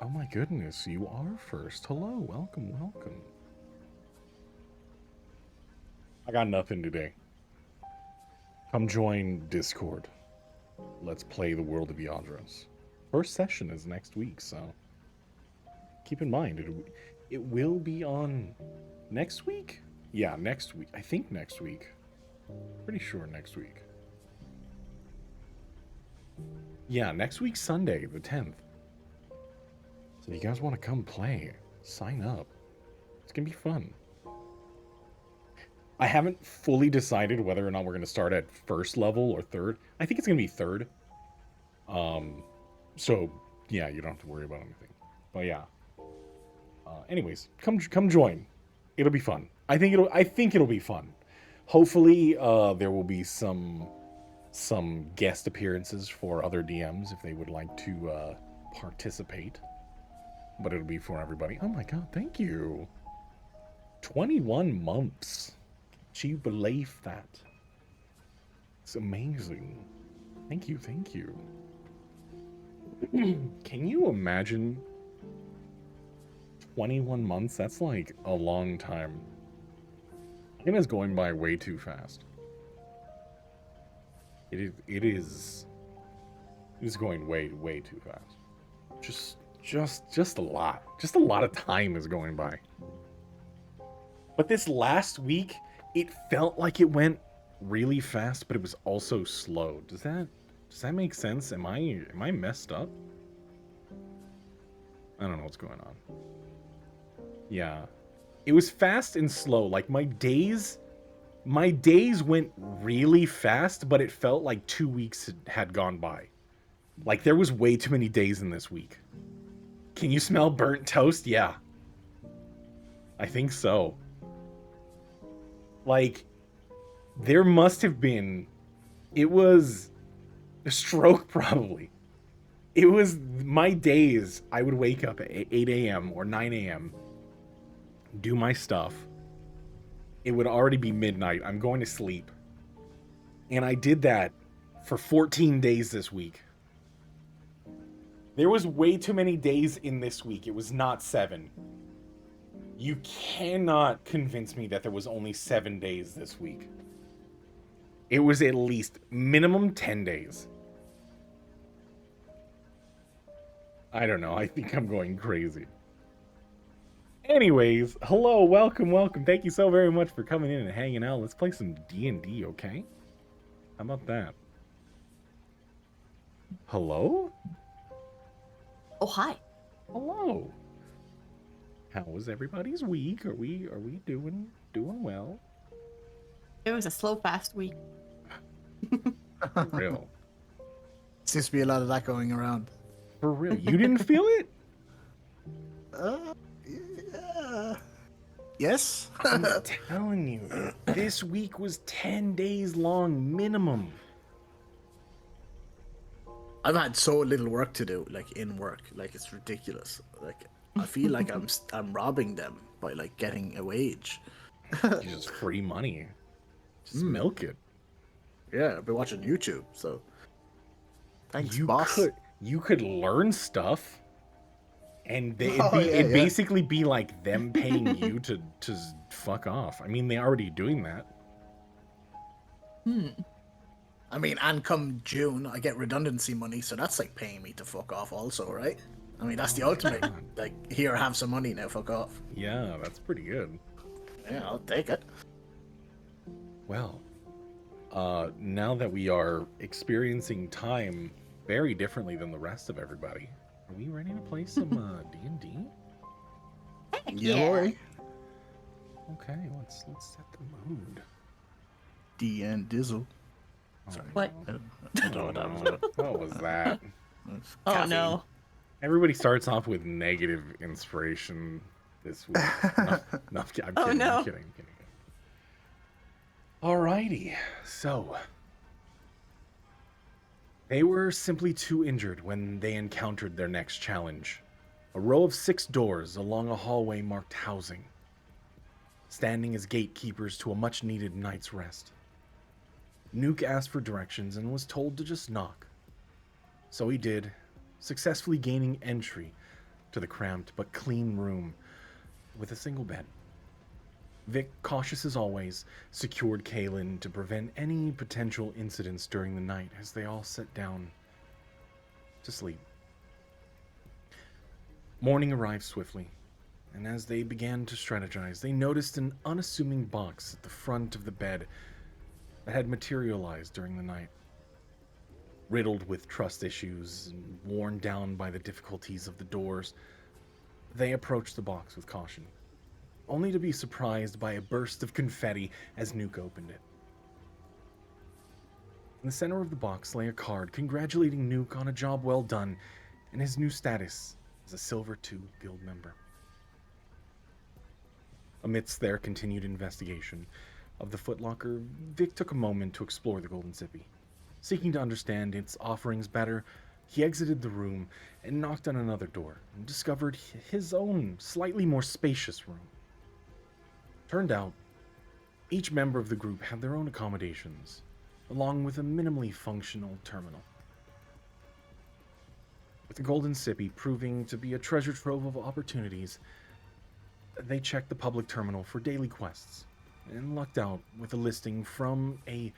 Oh my goodness, you are first. Hello, welcome, welcome. I got nothing today. Come join Discord. Let's play the World of Yadros. First session is next week, so keep in mind it will be on next week. Yeah, next week. I think next week. Pretty sure next week. Yeah, next week Sunday, the 10th. So if you guys want to come play, sign up. It's gonna be fun. I haven't fully decided whether or not we're gonna start at first level or third. I think it's gonna be third. So yeah, you don't have to worry about anything. But yeah. Anyways, come join. It'll be fun. I think it'll be fun. Hopefully, there will be some guest appearances for other DMs if they would like to participate. But it'll be for everybody. Oh my god, thank you. 21 months. Can you believe that? It's amazing. Thank you, thank you. Can you imagine 21 months? That's like a long time. I think it's going by way too fast. It is going way too fast. Just a lot. Just a lot of time is going by. But this last week, it felt like it went really fast, but it was also slow. Does that make sense? Am I messed up? I don't know what's going on. Yeah. It was fast and slow. Like my days went really fast, but it felt like 2 weeks had gone by. Like there was way too many days in this week. Can you smell burnt toast? Yeah. I think so. Like, there must have been... It was a stroke, probably. It was my days. I would wake up at 8 a.m. or 9 a.m., do my stuff. It would already be midnight. I'm going to sleep. And I did that for 14 days this week. There was way too many days in this week. It was not 7. You cannot convince me that there was only 7 days this week. It was at least minimum 10 days. I don't know. I think I'm going crazy. Anyways, hello, welcome. Thank you so very much for coming in and hanging out. Let's play some D&D, okay? How about that? Hello? Oh, hi. Hello. How was everybody's week? Are we doing well? It was a slow, fast week. For real. Seems to be a lot of that going around. For real. You didn't feel it? Yeah. Yes? I'm telling you, this week was 10 days long minimum. I've had so little work to do, like in work, like it's ridiculous. Like I feel like I'm robbing them by like getting a wage. Just free money. Just milk it. Yeah, I've been watching YouTube, so thanks, You boss. could learn stuff, and it'd Yeah. basically be like them paying you to fuck off. I mean, they're already doing that. I mean, and come June, I get redundancy money, so that's like paying me to fuck off also, right? I mean, that's the ultimate. Like, here, have some money, now fuck off. Yeah, that's pretty good. Yeah, I'll take it. Well, now that we are experiencing time very differently than the rest of everybody, are we ready to play some D&D? Yeah, boy. Okay, let's set the mood. D and Dizzle. Sorry. What? I don't know what that was. What was that? Oh, Caffeine. no. Everybody starts off with negative inspiration this week. No, I'm kidding, Oh, no. I'm kidding. Alrighty, so they were simply too injured when they encountered their next challenge. A row of 6 doors along a hallway marked housing, standing as gatekeepers to a much-needed night's rest. Nuke asked for directions and was told to just knock. So he did, successfully gaining entry to the cramped but clean room with a single bed. Vic, cautious as always, secured Kaylin to prevent any potential incidents during the night as they all sat down to sleep. Morning arrived swiftly, and as they began to strategize, they noticed an unassuming box at the front of the bed that had materialized during the night. Riddled with trust issues and worn down by the difficulties of the doors, they approached the box with caution, only to be surprised by a burst of confetti as Nuke opened it. In the center of the box lay a card congratulating Nuke on a job well done and his new status as a Silver 2 guild member. Amidst their continued investigation of the footlocker, Vic took a moment to explore the Golden Sippy. Seeking to understand its offerings better, he exited the room and knocked on another door and discovered his own, slightly more spacious room. Turned out, each member of the group had their own accommodations, along with a minimally functional terminal. With the Golden Sippy proving to be a treasure trove of opportunities, they checked the public terminal for daily quests and lucked out with a listing from a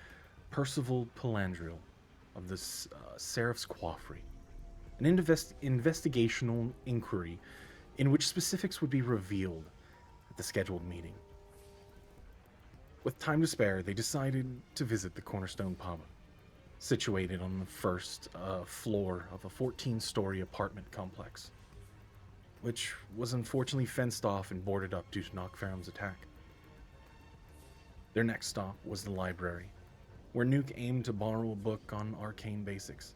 Percival Pelandriel of the Seraph's Coiffery, an investigational inquiry in which specifics would be revealed at the scheduled meeting. With time to spare, they decided to visit the Cornerstone Pub, situated on the first floor of a 14-story apartment complex, which was unfortunately fenced off and boarded up due to Knockfarum's attack. Their next stop was the library, where Nuke aimed to borrow a book on arcane basics.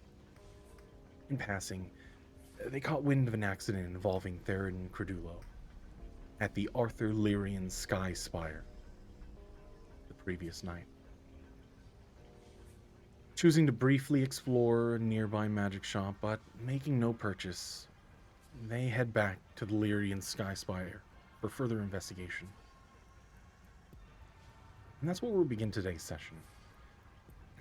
In passing, they caught wind of an accident involving Theron Credulo at the Arthur Lyrian Sky Spire the previous night. Choosing to briefly explore a nearby magic shop, but making no purchase, they head back to the Lyrian Sky Spire for further investigation. And that's where we'll begin today's session.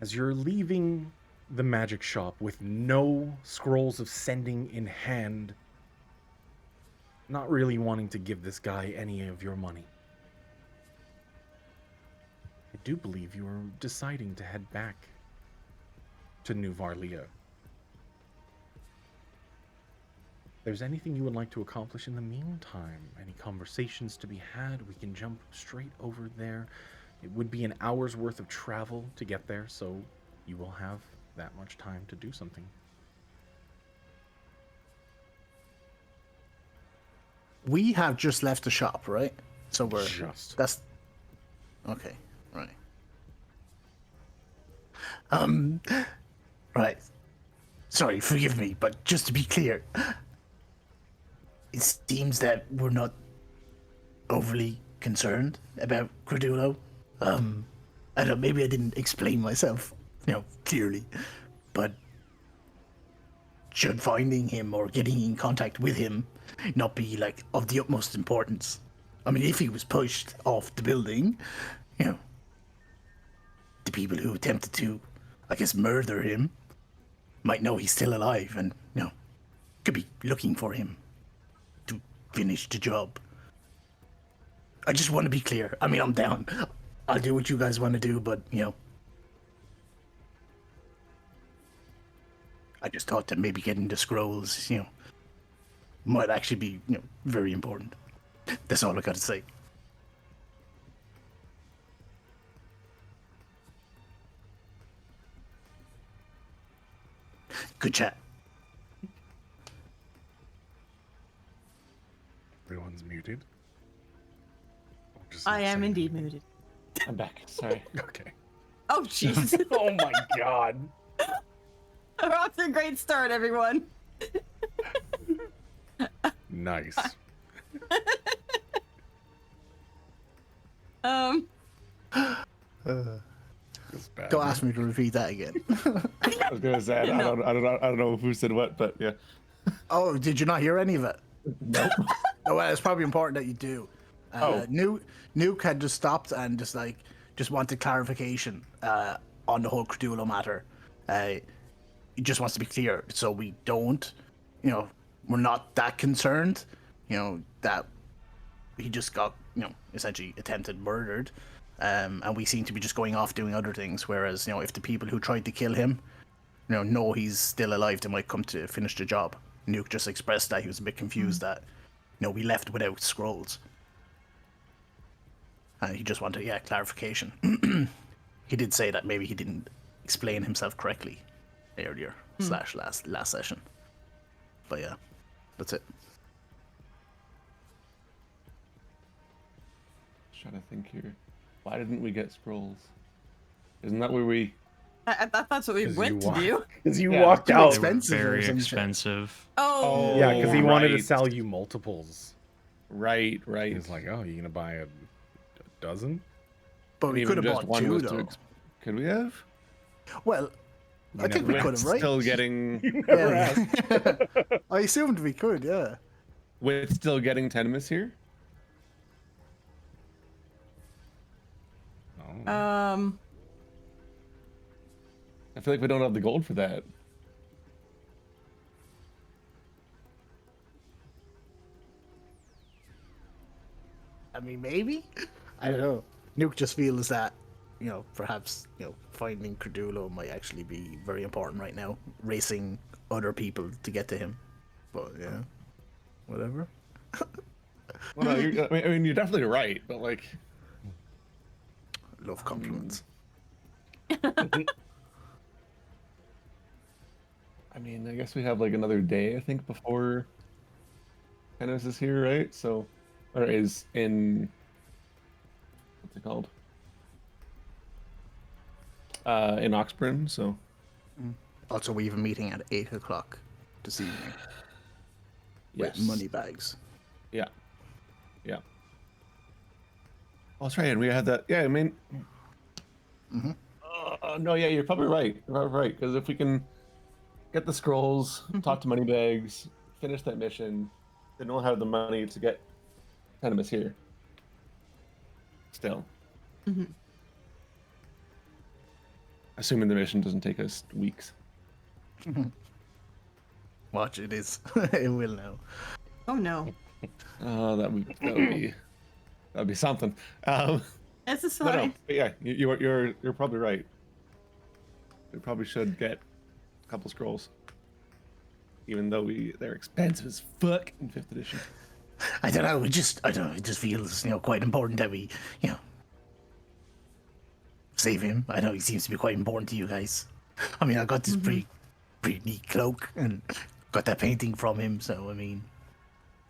As you're leaving the magic shop with no scrolls of sending in hand, not really wanting to give this guy any of your money, I do believe you are deciding to head back to New Varlia. If there's anything you would like to accomplish in the meantime, any conversations to be had, we can jump straight over there. It would be an hour's worth of travel to get there, so you will have that much time to do something. We have just left the shop, right? So we're Just. that's okay, right. Right. Sorry, forgive me, but just to be clear, it seems that we're not overly concerned about Credulo. I don't. Maybe I didn't explain myself, clearly, but should finding him or getting in contact with him not be like of the utmost importance? I mean, if he was pushed off the building, the people who attempted to, I guess, murder him might know he's still alive and, could be looking for him to finish the job. I just want to be clear. I mean, I'm down. I'll do what you guys want to do, but, I just thought that maybe getting the scrolls, might actually be, very important. That's all I gotta say. Good chat. Everyone's muted. I am indeed muted. I'm back. Sorry. Okay. Oh, jeez. Oh my god. We're off to a great start, everyone. Nice. It's bad. Don't ask me to repeat that again. I was gonna say I don't know who said what, but yeah. Oh, did you not hear any of it? Nope. Oh, well, it's probably important that you do. Nuke had just stopped and just wanted clarification on the whole Credulo matter. He just wants to be clear, so we don't, we're not that concerned, that he just got, essentially attempted murdered. And we seem to be just going off doing other things. Whereas, if the people who tried to kill him, know he's still alive, they might come to finish the job. Nuke just expressed that he was a bit confused that, we left without scrolls. And he just wanted, clarification. He did say that maybe he didn't explain himself correctly earlier / last session. But yeah, that's it. Trying to think here. Why didn't we get scrolls? Isn't that where we? I thought that's what we went to do. Because you Yeah. walked Too out. expensive. Very or some shit. expensive. Oh. Yeah, because he wanted to Right. sell you multiples. Right. He's like, oh, you gonna buy a dozen? But we Even could have just bought one 2 was though. Could we have? Well, I think we never could have, right? Still getting Never Yeah. asked. I assumed we could, yeah. with still getting tenemis here. Oh. I feel like we don't have the gold for that. I mean, maybe? I don't know. Nuke just feels that, perhaps, finding Credulo might actually be very important right now. Racing other people to get to him. But, yeah. Whatever. Well, no, I mean, you're definitely right, but like, Love compliments. I mean, I guess we have like another day, I think, before Tennis is here, right? So, or is in, what's it called? In Oxbridge, so. Also, we have a meeting at 8 o'clock this evening. With Yes. money bags. Yeah. Yeah. Oh, that's right. And we had that. Yeah, I mean. No, yeah, you're probably right. You're probably right. Because if we can get the scrolls, talk to Moneybags, finish that mission, then we'll have the money to get Tenemis here. Still. Assuming the mission doesn't take us weeks. Watch, it is. It will now. Oh no. Oh, that'd be something. This is No, fine. but yeah, you're probably right. We probably should get a couple scrolls, even though they're expensive as fuck in 5th edition. I don't know. It just feels, quite important that we, save him. I know he seems to be quite important to you guys. I mean, I got this pretty neat cloak and got that painting from him. So I mean,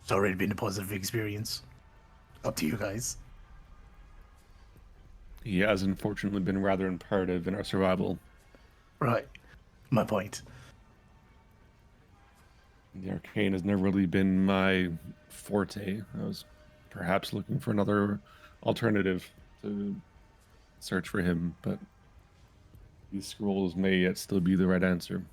it's already been a positive experience. Up to you guys. He has unfortunately been rather imperative in our survival. Right. My point. The arcane has never really been my forte. I was perhaps looking for another alternative to search for him, but these scrolls may yet still be the right answer.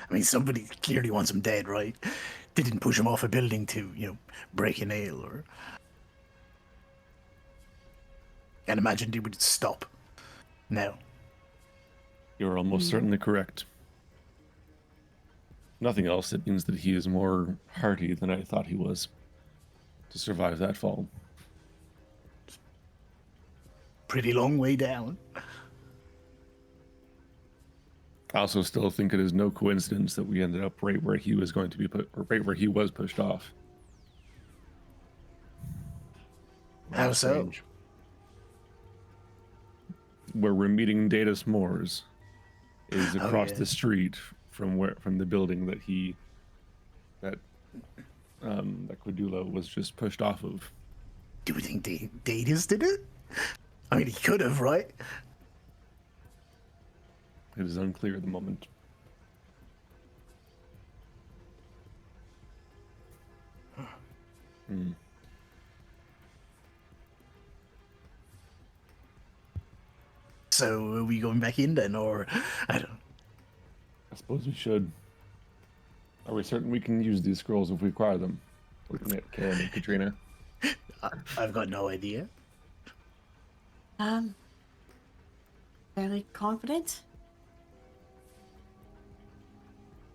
I mean, somebody clearly wants him dead, right? They didn't push him off a building to, break a nail or. Can't imagine they would stop. No. You're almost certainly correct. Nothing else, it means that he is more hearty than I thought he was to survive that fall. Pretty long way down. I also still think it is no coincidence that we ended up right where he was going to be put, or right where he was pushed off. How so? Strange. Where we're meeting Data S'mores is across yeah. the street from the building that Quidula was just pushed off of. Do we think Datas did it? I mean, he could have, right? It is unclear at the moment. So are we going back in then, or I don't. I suppose we should. Are we certain we can use these scrolls if we acquire them? Looking at Karen and Katrina. I've got no idea. Fairly confident.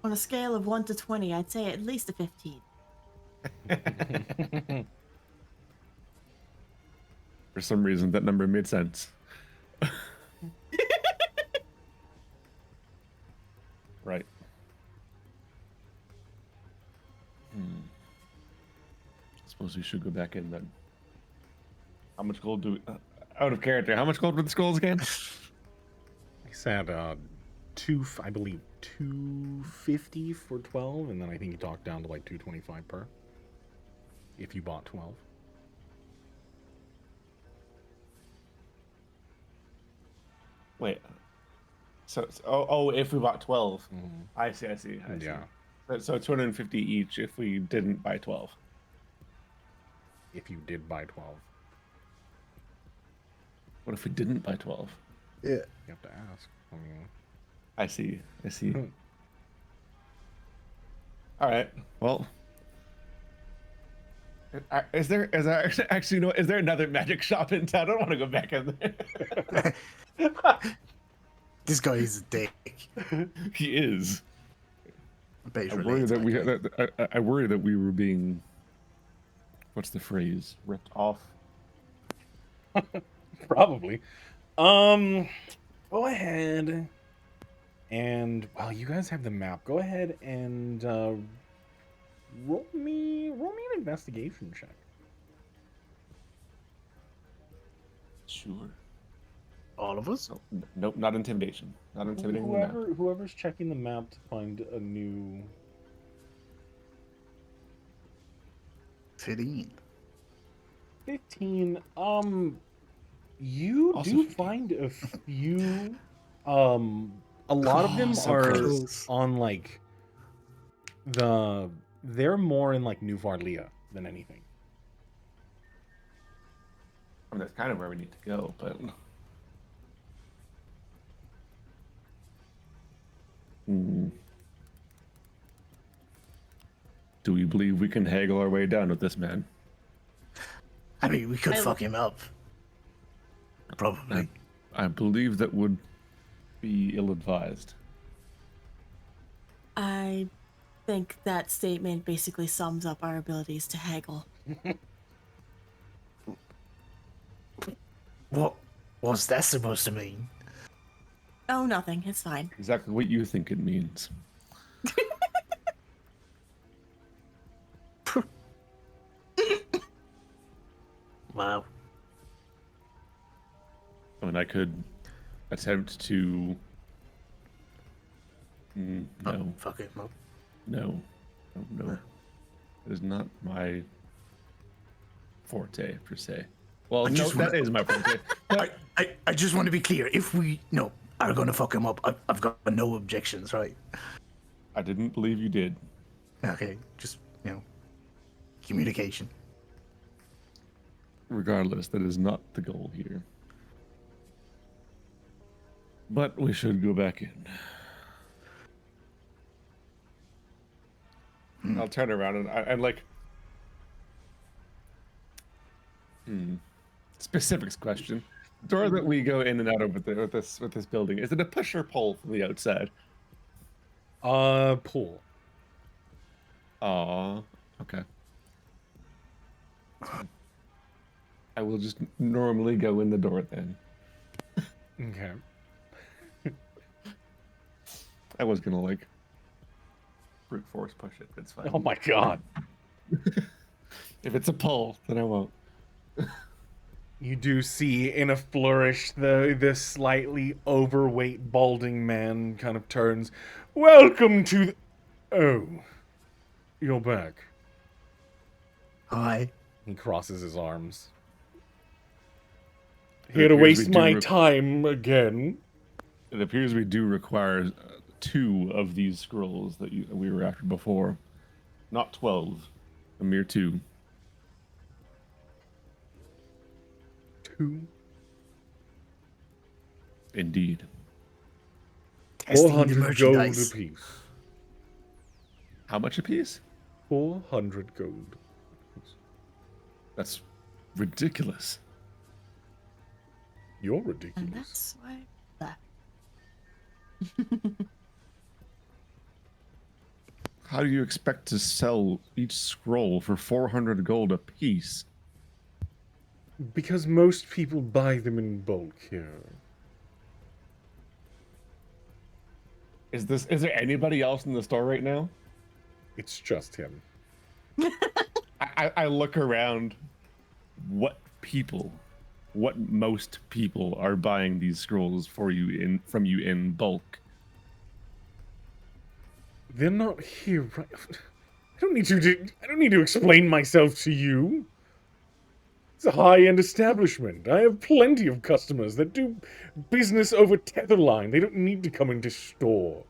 On a scale of 1 to 20, I'd say at least a 15. For some reason, that number made sense. Right. Suppose we should go back in then. How much gold do we... out of character, how much gold were the scrolls again? I said I believe 250 for 12, and then I think you talked down to like 225 per. If you bought 12. Wait. So if we bought 12. I see. Yeah. So 250 each if we didn't buy 12. If you did buy 12. What if we didn't buy 12? Yeah. You have to ask. I mean, I see. All right. Well, is there actually no? Is there another magic shop in town? I don't want to go back in there. This guy is a dick. He is. But I worry that we were being. What's the phrase? Ripped off. probably. Go ahead and you guys have the map. Go ahead and roll me an investigation check. Sure. All of us? Nope, not intimidation. Not intimidating. Whoever's checking the map to find a new 15. 15. You Also do 15. find a few. A lot of them so are close. on like they're more in like New Varlia than anything. I mean, that's kind of where we need to go, but. Do we believe we can haggle our way down with this man? I mean, we could I fuck him up. Probably. I believe that would be ill-advised. I think that statement basically sums up our abilities to haggle. What was that supposed to mean? Oh, nothing. It's fine. Exactly what you think it means. Wow. I mean, I could attempt to. No, Fuck it, no. no. It is not my forte per se. Well, I no, just that wanna- is my forte. I just want to be clear. If we are gonna fuck him up, I've got no objections, right? I didn't believe you did. Okay, just communication. Regardless, that is not the goal here. But we should go back in. I'll turn around and I'm like, specifics question. Door that we go in and out of with this building, is it a push or pull from the outside? Pull. Aw, okay. I will just normally go in the door then. Okay. I was gonna like brute force push it. It's fine. Oh my god. If it's a pull, then I won't. You do see in a flourish the slightly overweight balding man kind of turns. Welcome to the... Oh. You're back. Hi. He crosses his arms. It Here to appears we waste do my time again. It appears we do require 2 of these scrolls that we were after before. Not 12. A mere 2. 2. Indeed. Testing the 400 gold merchandise. apiece. How much a piece? 400 gold. That's ridiculous. You're And ridiculous. that's why That. How do you expect to sell each scroll for 400 gold apiece? Because most people buy them in bulk here. Is there anybody else in the store right now? It's just him. I look around. What most people are buying these scrolls from you in bulk? They're not here right. I don't need to explain myself to you. It's a high-end establishment. I have plenty of customers that do business over Tetherline. They don't need to come into store.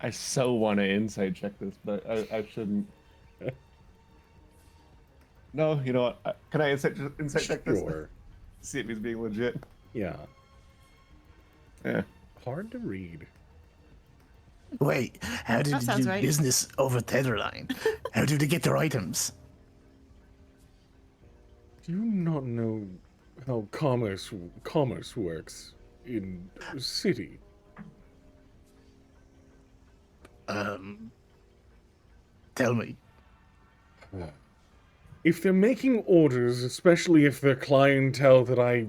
I so want to insight check this, but I shouldn't. No, you know what? Can I insight check this? Sure. See if he's being legit. Yeah. Yeah. Hard to read. Wait, how did That they sounds do right. business over Tetherline? How do they get their items? Do you not know how commerce works in the city? Tell me. If they're making orders, especially if they're clientele that I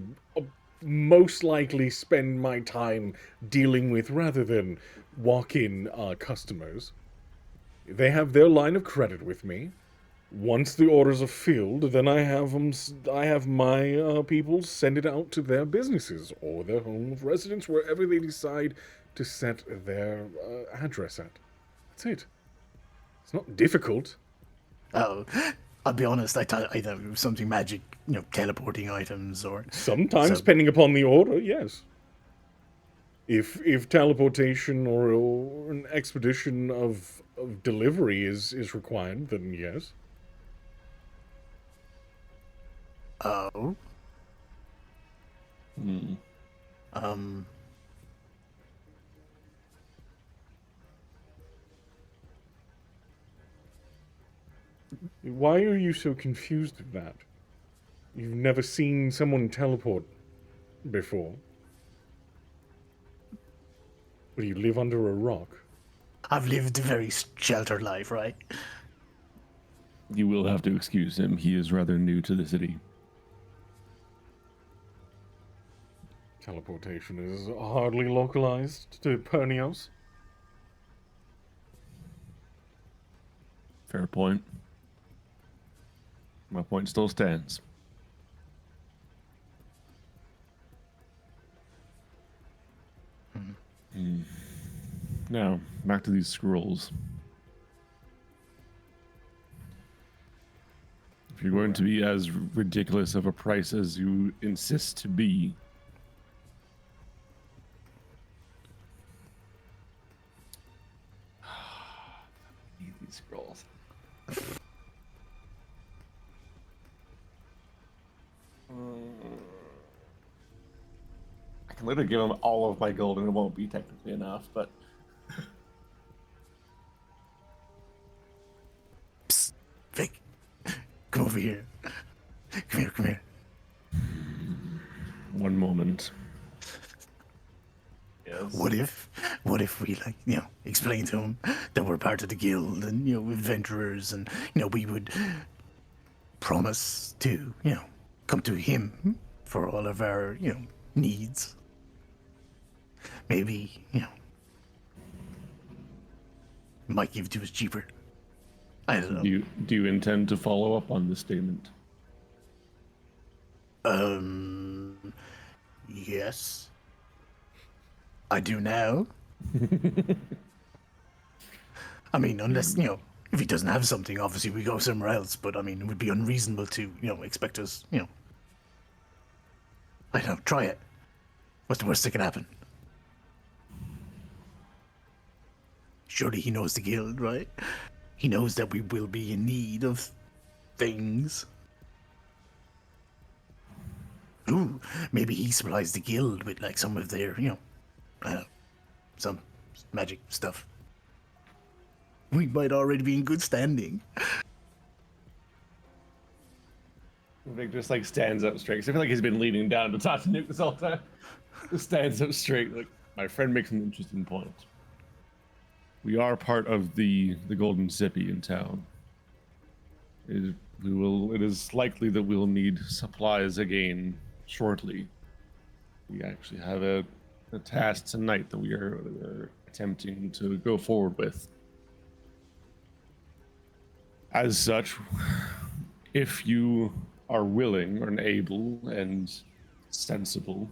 most likely spend my time dealing with rather than walk-in customers, they have their line of credit with me. Once the orders are filled, then I have my people send it out to their businesses or their home of residence, wherever they decide to set their address at. That's it. It's not difficult. Oh, I'll be honest, I thought it was something magic, teleporting items or... Sometimes, So- depending upon the order, yes. If teleportation or an expedition of delivery is required, then yes. Oh. Hmm. Why are you so confused at that? You've never seen someone teleport before. Do you live under a rock? I've lived a very sheltered life, right? You will have to excuse him. He is rather new to the city. Teleportation is hardly localized to Pernios. Fair point. My point still stands. Now, back to these scrolls. If you're going to be as ridiculous of a price as you insist to be, I need these scrolls. I can literally give him all of my gold and it won't be technically enough, but Psst, Vic, come over here. Come here. one moment. Yes. What if we explain to him that we're part of the guild and, adventurers and, we would promise to, come to him for all of our, needs. Maybe, might give it to us cheaper. I don't know. Do you intend to follow up on this statement? Yes. I do now. I mean, unless, if he doesn't have something, obviously we go somewhere else, but I mean, it would be unreasonable to, expect us, I don't know, try it. What's the worst that can happen? Surely he knows the guild, right? He knows that we will be in need of things. Ooh, maybe he supplies the guild with some of their, some magic stuff. We might already be in good standing. Vic just like stands up straight. 'Cause I feel like he's been leaning down to talk to Nuke this whole time. Just stands up straight. Like, my friend makes an interesting point. We are part of the Golden Zippy in town. It is likely that we'll need supplies again shortly. We actually have a task tonight that we are attempting to go forward with. As such, if you are willing and able and sensible,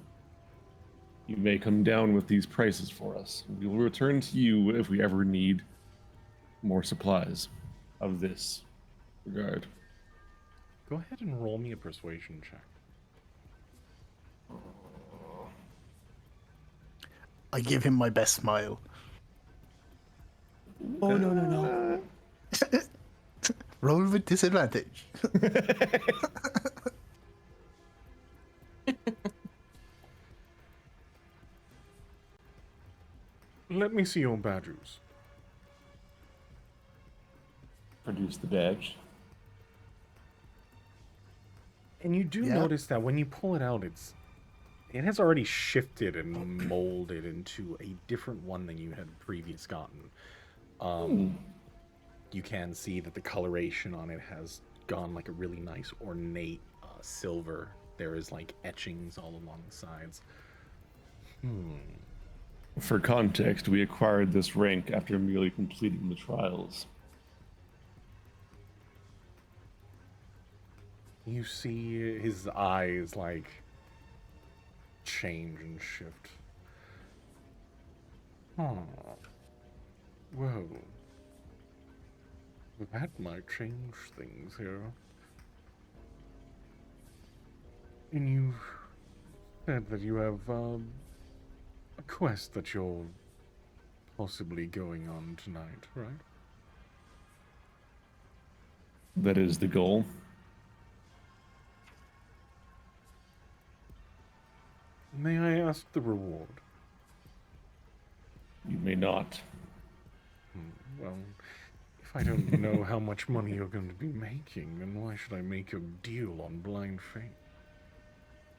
you may come down with these prices for us. We will return to you if we ever need more supplies of this regard. Go ahead and roll me a persuasion check. I give him my best smile. Oh, no, no, no. Roll with disadvantage. Let me see your badges. Produce the badge. And you do Yeah. notice that when you pull it out, it has already shifted and molded into a different one than you had previous gotten. You can see that the coloration on it has gone like a really nice ornate silver. There is like etchings all along the sides. For context, we acquired this rank after merely completing the trials. You see his eyes like change and shift. Huh. Well, that might change things here. And you said that you have a quest that you're possibly going on tonight, right? That is the goal. May I ask the reward? You may not. Well, if I don't know how much money you're going to be making, then why should I make a deal on blind faith?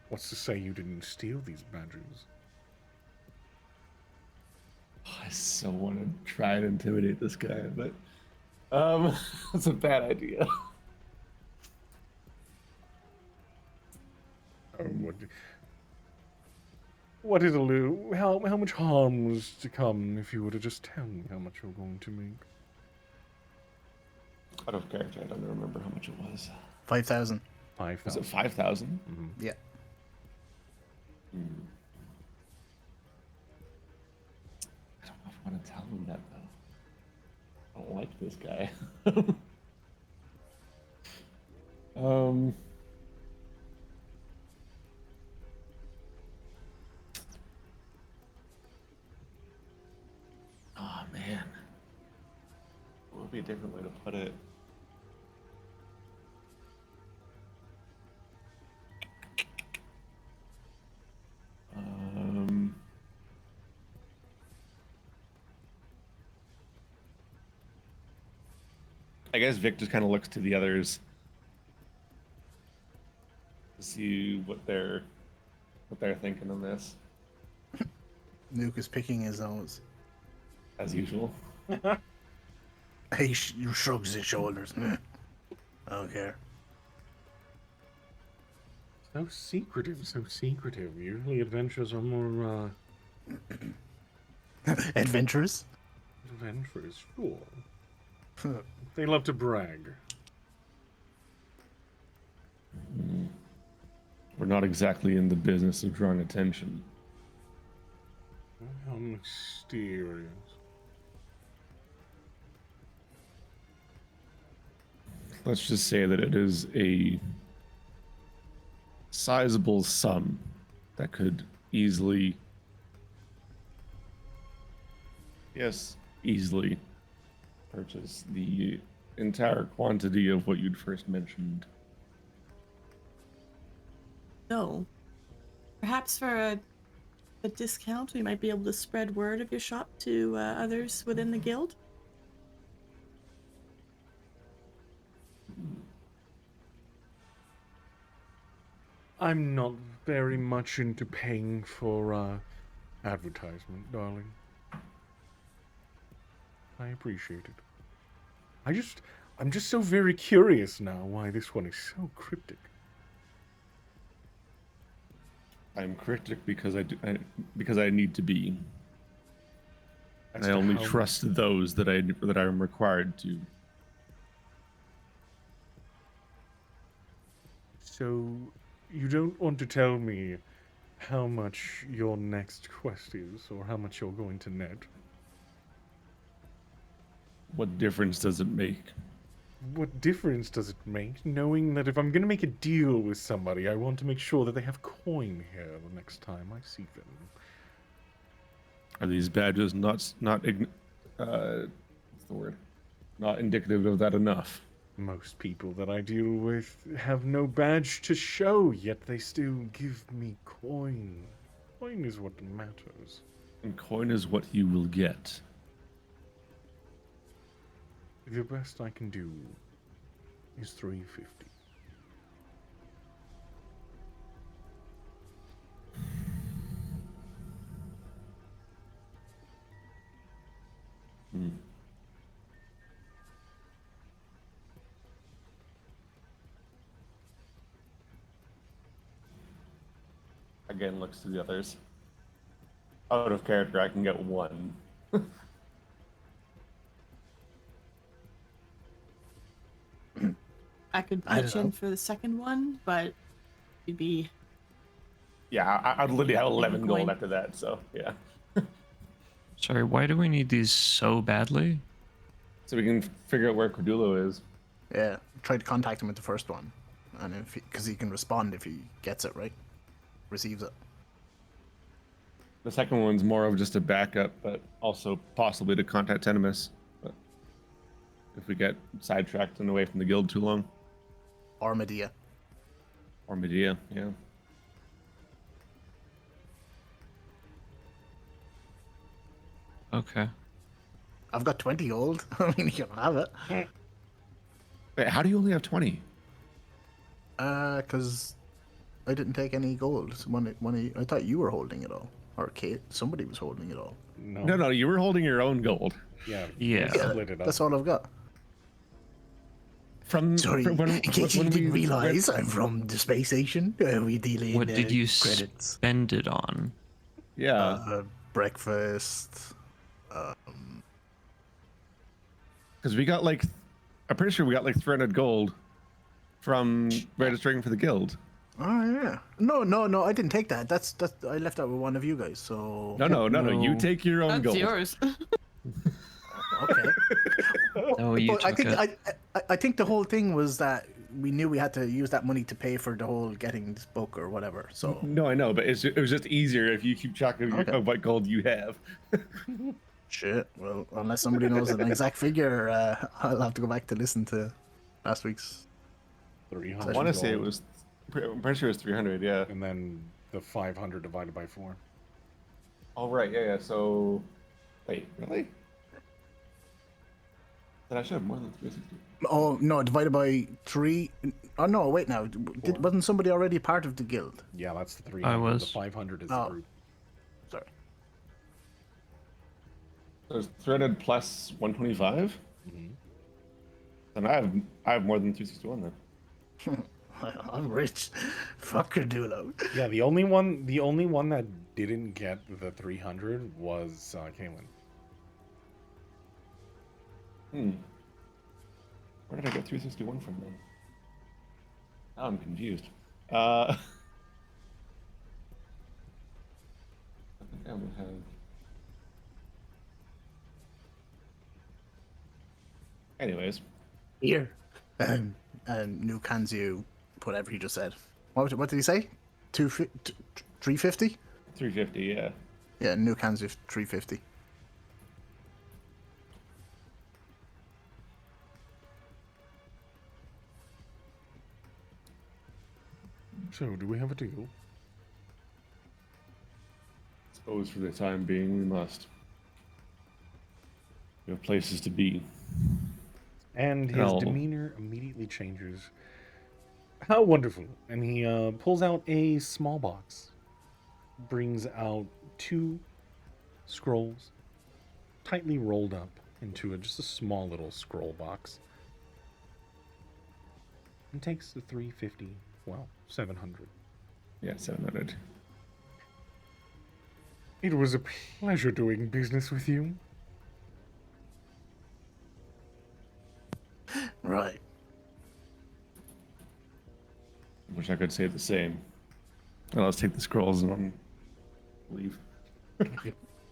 What's to say you didn't steal these badges? I so want to try and intimidate this guy, but that's a bad idea. What it'll do? How much harm was to come if you were to just tell me how much you're going to make? Out of character, I don't remember how much it was. 5,000. 5,000. Was it 5,000? Yeah. I don't know if I want to tell him that though. I don't like this guy. Oh man. What would be a different way to put it? I guess Vic just kind of looks to the others to see what they're thinking on this, Nuke is picking his nose. as usual. He shrugs his shoulders. I don't care. So secretive, so secretive. Usually adventures are more, Adventurous? adventurous, sure. They love to brag. We're not exactly in the business of drawing attention. How mysterious. Let's just say that it is a sizable sum that could easily, yes, easily purchase the entire quantity of what you'd first mentioned. No. Perhaps for a discount, we might be able to spread word of your shop to others within the guild. I'm not very much into paying for advertisement, darling. I appreciate it. I'm just so very curious now why this one is so cryptic. I'm cryptic because because I need to be. As I to only how- trust those that I am required to. So, you don't want to tell me how much your next quest is, or how much you're going to net? What difference does it make? What difference does it make, knowing that if I'm going to make a deal with somebody, I want to make sure that they have coin here the next time I see them? Are these badges what's the word? Not indicative of that enough. Most people that I deal with have no badge to show, yet they still give me coin. Coin is what matters. And coin is what you will get. The best I can do is 350. Hmm. Again, looks to the others. Out of character, I can get one. I could I don't pitch in know. for the second one, but it'd be Yeah, I'd literally have 11 gold coin. after that, so yeah. Sorry, why do we need these so badly? So we can figure out where Cordulo is. Yeah, try to contact him with the first one, and if because he can respond if he gets it right, receives it. The second one's more of just a backup, but also possibly to contact Tenimus. But if we get sidetracked and away from the guild too long. Or Medea. Or Medea, yeah. Okay. I've got 20 gold. I mean, you can have it. Wait, how do you only have 20? Because I didn't take any gold. I thought you were holding it all, or Kate. Somebody was holding it all. No, you were holding your own gold. Yeah. Yeah. Split it up. That's all I've got. From Sorry, in case you when didn't we realize, I'm from the space station. We deal in What did you credits. spend it on? Yeah, Breakfast. because we got like, I'm pretty sure we got like 300 gold from registering for the guild. Oh yeah. No. I didn't take that. That's I left that with one of you guys. So No. You No. take your own that's gold. yours. okay. No, you But I took think it. I think the whole thing was that we knew we had to use that money to pay for the whole getting this book or whatever. So No, I know, but it was just easier if you keep track of, Okay. of what gold you have. shit. Well, unless somebody knows an exact figure, I'll have to go back to listen to last week's. 300. I want to say it gold, was, I'm pretty sure it was 300, yeah. and then the 500 divided by 4. Oh, right, yeah. So, wait, really? Then I should have more than 360. Oh no, divided by 3. Oh no, wait now. Wasn't somebody already part of the guild? Yeah, that's the 300. was. The 500 is the Oh. group. Sorry. There's 300 plus 125? Mhm. Then I have more than 261 then. I'm rich. Fuck Cardulo. Yeah, the only one that didn't get the 300 was Kaylin. Where did I get 361 from then? Now I'm confused. I think I would have. Anyways, Here. And New Kanzu, whatever he just said. What did he say? 350? 350, yeah. Yeah, New Kanzu 350. So, do we have a deal? Suppose for the time being we must. We have places to be. And his No. demeanor immediately changes. How wonderful. And he pulls out a small box, brings out 2 scrolls, tightly rolled up into just a small little scroll box. And takes the 350, well, 700. Yeah, 700. It was a pleasure doing business with you. Right. Wish I could say the same. Well, let's take the scrolls and leave.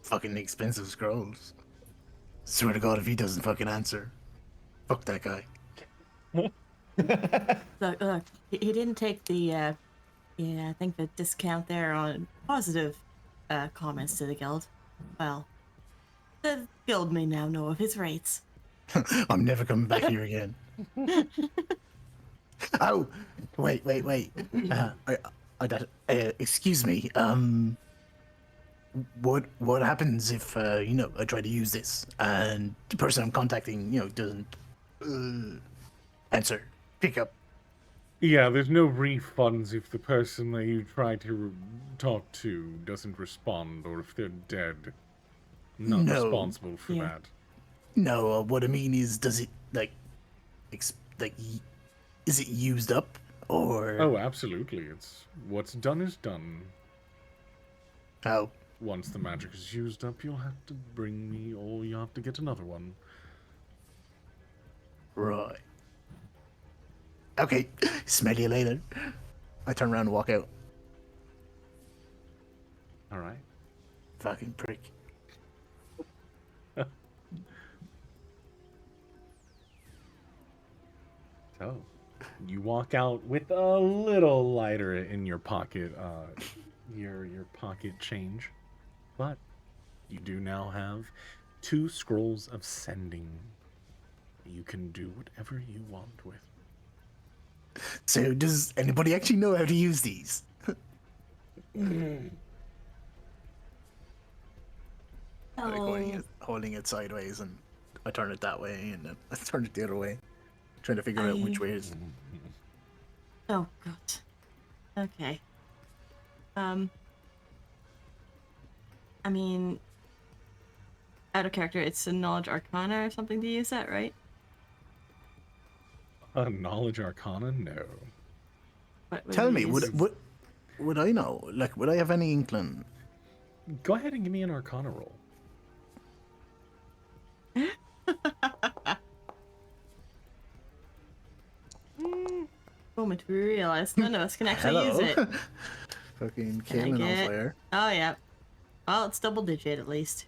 Fucking expensive scrolls. Swear to God, if he doesn't fucking answer, fuck that guy. Look, he didn't take the, I think the discount there on positive comments to the guild. Well, the guild may now know of his rates. I'm never coming back here again. Oh, wait. Excuse me. What happens if I try to use this and the person I'm contacting doesn't answer, pick up? Yeah, there's no refunds if the person that you try to talk to doesn't respond or if they're dead. Not No. responsible for Yeah. that. No, what I mean is, does it is it used up or? Oh, absolutely. It's what's done is done. Oh, Once the magic is used up, you'll have to bring me, or you have to get another one. right. Okay, smell you later. I turn around and walk out. All right. Fucking prick. So, you walk out with a little lighter in your pocket, your pocket change, but you do now have 2 scrolls of sending. You can do whatever you want with. So, does anybody actually know how to use these? Like holding it sideways, and I turn it that way, and then I turn it the other way, trying to figure out which way is. Oh god. Okay. I mean, out of character, it's a knowledge arcana or something to use that, right? Knowledge Arcana? No. What would Tell you me, use? would I know? Like, would I have any inkling? Go ahead and give me an Arcana roll. Moment we realize none of us can actually use it. Fucking Can I killing on get- fire. Oh yeah. Well, it's double digit at least.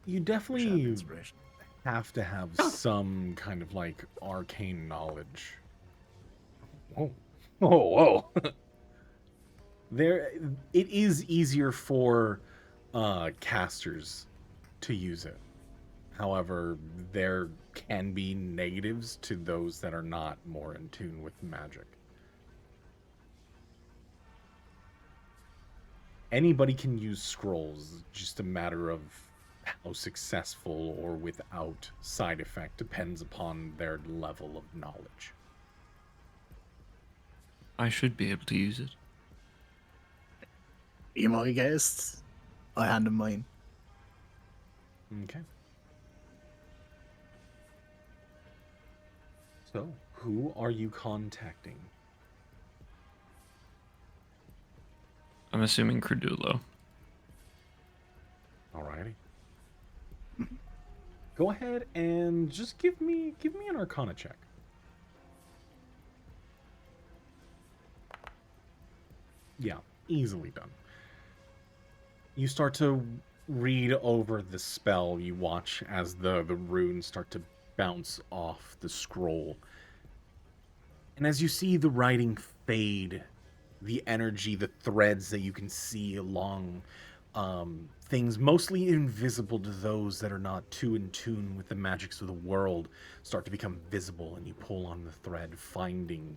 You Shot definitely inspiration. have to have some kind of like arcane knowledge. Whoa. Whoa. It is easier for casters to use it. However, there can be negatives to those that are not more in tune with magic. Anybody can use scrolls, just a matter of how successful or without side effect depends upon their level of knowledge. I should be able to use it. Be my guest. I hand him mine. Okay. So, who are you contacting? I'm assuming Credulo. Alrighty. Go ahead and just give me an Arcana check. Yeah, easily done. You start to read over the spell. You watch as the runes start to bounce off the scroll. And as you see the writing fade, the energy, the threads that you can see along things mostly invisible to those that are not too in tune with the magics of the world start to become visible, and you pull on the thread, finding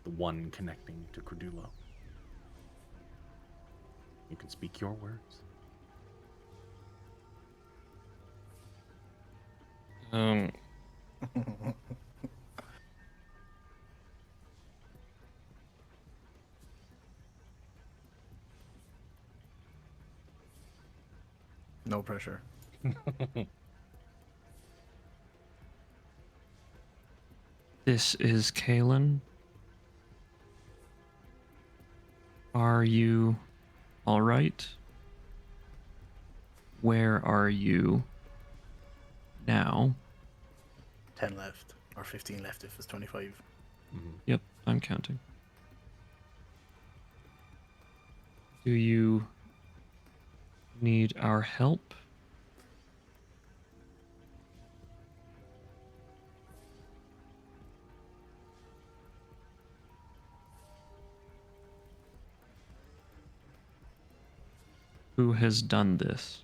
the one connecting to Credulo. You can speak your words. No pressure. This is Kalen. Are you all right? Where are you now? 10 left. Or 15 left if it's 25. Yep, I'm counting. Do you need our help? Who has done this?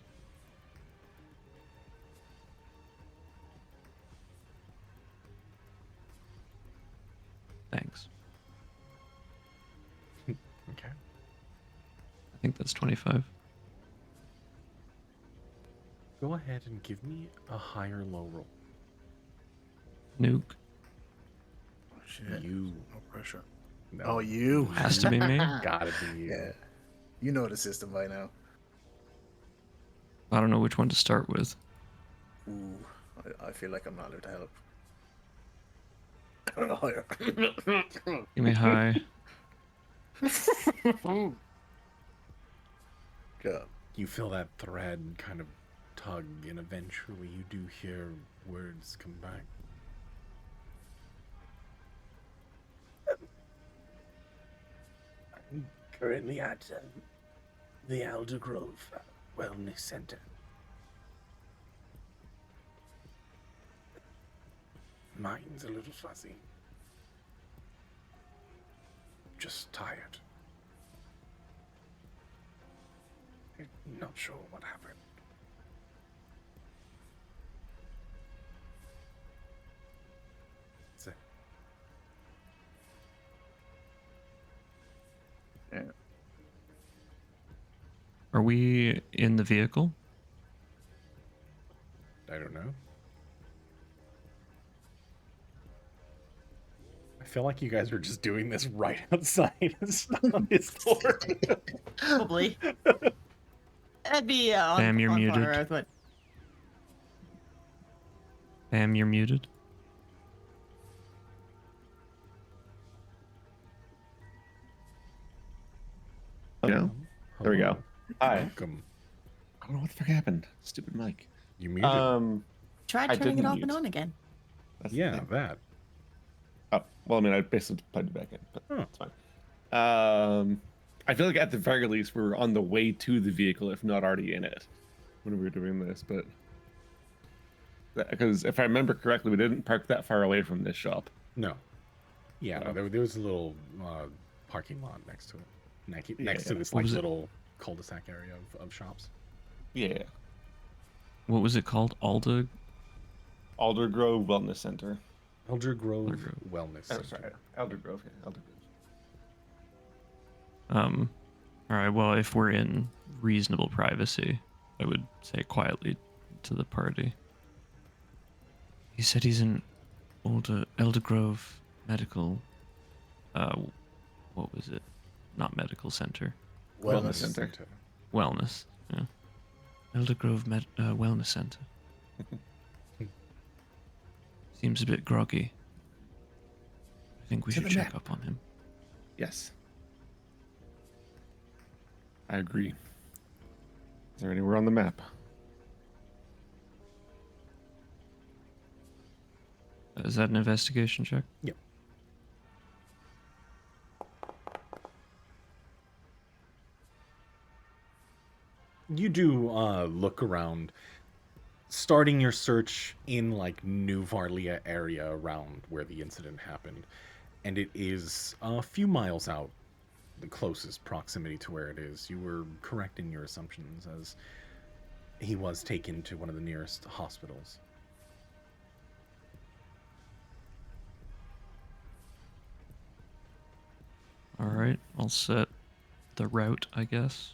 Thanks. Okay. I think that's 25. Go ahead and give me a high or low roll. Nuke. Oh, shit. You. No pressure. No. Oh, you. Has to be me. Gotta be you. Yeah. You know the system by now. I don't know which one to start with. Ooh. I feel like I'm not allowed to help. Higher. Give me high. God. You feel that thread kind of tug, and eventually you do hear words come back. I'm currently at the Elder Grove Wellness Center. Mind's a little fuzzy. Just tired. I'm not sure what happened. That's it. Yeah. Are we in the vehicle? I don't know. I feel like you guys are just doing this right outside his door. Probably. That'd be Bam, you're on muted. Far Earth, but Bam, you're muted. Yeah. There we go. Hi. Welcome. I don't know what the fuck happened. Stupid mic. You muted. try I turning it didn't off mute. and on again. That's the Yeah, thing. that. Oh, well, I mean, I basically plugged it back in, but Huh. it's fine. I feel like at the very least we were on the way to the vehicle, if not already in it, when we were doing this. But because if I remember correctly, we didn't park that far away from this shop. No. Yeah, no, there was a little parking lot next to it. Next to Yeah. this What like was it? little cul-de-sac area of shops. Yeah. What was it called? Alda? Alder Grove Wellness Center. Elder Grove Elder Grove. Wellness Oh, Center. sorry. Elder Grove. Yeah, Elder Grove. All right. Well, if we're in reasonable privacy, I would say quietly to the party. He said he's in Elder Grove Medical. What was it? Not medical center. Wellness Center. Wellness. Yeah. Elder Grove Wellness Center. Seems a bit groggy. I think we To should the check map. up on him. Yes. I agree. Is there anywhere on the map? Is that an investigation check? Yep. You do look around, starting your search in like New Varlia area around where the incident happened, and it is a few miles out, the closest proximity to where it is. You were correct in your assumptions, as he was taken to one of the nearest hospitals. All right. I'll set the route, I guess.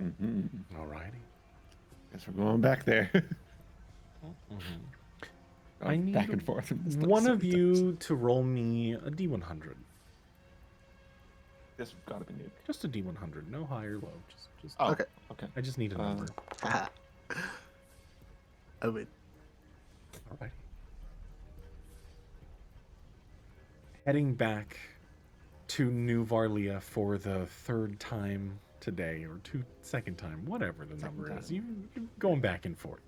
Mm-hmm. Alrighty. Guess we're going back there. I need back and forth. in this place one so of many you times. to roll me a D100. This has got to be Nuke. Just a D100, no high or low. Just Oh, Okay. okay. I just need a number. Haha. I would. All right. Heading back to New Varlia for the third time today, or second time, whatever the number is. You're going back and forth.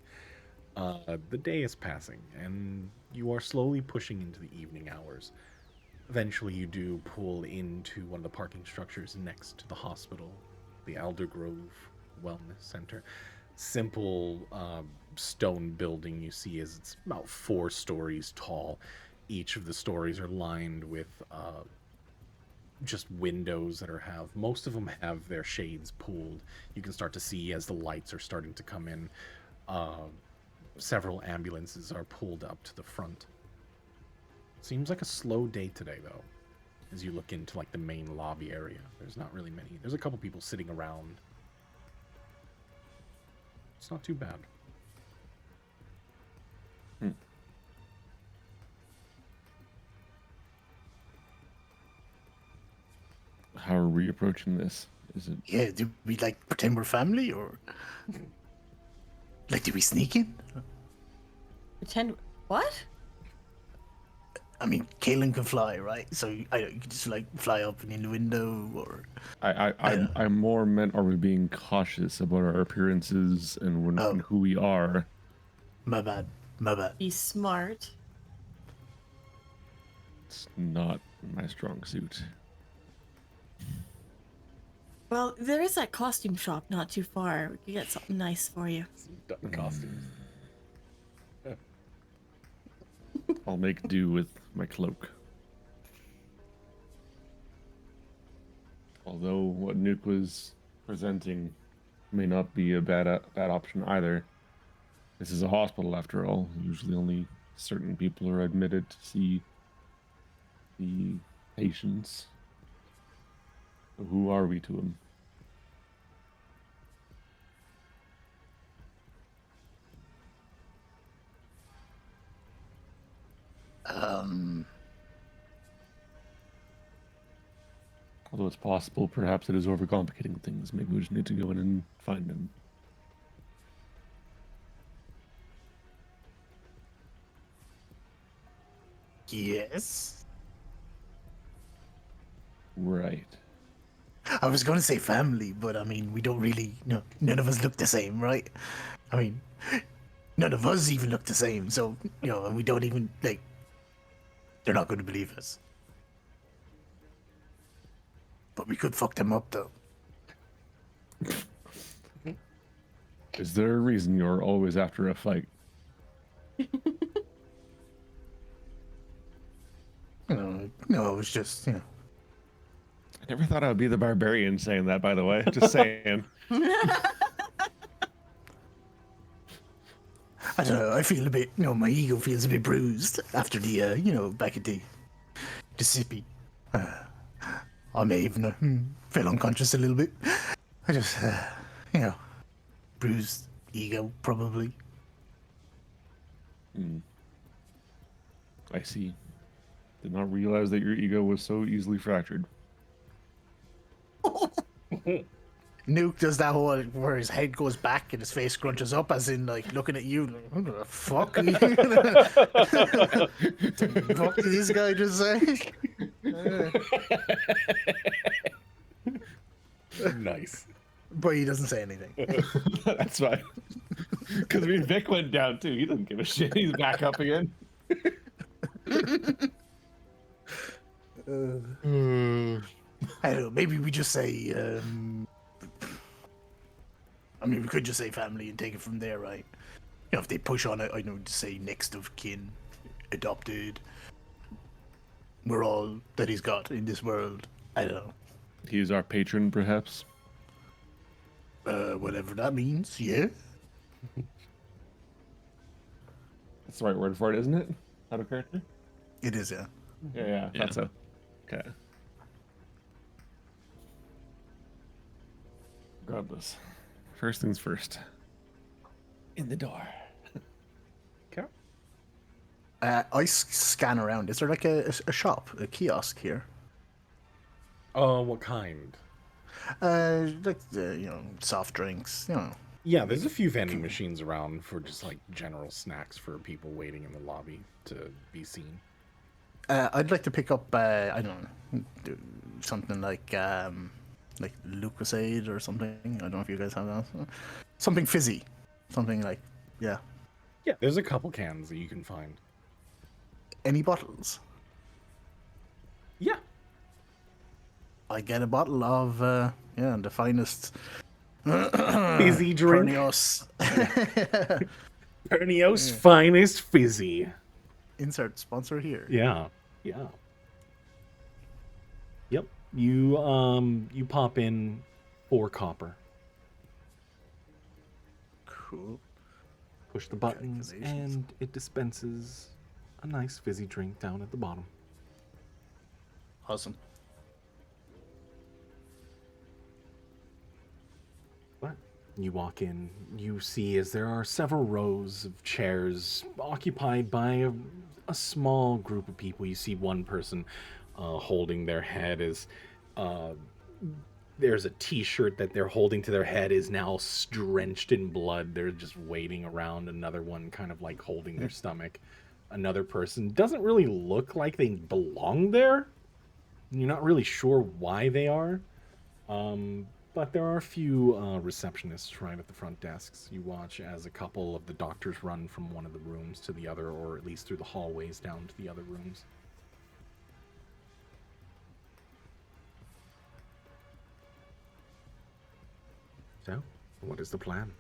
The day is passing, and you are slowly pushing into the evening hours. Eventually, you do pull into one of the parking structures next to the hospital, the Aldergrove Wellness Center. Simple stone building you see is it's about 4 stories tall. Each of the stories are lined with just windows that have most of them have their shades pulled. You can start to see as the lights are starting to come in. Several ambulances are pulled up to the front. Seems like a slow day today, though. As you look into like the main lobby area, there's not really many. There's a couple people sitting around. It's not too bad. How are we approaching this? Is it? Yeah, do we like pretend we're family or like do we sneak in? Pretend. What? I mean, Kalen can fly, right? So you can just like fly up and in the window, or I more meant, are we being cautious about our appearances and and who we are? my bad. Be smart. It's not my strong suit. Well, there is that costume shop not too far. We could get something nice for you. Some costumes. I'll make do with my cloak. Although what Nuke was presenting may not be a bad option either. This is a hospital after all. Usually only certain people are admitted to see the patients. So who are we to him? Although it's possible, perhaps it is overcomplicating things. Maybe we just need to go in and find him. Yes. Right. I was going to say family, but I mean, we don't really. No, none of us look the same, right? I mean, none of us even look the same. So and we don't even like. They're not going to believe us. But we could fuck them up, though. Is there a reason you're always after a fight? No, it was just. I never thought I would be the barbarian saying that, by the way. Just saying. I don't know. I feel a bit. My ego feels a bit bruised after the. Back at the sippy. I may even feel unconscious a little bit. I just, bruised ego, probably. I see. Did not realize that your ego was so easily fractured. Nuke does that whole where his head goes back and his face scrunches up, as in like looking at you. Like, what the fuck? The fuck did this guy just say? Nice. But he doesn't say anything. That's fine. Because Vic went down too. He doesn't give a shit. He's back up again. I don't know. Maybe we just say. I mean, we could just say family and take it from there, right? If they push on it, I know to say next of kin, adopted. We're all that he's got in this world. I don't know. He's our patron, perhaps. Whatever that means, yeah. That's the right word for it, isn't it? Out of character? It is, yeah. Yeah, Yeah. thought so. Okay. Regardless. First things first. In the door. Okay. I scan around. Is there like a shop, a kiosk here? What kind? Like the soft drinks, Yeah, there's a few vending machines around for just like general snacks for people waiting in the lobby to be seen. I'd like to pick up, I don't know, something like Lucasade or something. I don't know if you guys have that. Something fizzy. Something like, yeah. Yeah, there's a couple cans that you can find. Any bottles? Yeah. I get a bottle of, the finest Fizzy drink. Pernios. Pernios finest fizzy. Insert sponsor here. Yeah. Yeah. Yep. You pop in 4 copper. Cool. Push the buttons Calculations. and it dispenses a nice fizzy drink down at the bottom. Awesome. But you walk in, you see as there are several rows of chairs occupied by a small group of people. You see one person holding their head as there's a t-shirt that they're holding to their head is now drenched in blood. They're just waiting around. Another one kind of like holding their stomach. Another person doesn't really look like they belong there. You're not really sure why they are. But there are a few receptionists right at the front desks. You watch as a couple of the doctors run from one of the rooms to the other, or at least through the hallways down to the other rooms. So, what is the plan?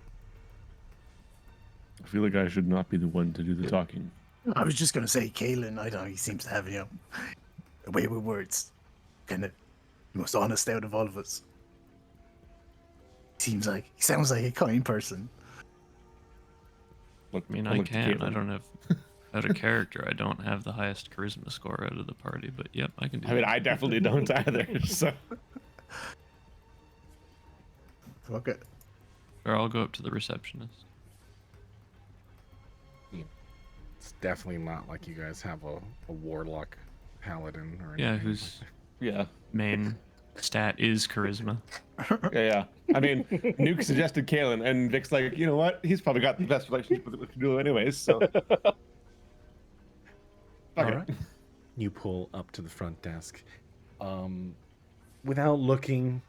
I feel like I should not be the one to do the talking. I was just going to say, Kalen, I don't know, he seems to have, a way with words. Kind of the most honest out of all of us. He sounds like a kind person. Look, I mean, I can. I don't have out of character. I don't have the highest charisma score out of the party, but yep, I can do I mean, that. I definitely don't either. So Okay. Or I'll go up to the receptionist. It's definitely not like you guys have a warlock paladin or anything. Yeah, whose yeah, main stat is charisma. yeah. I mean, Nuke suggested Kalen, and Vic's like, you know what? He's probably got the best relationship with Cthulhu anyways. So fuck All it. right. You pull up to the front desk. Without looking,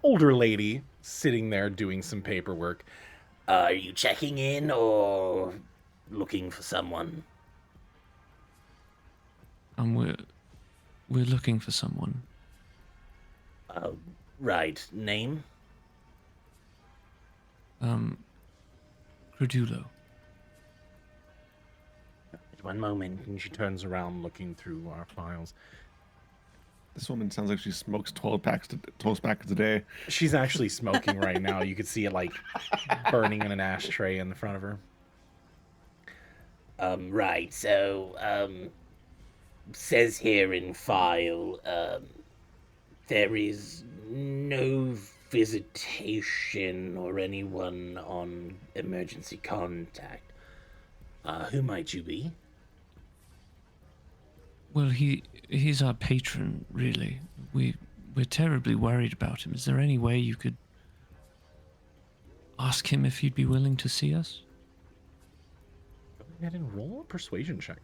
older lady sitting there doing some paperwork. Are you checking in or looking for someone? We're looking for someone. Right. Name? Credulo. One moment. And she turns around looking through our files. This woman sounds like she smokes 12 packets a day. She's actually smoking right now. You could see it like burning in an ashtray in the front of her. Right. So, says here in file, there is no visitation or anyone on emergency contact. Who might you be? Well, he's our patron, really. We're terribly worried about him. Is there any way you could ask him if he'd be willing to see us? Go ahead and roll a persuasion check.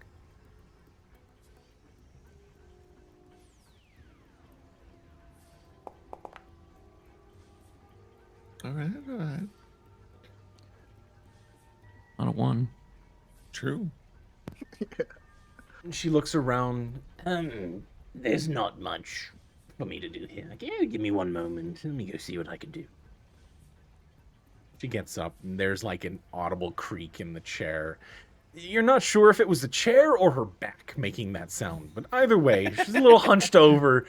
All right. On a 1. True. She looks around. There's not much for me to do here. Okay, give me one moment. Let me go see what I can do. She gets up, and there's like an audible creak in the chair. You're not sure if it was the chair or her back making that sound, but either way, she's a little hunched over,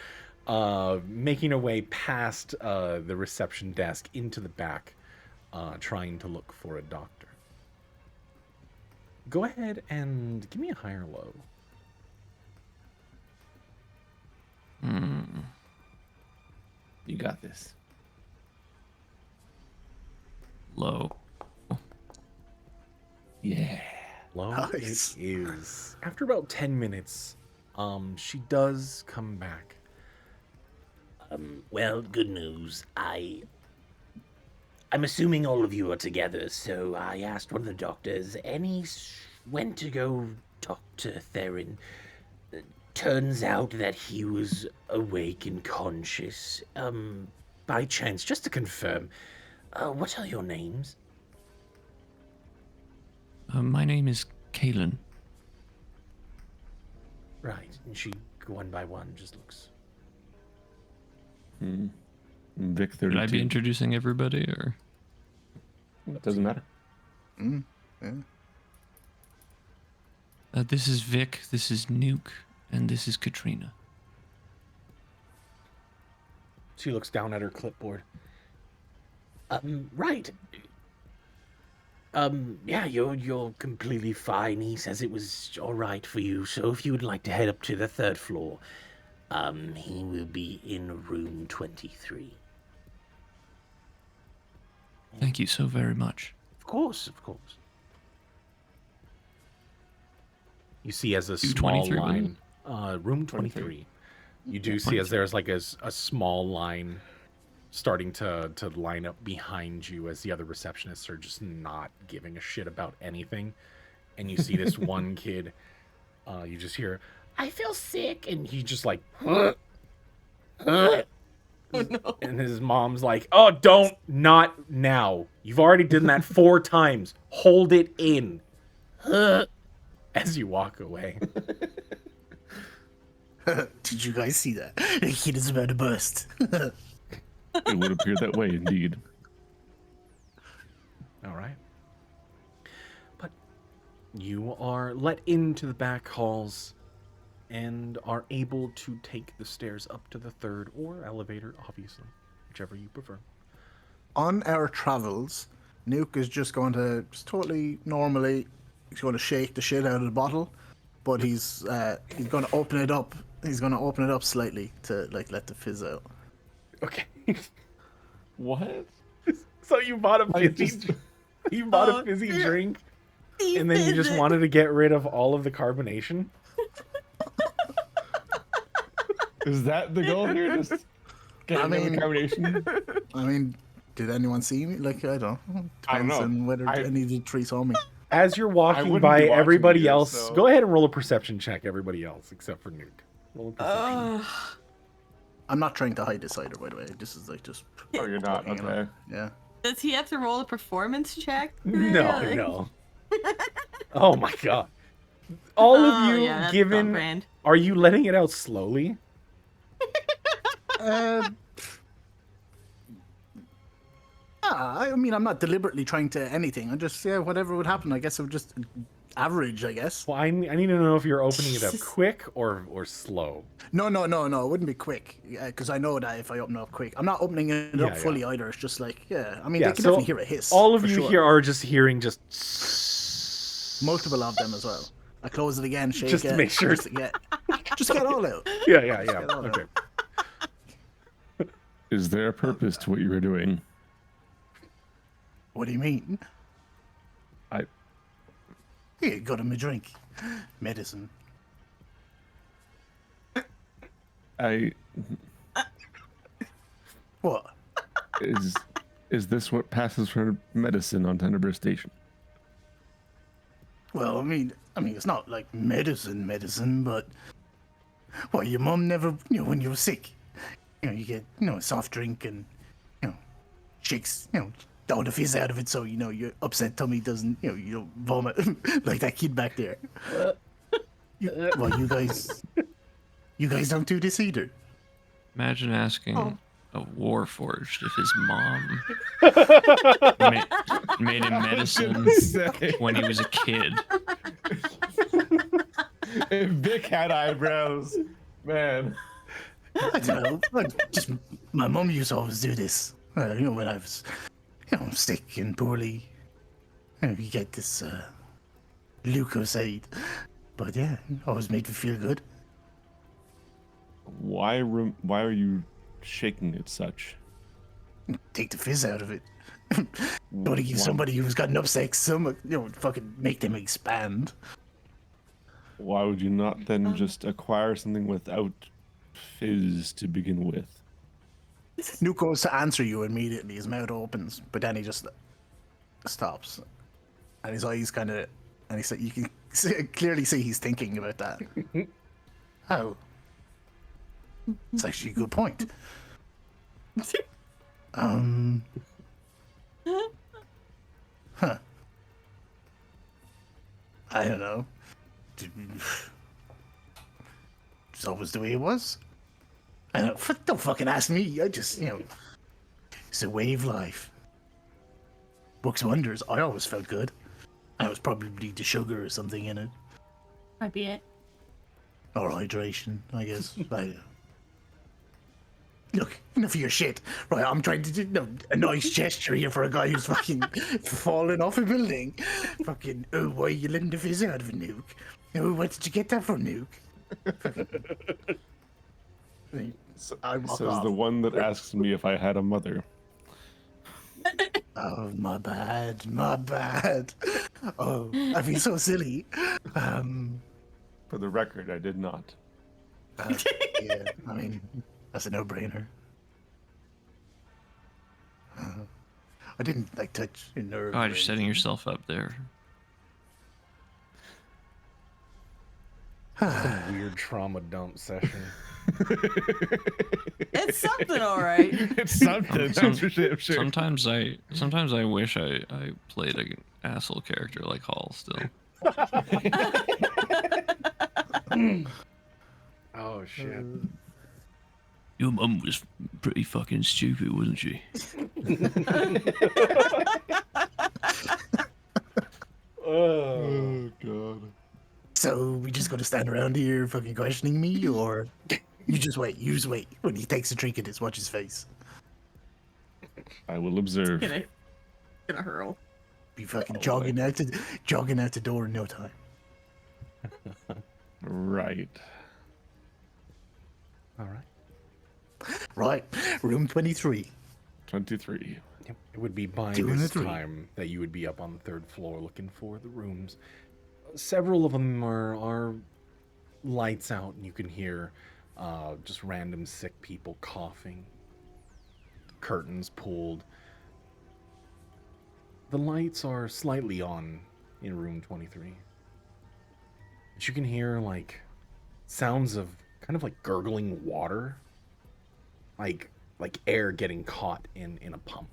making her way past the reception desk into the back, trying to look for a doctor. Go ahead and give me a high or low. You got this. Low. Yeah. Low Nice. it is. After about 10 minutes, she does come back. Well, good news. I I'm assuming all of you are together, so I asked one of the doctors, when to go talk to Theron. Turns out that he was awake and conscious. By chance, just to confirm, what are your names? My name is Kalen. Right, and she, one by one, just looks. Vic Should I 32. be introducing everybody, or? It doesn't matter. Yeah. This is Vic, this is Nuke, and this is Katrina. She looks down at her clipboard. Right. Yeah, you're completely fine. He says it was all right for you. So if you would like to head up to the 3rd floor, he will be in room 23. Thank you so very much. Of course, of course. You see as a 223, small wasn't line, room 23. You do see 23. as there's like a small line starting to line up behind you as the other receptionists are just not giving a shit about anything. And you see this one kid, you just hear, I feel sick. And he just like, Oh no. and his mom's like, oh, don't, not now. You've already done that 4 times. Hold it in. As you walk away. Did you guys see that? The kid is about to burst. It would appear that way, indeed. All right. But you are let into the back halls and are able to take the stairs up to the 3rd or elevator, obviously, whichever you prefer. On our travels, Nuke is just going to totally normally. He's going to shake the shit out of the bottle, but he's going to open it up. He's going to open it up slightly to like let the fizz out. Okay. What? So you bought a fizzy, you bought a fizzy drink, and then you just wanted to get rid of all of the carbonation? Is that the goal here? Just getting I mean- the carbonation? I mean, did anyone see me? Like, I don't know. I don't Depends know. on whether any of the 3 saw me. As you're walking wouldn't by be watching everybody you, else, so- go ahead and roll a perception check, everybody else, except for Nuke. Roll a perception. I'm not trying to hide this either, by the way. This is like just. Oh, you're not? hanging Okay. out. Yeah. Does he have to roll a performance check? No, Really? no. Oh my god. All Oh, of you, yeah, that's given, not grand. are you letting it out slowly? I mean, I'm not deliberately trying to anything. I just, whatever would happen. I guess I would just average, I guess. Well, I need to know if you're opening it up quick or slow. No. It wouldn't be quick. Because I know that if I open it up quick, I'm not opening it Yeah, up fully either. It's just like, I mean, Yeah, they can so definitely hear a hiss. all of for you sure. here are just hearing just Multiple of them as well. I close it again, shake Just it. to make sure. Just get all out. Yeah. all Okay. Is there a purpose to what you were doing? What do you mean? I Here, got him a drink. Medicine. What? is this what passes for medicine on Tenderburst Station? Well, I mean, it's not like medicine, but well, your mom never, when you were sick, you get, a soft drink and, shakes, all the fizz out of it, so your upset tummy doesn't, you don't vomit like that kid back there. Well, you guys don't do this either. Imagine asking a Warforged if his mom made him medicine when he was a kid. If Vic had eyebrows, man. I don't know. Just my mom used to always do this. When I was, sick and poorly. You get this leukocyte, but yeah, always made me feel good. Why are you shaking it such? Take the fizz out of it. Don't give somebody who's got an upset stomach, fucking make them expand. Why would you not then just acquire something without fizz to begin with? Nuke goes to answer you immediately. His mouth opens, but then he just stops, and his eyes kind of, and he's like, you can clearly see he's thinking about that. Oh, it's actually a good point. Huh. I don't know. It's always the way it was. I don't fucking ask me. I just, it's a way of life. Works wonders. I always felt good. I was probably the sugar or something in it. Might be it. Or hydration, I guess. Look, enough of your shit. Right, I'm trying to do a nice gesture here for a guy who's fucking fallen off a building. Fucking, oh, why are you letting the fizz out of a nuke? Oh, what did you get that from, nuke? I walk Says off. the one that asks me if I had a mother. Oh, my bad. Oh, I feel so silly. For the record, I did not. Yeah, I mean, that's a no-brainer. I didn't touch your nerve. Oh, or you're setting anything. yourself up there. Some weird trauma dump session. It's something, all right. It's something. That's for sure. Sometimes I wish I played an asshole character like Hall still. Oh shit. Your mum was pretty fucking stupid, wasn't she? Oh god. So we just gotta stand around here fucking questioning me, or you just wait. When he takes a drink, just watch his face. I will observe. Gonna hurl. Be fucking jogging out the door in no time. Right. All right. Right, room 23. 23. Yep. It would be by Doing this the three. time that you would be up on the third floor looking for the rooms. Several of them are lights out, and you can hear just random sick people coughing, curtains pulled. The lights are slightly on in room 23. But you can hear sounds of kind of like gurgling water, like air getting caught in a pump.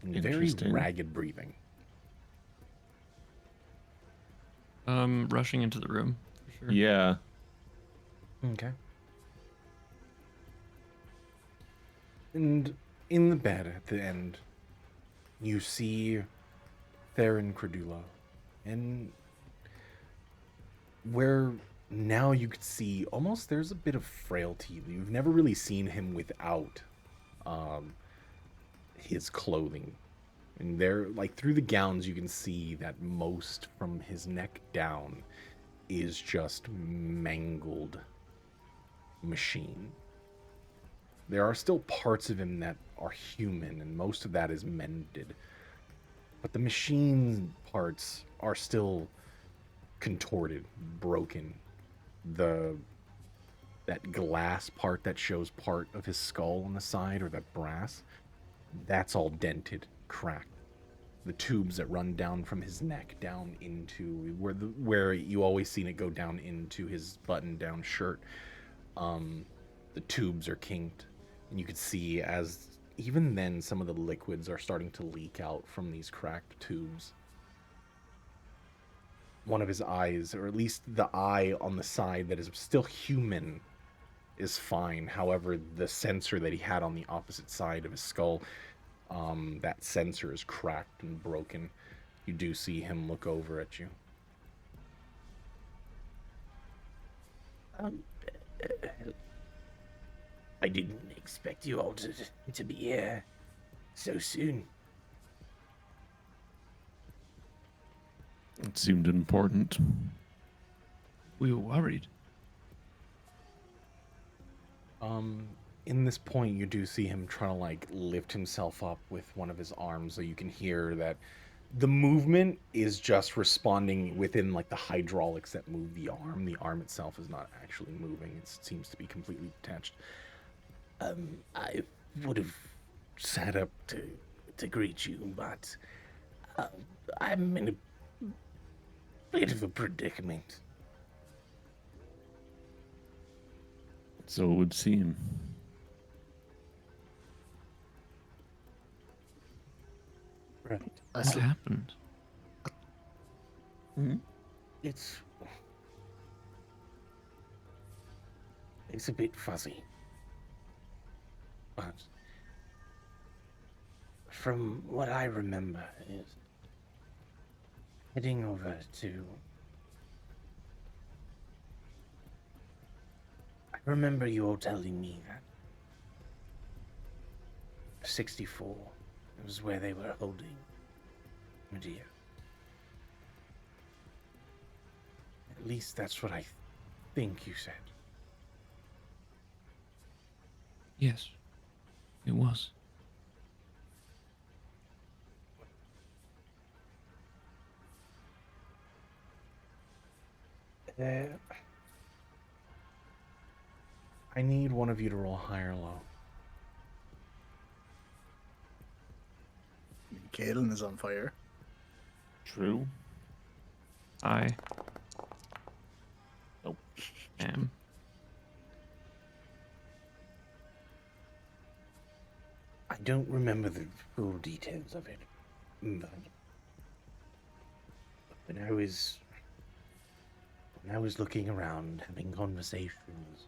And very Interesting. ragged breathing. Rushing into the room for sure. Yeah. Okay. And in the bed at the end, you see Theron Credulo. And where now you could see almost there's a bit of frailty. You've never really seen him without his clothing. And there, through the gowns, you can see that most from his neck down is just mangled machine. There are still parts of him that are human, and most of that is mended. But the machine parts are still contorted, broken. That glass part that shows part of his skull on the side, or that brass, that's all dented, cracked. The tubes that run down from his neck down into where you always seen it go down into his button-down shirt, the tubes are kinked, and you could see as even then some of the liquids are starting to leak out from these cracked tubes. One of his eyes, or at least the eye on the side that is still human, is fine. However, the sensor that he had on the opposite side of his skull, that sensor is cracked and broken. You do see him look over at you. I didn't expect you all to be here so soon. It seemed important. We were worried. In this point, you do see him trying to lift himself up with one of his arms, so you can hear that the movement is just responding within the hydraulics that move the arm. The arm itself is not actually moving. It seems to be completely detached. I would have sat up to greet you, but uh, I'm in a bit of a predicament. So it would seem. Right. What happened? It's a bit fuzzy, but from what I remember is heading over to. I remember you all telling me that 64 was where they were holding Medea. At least that's what I think you said. Yes, it was. I need one of you to roll high or low. Kaelin is on fire. True. I Nope. am. I don't remember the full details of it, but when I was looking around, having conversations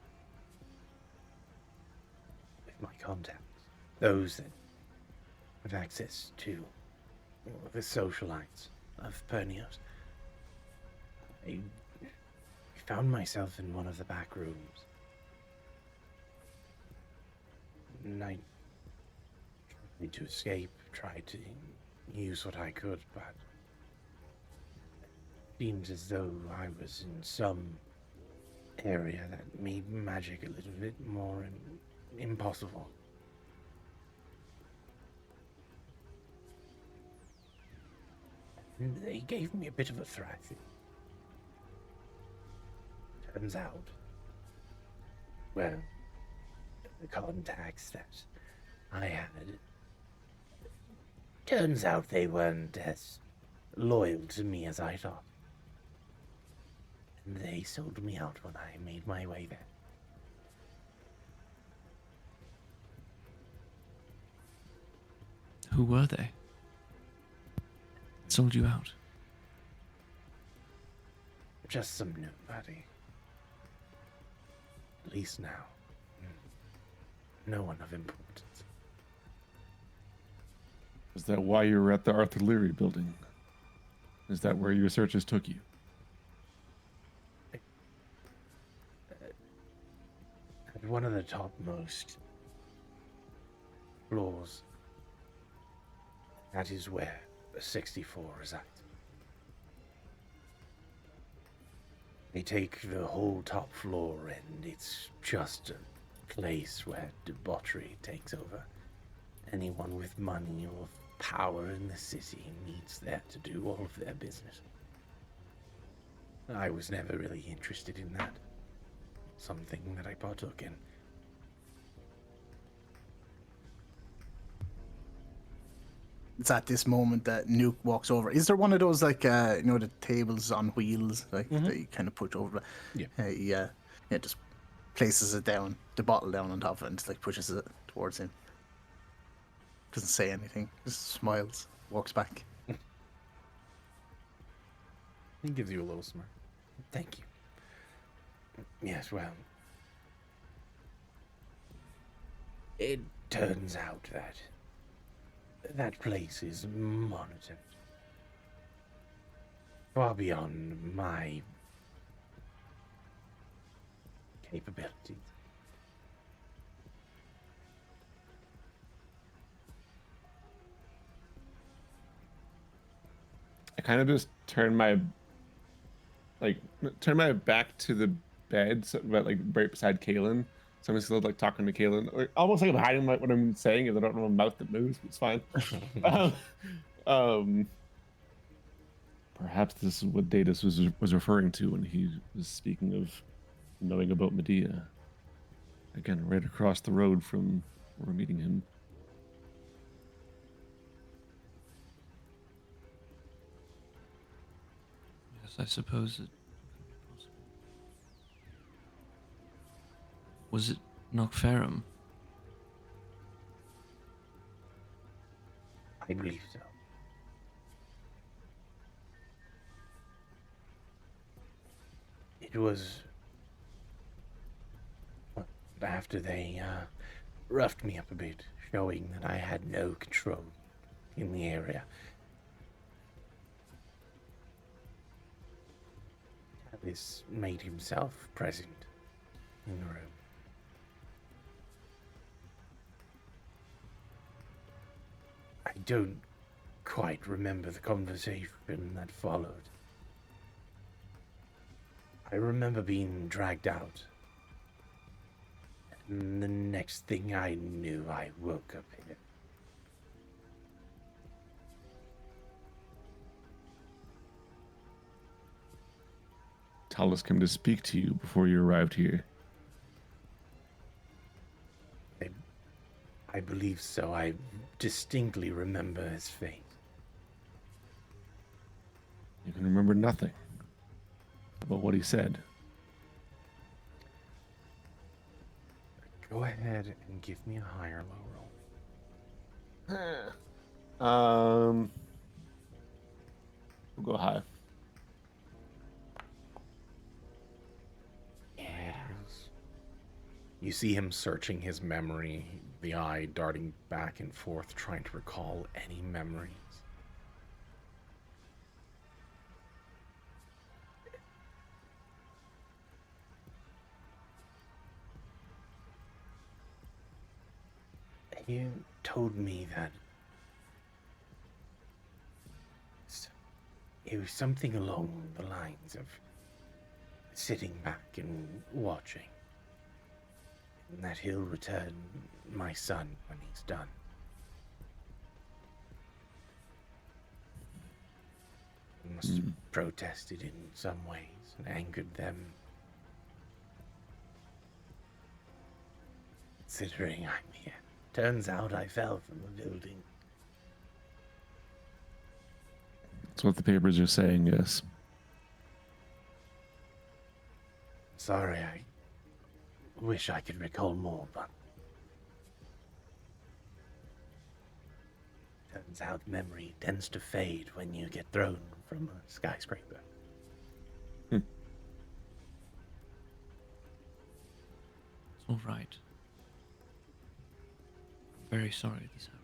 with my contacts, those that have access to the socialites of Pernios, I found myself in one of the back rooms, and I tried to escape, tried to use what I could, but it seems as though I was in some area that made magic a little bit more impossible. And they gave me a bit of a threat. Turns out, well, the contacts that I had, turns out they weren't as loyal to me as I thought. And they sold me out when I made my way there. Who were they? Sold you out. Just some nobody. At least now. No one of importance. Is that why you were at the Arthur Leary building? Is that where your searches took you? At one of the topmost floors, that is where 64 resides. They take the whole top floor and it's just a place where debauchery takes over. Anyone with money or power in the city needs there to do all of their business. I was never really interested in that. Something that I partook in. It's at this moment that Nuke walks over. Is there one of those like the tables on wheels that you kind of push over? Yeah. Yeah, just places it down, the bottle down on top of it, and just like pushes it towards him. Doesn't say anything, just smiles, walks back. He gives you a little smirk. Thank you. Yes, well, it turns out that that place is monitored far beyond my capabilities. I kind of just turn my back to the bed, but like right beside Kaelin. So I'm still like talking to Kaelin, like, almost like I'm hiding what I'm saying, because I don't have a mouth that moves. It's fine. Perhaps this is what Datus was referring to when he was speaking of knowing about Medea. Again, right across the road from where we're meeting him. Yes, I suppose it could be possible. Was it Knockferrum? I believe so. It was after they roughed me up a bit, showing that I had no control in the area. This made himself present in the room. I don't quite remember the conversation that followed. I remember being dragged out. And the next thing I knew, I woke up here. Talus came to speak to you before you arrived here. I believe so. I distinctly remember his face. You can remember nothing about what he said. Go ahead and give me a high or low roll. We'll go high. Yes. You see him searching his memory, the eye darting back and forth, trying to recall any memories. He told me that it was something along the lines of sitting back and watching. And that he'll return my son when he's done. He must have protested in some ways and angered them. Considering I'm here. Turns out I fell from the building. That's what the papers are saying, yes. Sorry, I wish I could recall more, but turns out memory tends to fade when you get thrown from a skyscraper. It's all right. I'm very sorry this happened.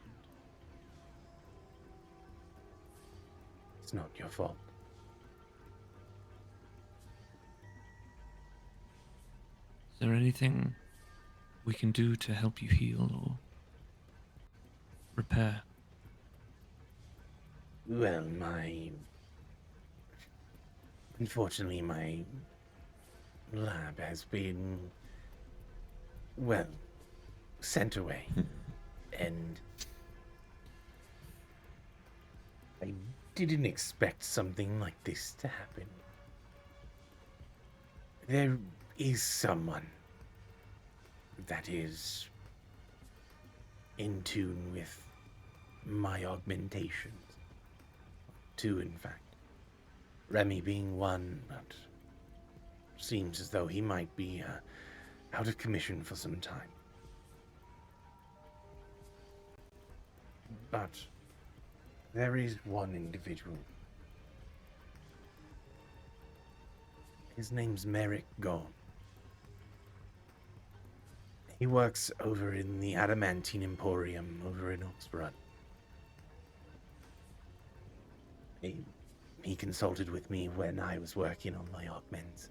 It's not your fault. Is there anything we can do to help you heal or repair? Well, unfortunately, my lab has been, well, sent away. And I didn't expect something like this to happen. There is someone that is in tune with my augmentations. Two, in fact. Remy being one, but seems as though he might be out of commission for some time. But there is one individual. His name's Merrick Gall. He works over in the Adamantine Emporium over in Oxford. He consulted with me when I was working on my augments.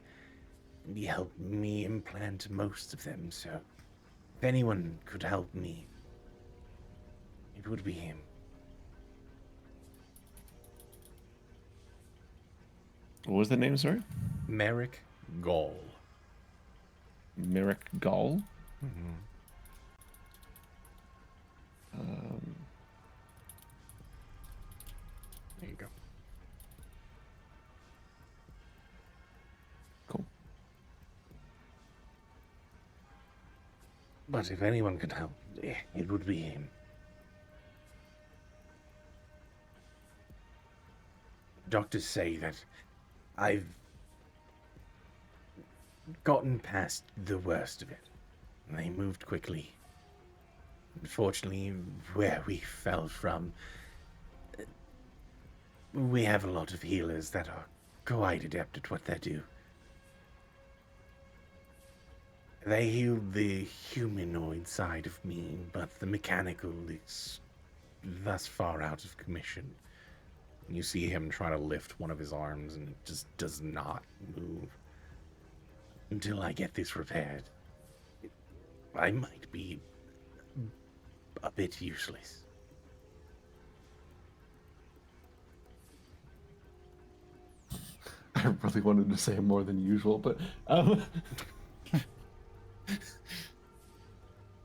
And he helped me implant most of them, so if anyone could help me, it would be him. What was the name, sorry? Merrick Gall. Merrick Gall? Mm-hmm. There you go. Cool. But if anyone could help, it would be him. Doctors say that I've gotten past the worst of it. They moved quickly. Unfortunately, where we fell from, we have a lot of healers that are quite adept at what they do. They healed the humanoid side of me, but the mechanical is thus far out of commission. You see him try to lift one of his arms, and it just does not move. Until I get this repaired, I might be a bit useless. I really wanted to say more than usual, but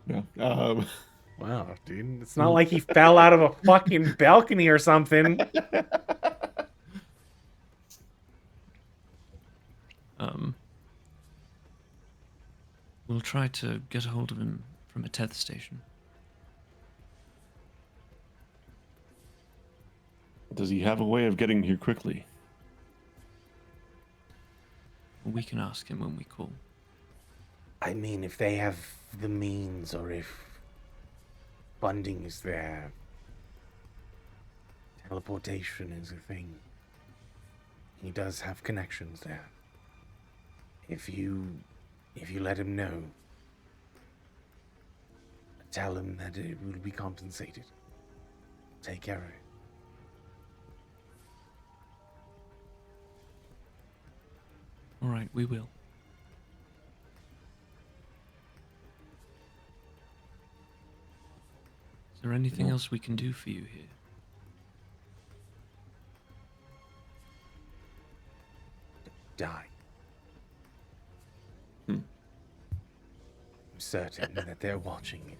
no. Wow, dude. It's not like he fell out of a fucking balcony or something. We'll try to get a hold of him from a tether station. Does he have a way of getting here quickly? We can ask him when we call. I mean, if they have the means, or if funding is there, teleportation is a thing. He does have connections there. If you let him know, tell him that it will be compensated. Take care of it. All right, we will. Is there anything else we can do for you here? Die. I'm certain that they're watching you.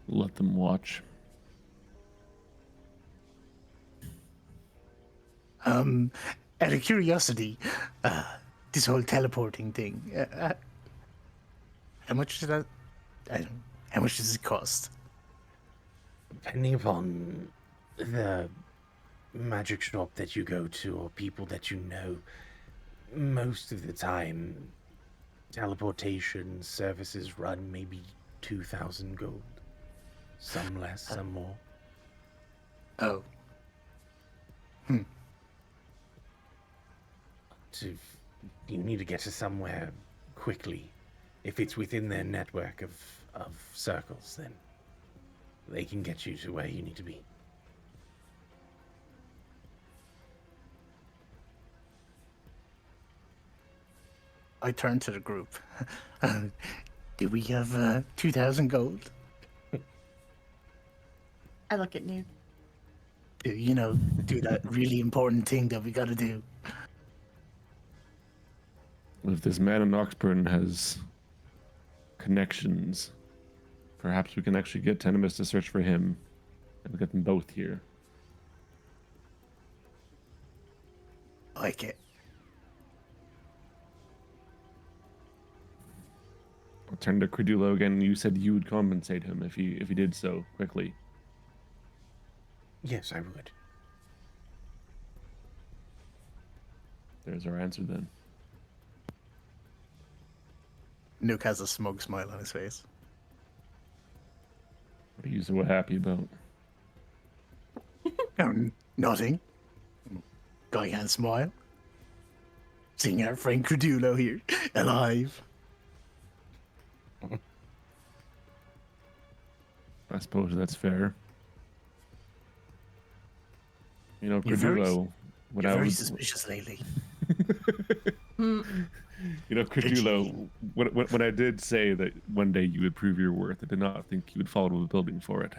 Let them watch. Out of curiosity, this whole teleporting thing, how much does that? How much does it cost? Depending upon the magic shop that you go to or people that you know, most of the time, teleportation services run maybe 2,000 gold. Some less, some more. Oh. You need to get to somewhere quickly. If it's within their network of circles, then they can get you to where you need to be. I turn to the group. Do we have 2,000 gold? I look at Nuke. Do that really important thing that we gotta do. If this man in Oxburn has connections, perhaps we can actually get Tenemis to search for him and get them both here. Like it. I'll turn to Credulo again. You said you would compensate him if he did so quickly. Yes, I would. There's our answer then. Nuke has a smug smile on his face. What are you so happy about? Nothing. Guy can't smile. Seeing our friend Credulo here, alive. I suppose that's fair. You're Credulo, when I very was suspicious lately. Credulo, when I did say that one day you would prove your worth, I did not think you would fall to a building for it.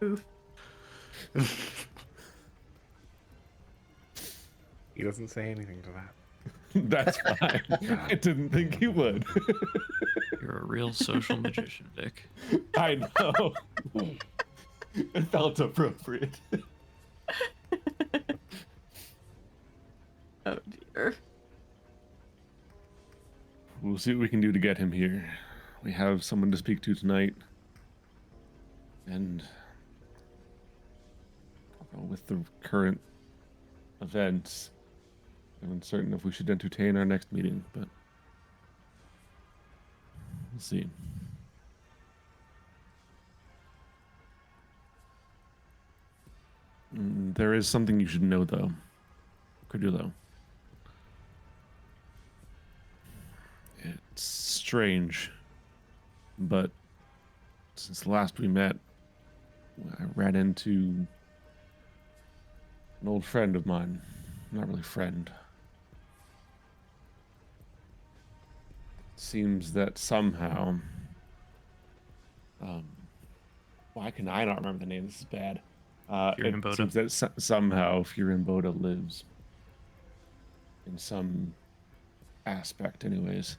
Oof. He doesn't say anything to that. That's fine. I didn't think you would. You're a real social magician, Vic. I know. It felt appropriate. Oh dear. We'll see what we can do to get him here. We have someone to speak to tonight. And with the current events, I'm uncertain if we should entertain our next meeting, but we'll see. There is something you should know, though. Cordullo. It's strange, but since last we met, I ran into an old friend of mine. Not really friend. Seems that somehow, why can I not remember the name? This is bad. It Furimboda. seems that somehow Furimboda lives in some aspect, anyways.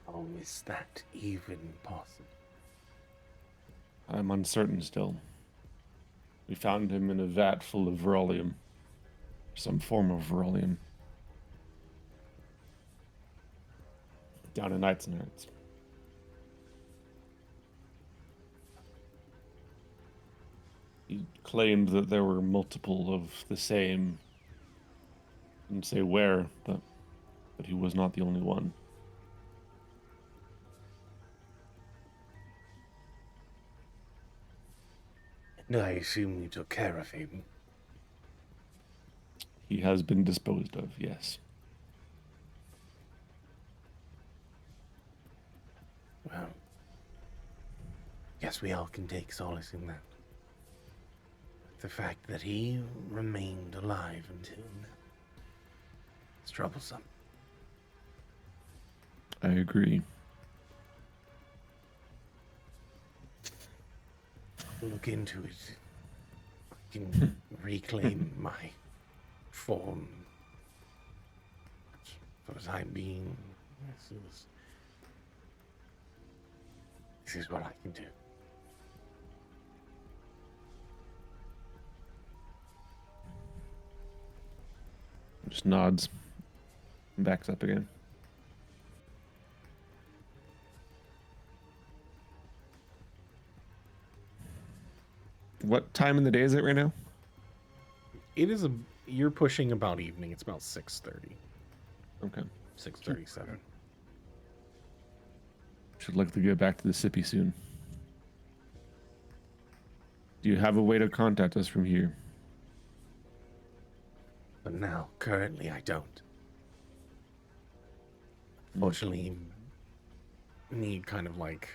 How is that even possible? I'm uncertain still. We found him in a vat full of verolium. Some form of verolium. Down in Knights and Hearts. He claimed that there were multiple of the same. Didn't say where, but he was not the only one. And I assume you took care of him. He has been disposed of, yes. Well, guess we all can take solace in that. The fact that he remained alive until now. It's troublesome. I agree. I'll look into it. I can reclaim my form. For the time being, this is what I can do. Just nods. And backs up again. What time in the day is it right now? It is you're pushing about evening. It's about 6:30. Okay. 6:37. Should likely get back to the city soon. Do you have a way to contact us from here? But now, currently, I don't. Fortunately, Need kind of like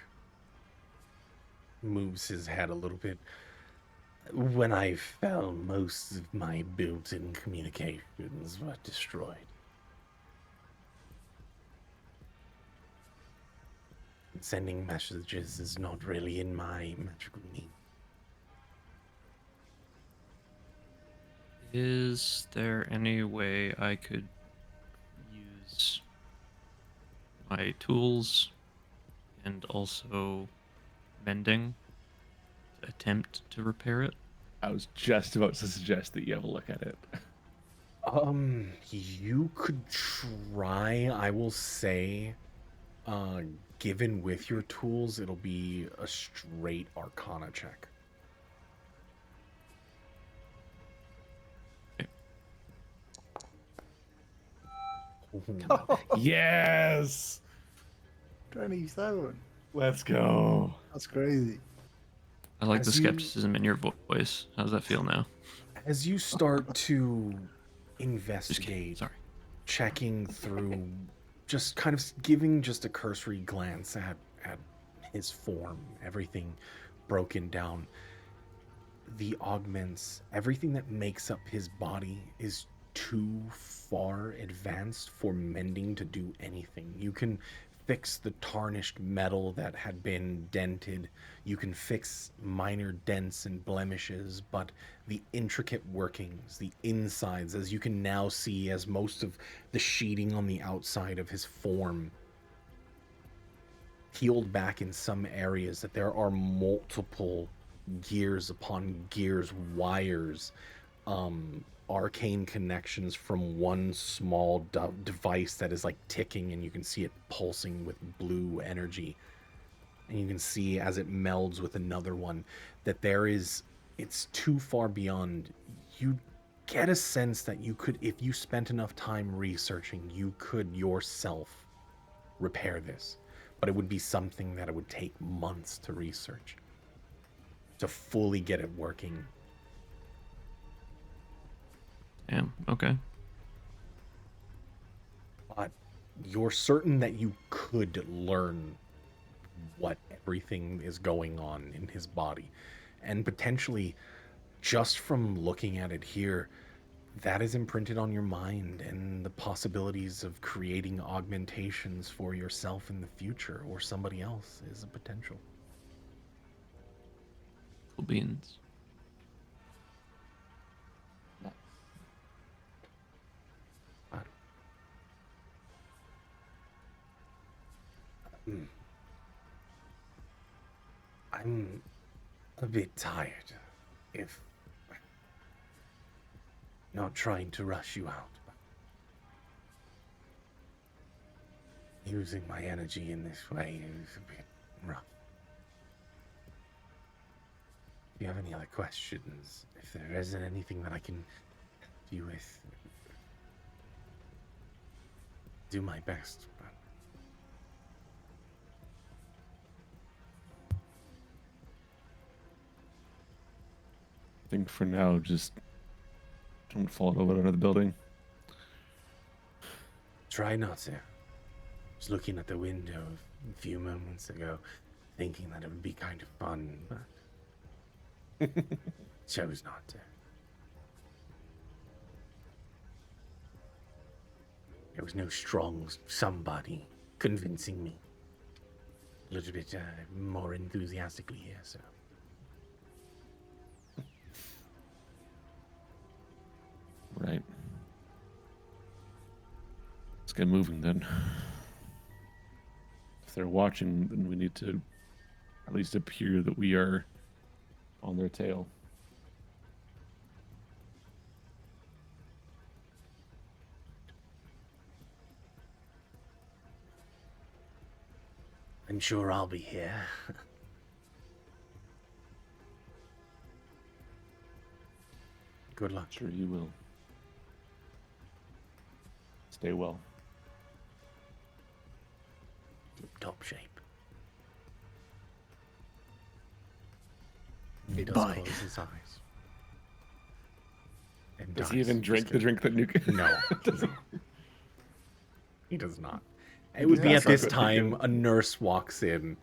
moves his head a little bit. when I fell, most of my built-in communications were destroyed. Sending messages is not really in my magical need. Is there any way I could use my tools and also mending to attempt to repair it? I was just about to suggest that you have a look at it. You could try. I will say, given with your tools, it'll be a straight Arcana check. Yes! 27. Let's go. That's crazy. I like the As you- skepticism in your voice. How does that feel now? As you start to Just kidding. investigate, Sorry. checking through, just kind of giving just a cursory glance at his form, everything broken down, the augments, everything that makes up his body is too far advanced for mending to do anything. You can fix the tarnished metal that had been dented. You can fix minor dents and blemishes, but the intricate workings, the insides, as you can now see, as most of the sheeting on the outside of his form peeled back in some areas that there are multiple gears upon gears, wires, arcane connections from one small device that is like ticking, and you can see it pulsing with blue energy. And you can see as it melds with another one that it's too far beyond. You get a sense that you could, if you spent enough time researching, you could yourself repair this. But it would be something that it would take months to research to fully get it working. Damn. Okay. But you're certain that you could learn what everything is going on in his body. And potentially, just from looking at it here, that is imprinted on your mind, and the possibilities of creating augmentations for yourself in the future or somebody else is a potential. Cool beans. I'm a bit tired. If not trying to rush you out, but using my energy in this way is a bit rough. If you have any other questions, if there isn't anything that I can help you with, do my best. But I think for now, just don't fall over out of the building. try not to. I was looking at the window a few moments ago, thinking that it would be kind of fun, but chose not to. There was no strong somebody convincing me. A little bit more enthusiastically here, so. Right. Let's get moving then. If they're watching, then we need to at least appear that we are on their tail. I'm sure I'll be here. Good luck. Sure you will. Stay well. Top shape. He does Bye. close his eyes. And Does dies. he even drink Just the drink that Nuke? No. He does not. It would be Yeah, at this that's what time we a nurse walks in.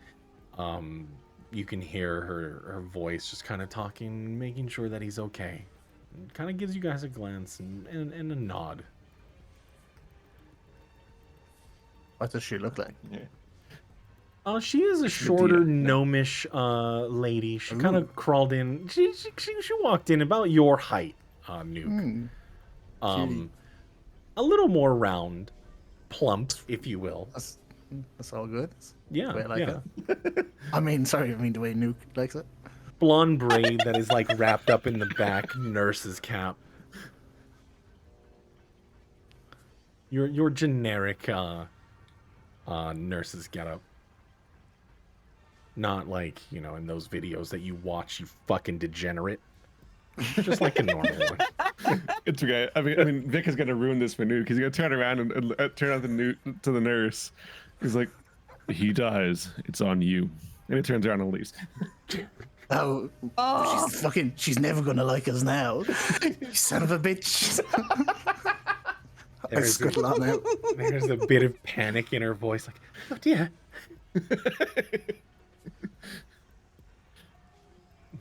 You can hear her voice just kind of talking, making sure that he's okay. Kind of gives you guys a glance and a nod. What does she look like? Yeah. She is a shorter, gnomish lady. She kind of crawled in. She walked in about your height, Nuke. Cutie. A little more round, plump, if you will. That's all good. Yeah, The way I like yeah. it. I mean the way Nuke likes it. Blonde braid that is like wrapped up in the back, nurse's cap. Your generic nurse's getup. Not like, in those videos that you watch, you fucking degenerate. Just like a normal one. It's okay. I mean, Vic is gonna ruin this for Nuke. He's gonna turn around and turn out to the nurse. He's like, he dies. It's on you. And he turns around and leaves. Oh, she's never gonna like us now. You son of a bitch. I scuttle on out. There's a bit of panic in her voice, like, oh dear.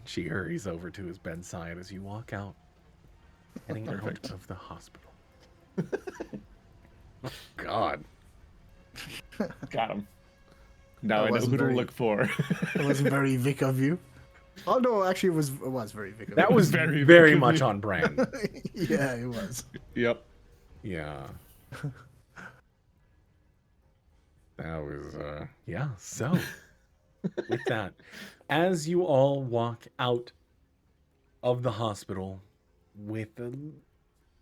She hurries over to his bedside as you walk out, heading Perfect. out of the hospital. Oh, God. Got him. Now That I know wasn't who to very- look for. It wasn't very Vic of you. Oh no, actually, it was very Vic of That you. was Very very good. much on brand. Yeah, it was. Yep. Yeah. That was, yeah. So, with that, as you all walk out of the hospital with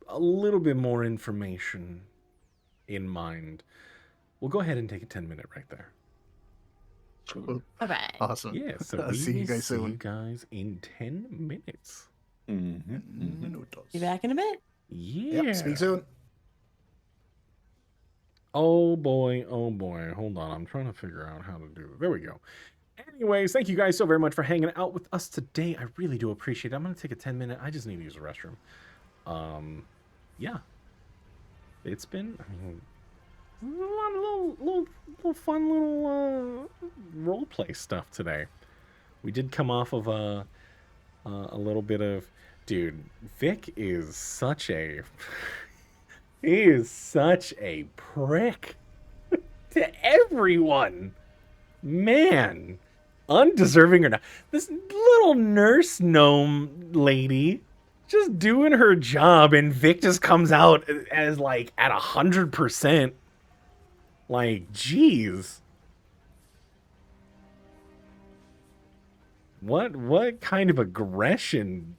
a little bit more information in mind, we'll go ahead and take a 10-minute right there. Cool. All right. Awesome. Yeah, so I'll we see you will guys see you soon. guys in 10 minutes. Be back in a bit. Yeah. Yep, speak soon. Oh boy, oh boy. Hold on. I'm trying to figure out how to do it. There we go. Anyways, thank you guys so very much for hanging out with us today. I really do appreciate it. I'm going to take a 10-minute. I just need to use the restroom. Yeah. It's been, I mean, a lot of little fun little role play stuff today. We did come off of a little bit of, dude, Vic is such a he is such a prick to everyone. Man, undeserving or not. This little nurse gnome lady just doing her job, and Vic just comes out as like at 100%. Like, geez. What kind of aggression?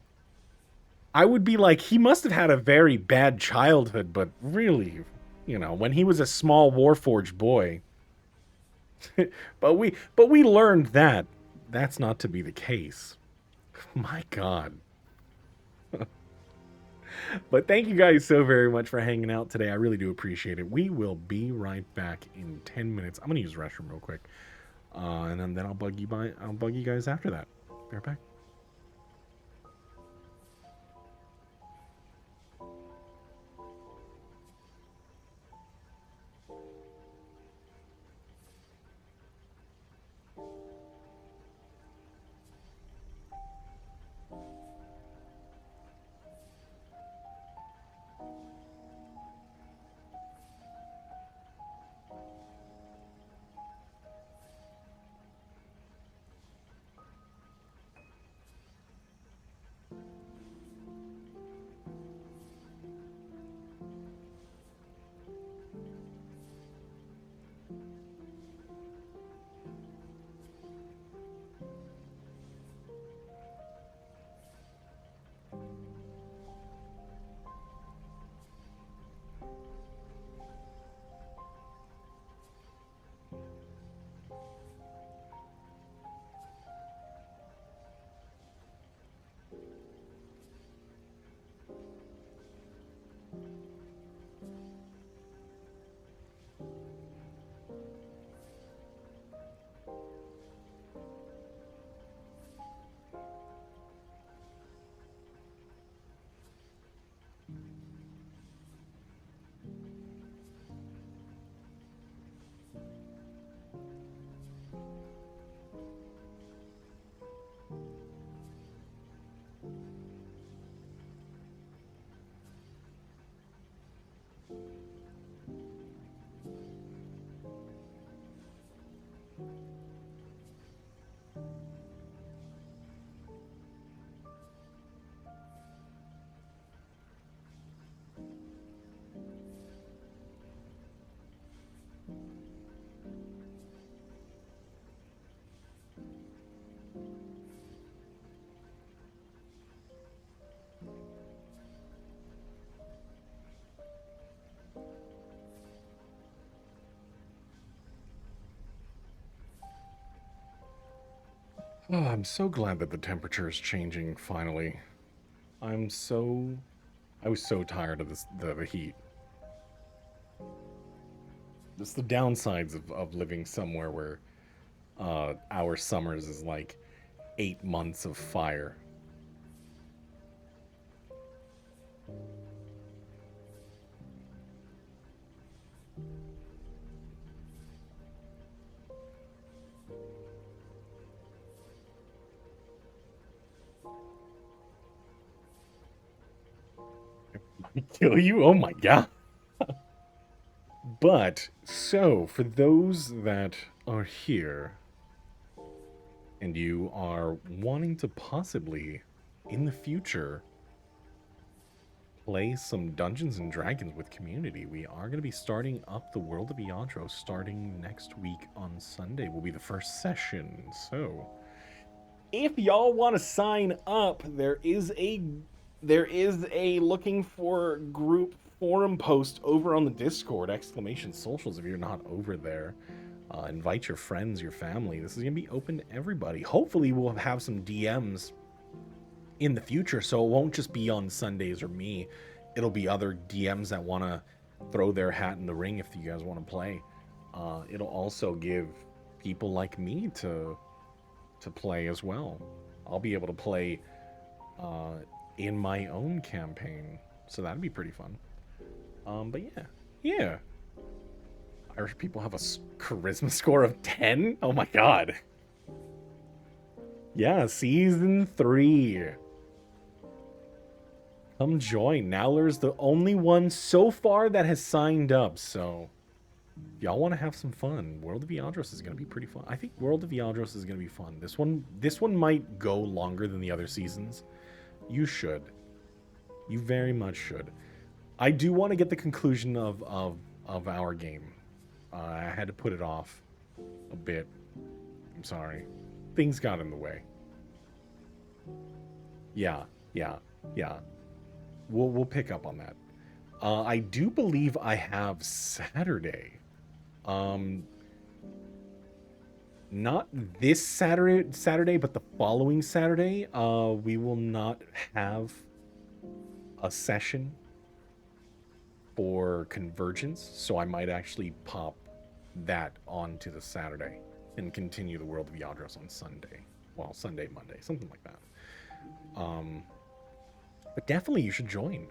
I would be like, he must have had a very bad childhood, but really, you know, when he was a small Warforged boy. but we learned that that's not to be the case. My God. But thank you guys so very much for hanging out today. I really do appreciate it. We will be right back in 10 minutes. I'm gonna use the restroom real quick, and then I'll bug you guys after that. Be right back. Oh, I'm so glad that the temperature is changing finally. I was so tired of the heat. That's the downsides of living somewhere where our summers is like 8 months of fire. Kill you? Oh my God. But, so, for those that are here, and you are wanting to possibly, in the future, play some Dungeons and Dragons with community. We are going to be starting up the World of Iadro starting next week on Sunday. Will be the first session. So, if y'all want to sign up, there is a looking for group forum post over on the Discord, !socials if you're not over there. Invite your friends, your family. This is going to be open to everybody. Hopefully we'll have some DMs in the future, so it won't just be on Sundays or me. It'll be other DMs that want to throw their hat in the ring if you guys want to play. It'll also give people like me to play as well. I'll be able to play in my own campaign, so that'd be pretty fun. But yeah. Irish people have a charisma score of 10? Oh my god. Yeah, season 3. Come join. Nowler's the only one so far that has signed up, so if y'all want to have some fun, World of Iadros is going to be pretty fun. I think World of Iadros is going to be fun. This one might go longer than the other seasons. You should. You very much should. I do want to get the conclusion of our game. I had to put it off a bit. I'm sorry. Things got in the way. Yeah. We'll pick up on that. I do believe I have Saturday. Not this Saturday, but the following Saturday, we will not have a session for Convergence, so I might actually pop that onto the Saturday and continue the World of Iadros on Sunday. Well, Sunday, Monday, something like that. But definitely you should join.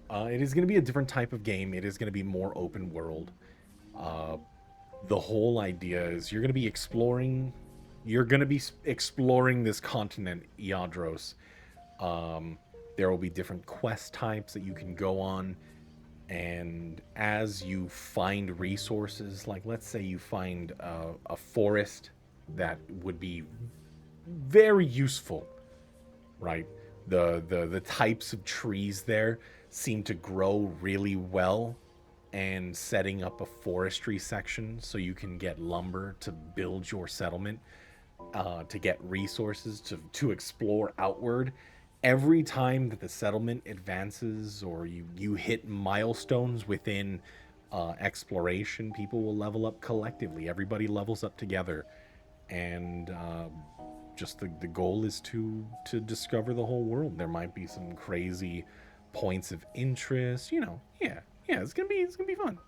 It is going to be a different type of game. It is going to be more open world. The whole idea is you're going to be exploring this continent, Iadros. There will be different quest types that you can go on. And as you find resources, like let's say you find a forest that would be very useful, right? The types of trees there seem to grow really well, and setting up a forestry section so you can get lumber to build your settlement, to get resources to explore outward. Every time that the settlement advances or you hit milestones within exploration, people will level up collectively. Everybody levels up together, and just the goal is to discover the whole world. There might be some crazy points of interest, yeah, it's gonna be fun.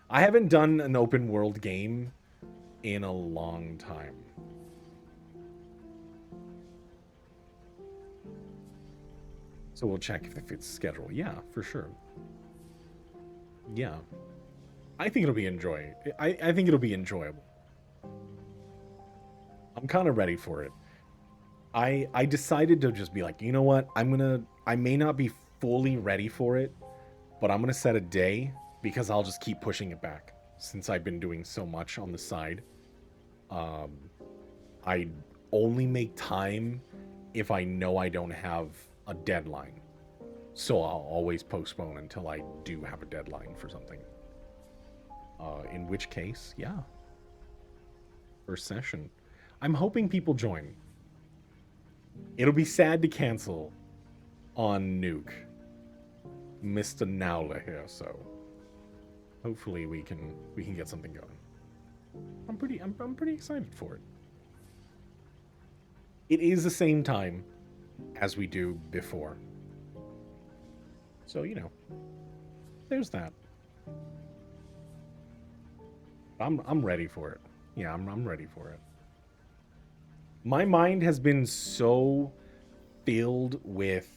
I haven't done an open world game in a long time. So we'll check if it fits schedule. Yeah, for sure. Yeah. I think it'll be I think it'll be enjoyable. I'm kind of ready for it. I decided to just be like, you know what? I may not be fully ready for it, but I'm going to set a day because I'll just keep pushing it back since I've been doing so much on the side. I only make time if I know I don't have a deadline. So I'll always postpone until I do have a deadline for something. In which case, yeah. First session. I'm hoping people join. It'll be sad to cancel on Nuke. Mr. Nowla here, so hopefully we can get something going. I'm pretty excited for it. It is the same time as we do before. So, there's that. I'm ready for it. Yeah, I'm ready for it. My mind has been so filled with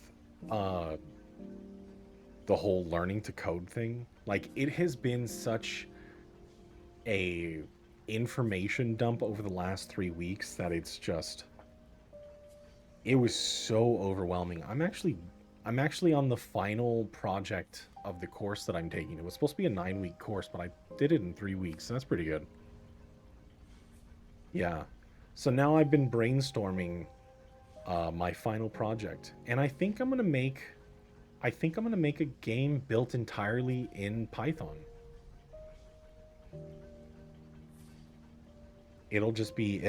the whole learning to code thing. Like, it has been such a information dump over the last 3 weeks that it was so overwhelming. I'm actually on the final project of the course that I'm taking. It was supposed to be a 9-week course, but I did it in 3 weeks, so that's pretty good. Yeah. So now I've been brainstorming my final project, and I think I'm gonna make I think I'm gonna make a game built entirely in Python. It'll just be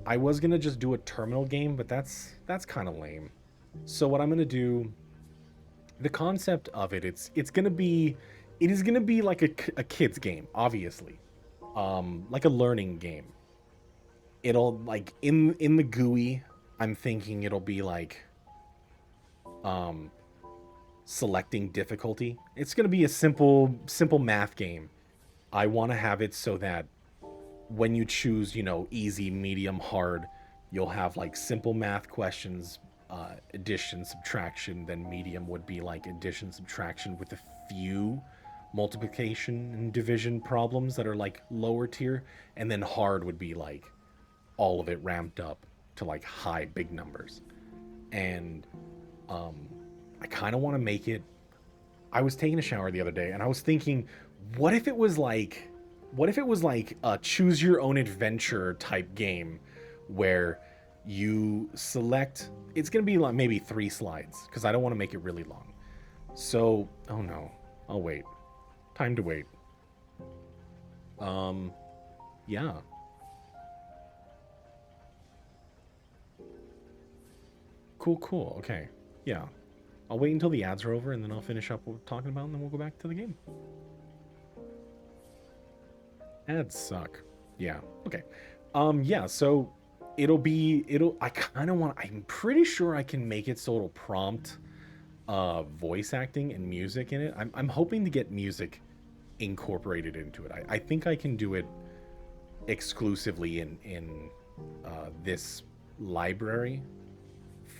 I was gonna just do a terminal game, but that's kind of lame. So what I'm gonna do, the concept of it, it is gonna be like a kid's game, obviously, like a learning game. It'll like in the GUI, I'm thinking it'll be like selecting difficulty. It's gonna be a simple math game. I want to have it so that when you choose, easy, medium, hard, you'll have like simple math questions, addition, subtraction. Then medium would be like addition, subtraction with a few multiplication and division problems that are like lower tier. And then hard would be like all of it ramped up to like high, big numbers. And I kind of want to make it. I was taking a shower the other day and I was thinking, what if it was like a choose your own adventure type game where you select, it's going to be like maybe 3 slides because I don't want to make it really long. So, oh no, I'll wait. Time to wait. Yeah. Cool. Okay. Yeah. I'll wait until the ads are over and then I'll finish up what we're talking about and then we'll go back to the game. Ads suck. Yeah. Okay. Yeah, so I'm pretty sure I can make it so it'll prompt voice acting and music in it. I'm hoping to get music incorporated into it. I think I can do it exclusively in this library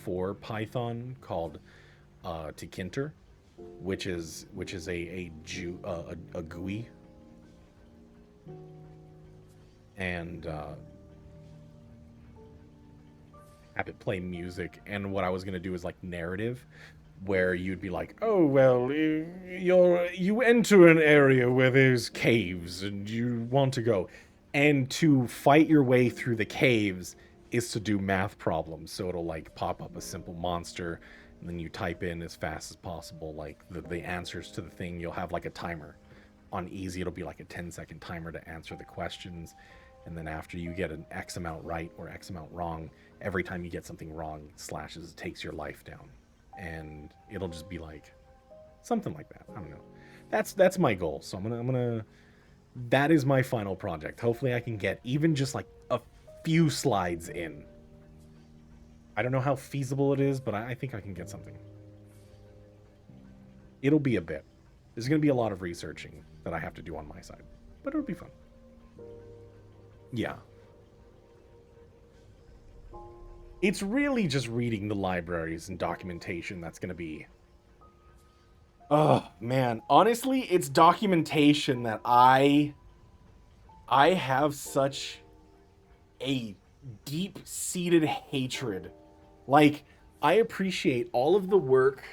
for Python called Tkinter, which is a GUI. And have it play music. And what I was gonna do is like narrative, where you'd be like, oh well, you enter an area where there's caves and you want to go, and to fight your way through the caves is to do math problems. So it'll like pop up a simple monster, and then you type in as fast as possible like the answers to the thing. You'll have like a timer. On easy, it'll be like a 10-second timer to answer the questions. And then after you get an X amount right or X amount wrong, every time you get something wrong, slashes, takes your life down. And it'll just be like something like that. I don't know. That's my goal. So I'm gonna that is my final project. Hopefully I can get even just like a few slides in. I don't know how feasible it is, but I think I can get something. It'll be a bit. There's going to be a lot of researching that I have to do on my side, but it'll be fun. Yeah. It's really just reading the libraries and documentation that's going to be... Oh, man. Honestly, it's documentation that I have such a deep-seated hatred. Like, I appreciate all of the work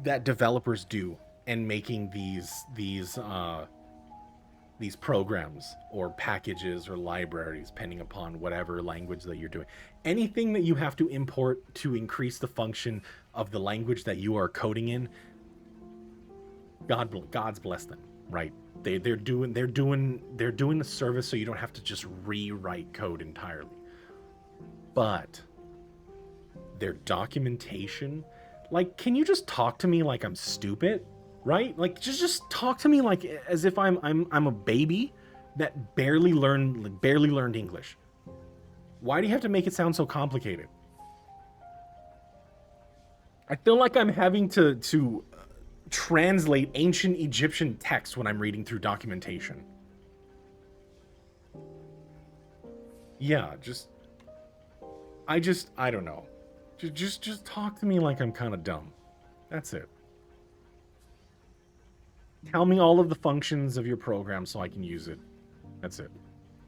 that developers do and making these programs or packages or libraries, depending upon whatever language that you're doing. Anything that you have to import to increase the function of the language that you are coding in, God's bless them, right? They're doing the service so you don't have to just rewrite code entirely. But their documentation, like, can you just talk to me like I'm stupid? Right? Like, just talk to me like as if I'm a baby that barely learned English. Why do you have to make it sound so complicated? I feel like I'm having to translate ancient Egyptian text when I'm reading through documentation. Yeah, I don't know. Just talk to me like I'm kind of dumb. That's it. Tell me all of the functions of your program so I can use it. That's it.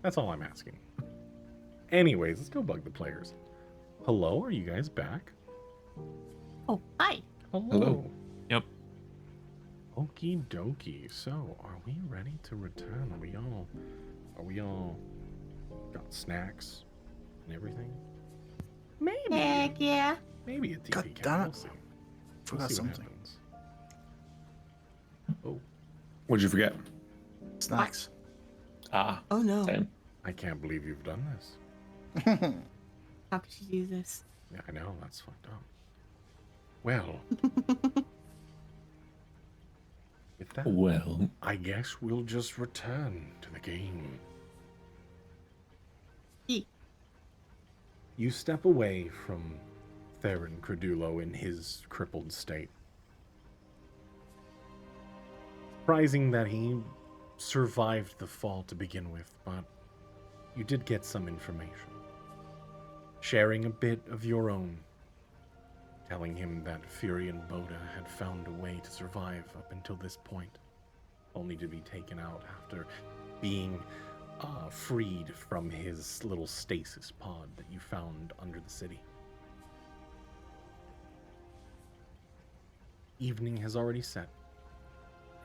That's all I'm asking. Anyways, let's go bug the players. Hello, are you guys back? Oh, hi. Hello. Yep. Okie dokie. So, are we ready to return? Are we all got snacks and everything? Maybe. Heck yeah. Maybe a TP God can. damn We'll it. see. Forgot see what something. happens. Oh, What'd you forget? Snacks. Ah, Oh no. same. I can't believe you've done this. How could you do this? Yeah, I know, that's fucked up. Well, with that, Well, I guess we'll just return to the game. Eek. You step away from Theron Credulo in his crippled state. Surprising that he survived the fall to begin with, but you did get some information. Sharing a bit of your own. Telling him that Fury and Boda had found a way to survive up until this point, only to be taken out after being freed from his little stasis pod that you found under the city. Evening has already set,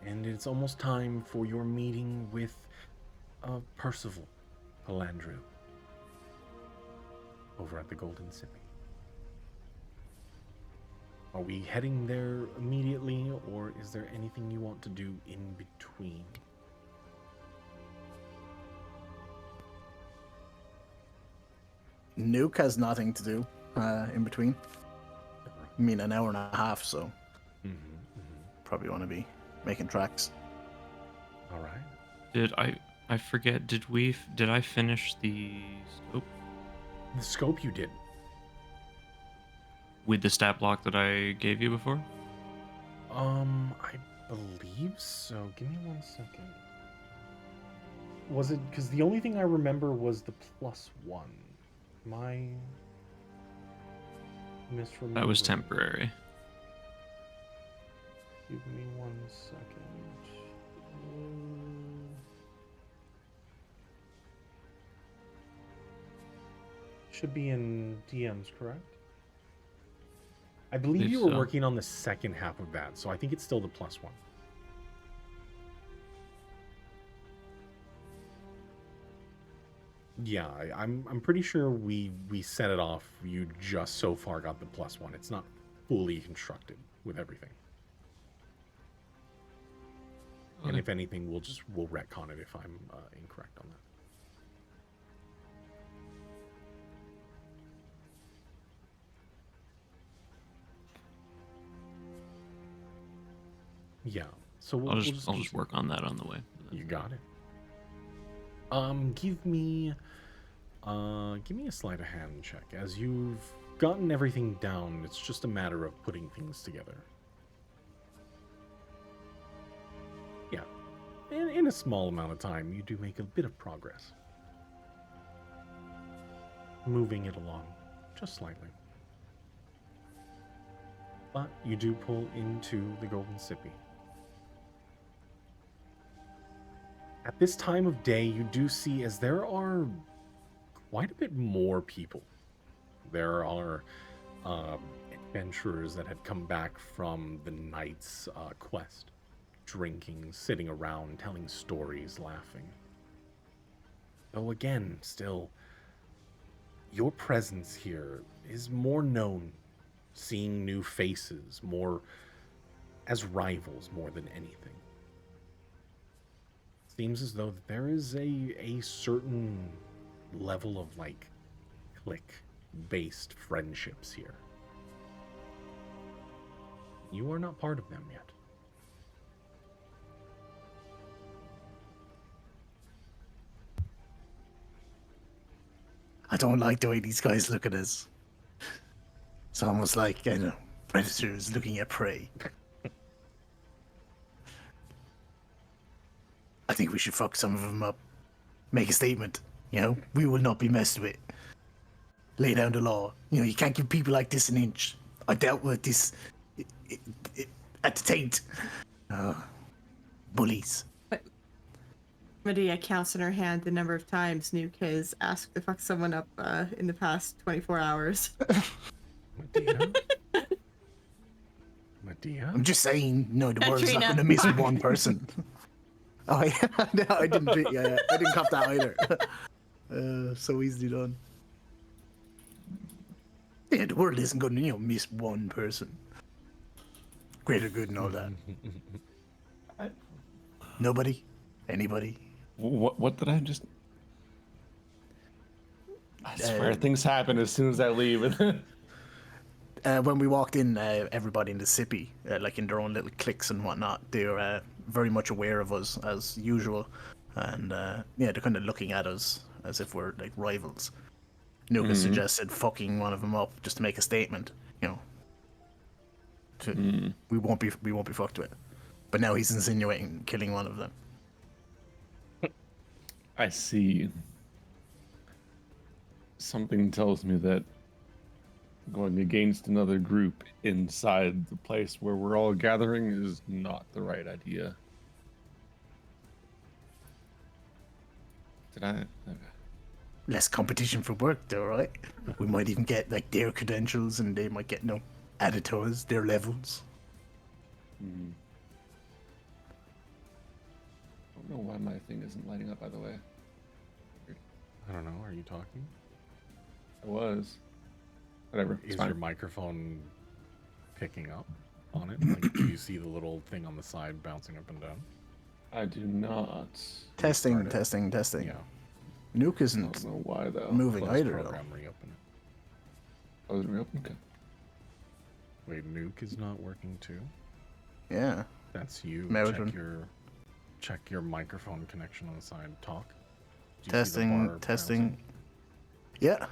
and it's almost time for your meeting with Percival Palandru over at the Golden Sippy. Are we heading there immediately, or is there anything you want to do in between? Nuke has nothing to do in between. I mean, an hour and a half, so probably want to be making tracks. All right. Did I forget? Did I finish the scope The scope you did. with the stat block that I gave you before? I believe so. Give me 1 second. Was it because the only thing I remember was the +1? My misremembering. That was temporary. Give me 1 second. Should be in DMs, correct? I believe Believe you were so. working on the second half of that, so I think it's still the +1. Yeah, I'm pretty sure we set it off. You just so far got the +1. It's not fully constructed with everything. And Okay. if anything, we'll retcon it if I'm incorrect on that. Yeah. So I'll we'll just work on that on the way. You got it. Give me a sleight of hand check. As you've gotten everything down, it's just a matter of putting things together. Yeah. In a small amount of time, you do make a bit of progress. Moving it along, just slightly. But you do pull into the Golden Sippy. At this time of day, you do see as there are quite a bit more people. There are adventurers that had come back from the night's quest, drinking, sitting around, telling stories, laughing. Though again, still, your presence here is more known, seeing new faces, more as rivals more than anything. Seems as though there is a certain level of like clique-based friendships here. You are not part of them yet. I don't like the way these guys look at us. It's almost like, I don't know, predators looking at prey. I think we should fuck some of them up. Make a statement. You know, we will not be messed with. Lay down the law. You know, you can't give people like this an inch. I dealt with this at the Tate. Bullies. Medea counts in her hand the number of times Nuke has asked to fuck someone up in the past 24 hours. Medea? Medea? I'm just saying, no, the world's not Katrina. going to miss one person. Oh yeah, no, I didn't. Yeah, I didn't cop that either. So easily done. Yeah, the world isn't going to, miss one person. greater good and all that. Nobody? Anybody? What did I just? I swear things happen as soon as I leave. When we walked in, everybody in the city, like in their own little cliques and whatnot, they're very much aware of us as usual, and yeah, they're kind of looking at us as if we're like rivals. Nuka suggested fucking one of them up just to make a statement, you know. We won't be fucked with. But now he's insinuating killing one of them. I see. Something tells me that going against another group inside the place where we're all gathering is not the right idea. Did I? Okay. Less competition for work, though, right? We might even get like their credentials, and they might get added to us, their levels. I don't know why my thing isn't lighting up, by the way. I don't know. Are you talking? I was. Whatever. It's Is fine. your microphone picking up on it? Like, do you see the little thing on the side bouncing up and down? I do not. Testing. Yeah. Nuke I isn't don't know why though. moving Close either, though. program, reopen it. Oh, is it reopen? Okay. Wait, Nuke is not working too? Yeah. That's you. Melvin. Check your microphone connection on the side. Talk. Do you see the bar Testing. bouncing? Yeah.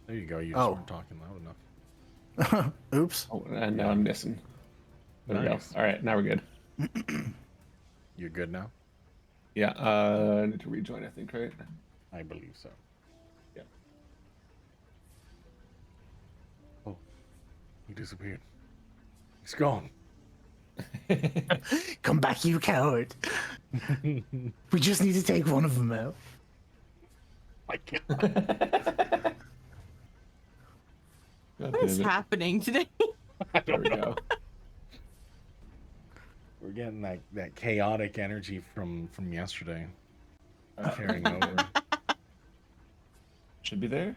There you go. You just Oh. weren't talking loud enough. Oops. Oh, and now I'm missing. There we go. Nice. All right, now we're good. You're good now? Yeah, I need to rejoin, I think, right? I believe so. Yeah. Oh, he disappeared. He's gone. Come back, you coward. We just need to take one of them out. I can't. God What is damn it. happening today? There we go. We're getting that chaotic energy from yesterday carrying over. Should be there.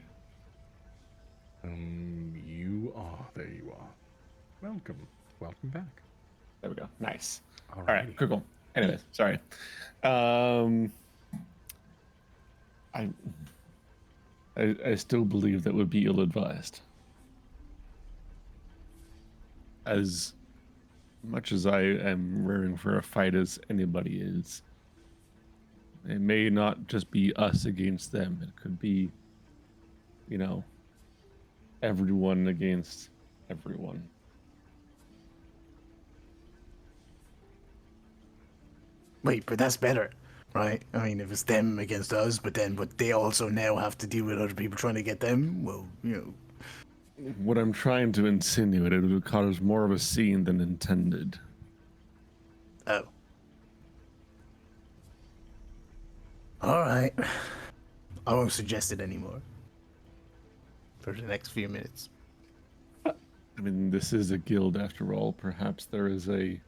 You are. There you are. Welcome back. There we go. Nice. All All right, right. cool. Anyways, sorry. I still believe that would be ill-advised. As much as I am raring for a fight as anybody is, it may not just be us against them. It could be, you know, everyone against everyone. Wait, but that's better, right? I mean, if it's them against us, but they also now have to deal with other people trying to get them, well, you know. What I'm trying to insinuate, it would cause more of a scene than intended. Oh. Alright. I won't suggest it anymore. For the next few minutes. I mean, this is a guild after all. Perhaps there is an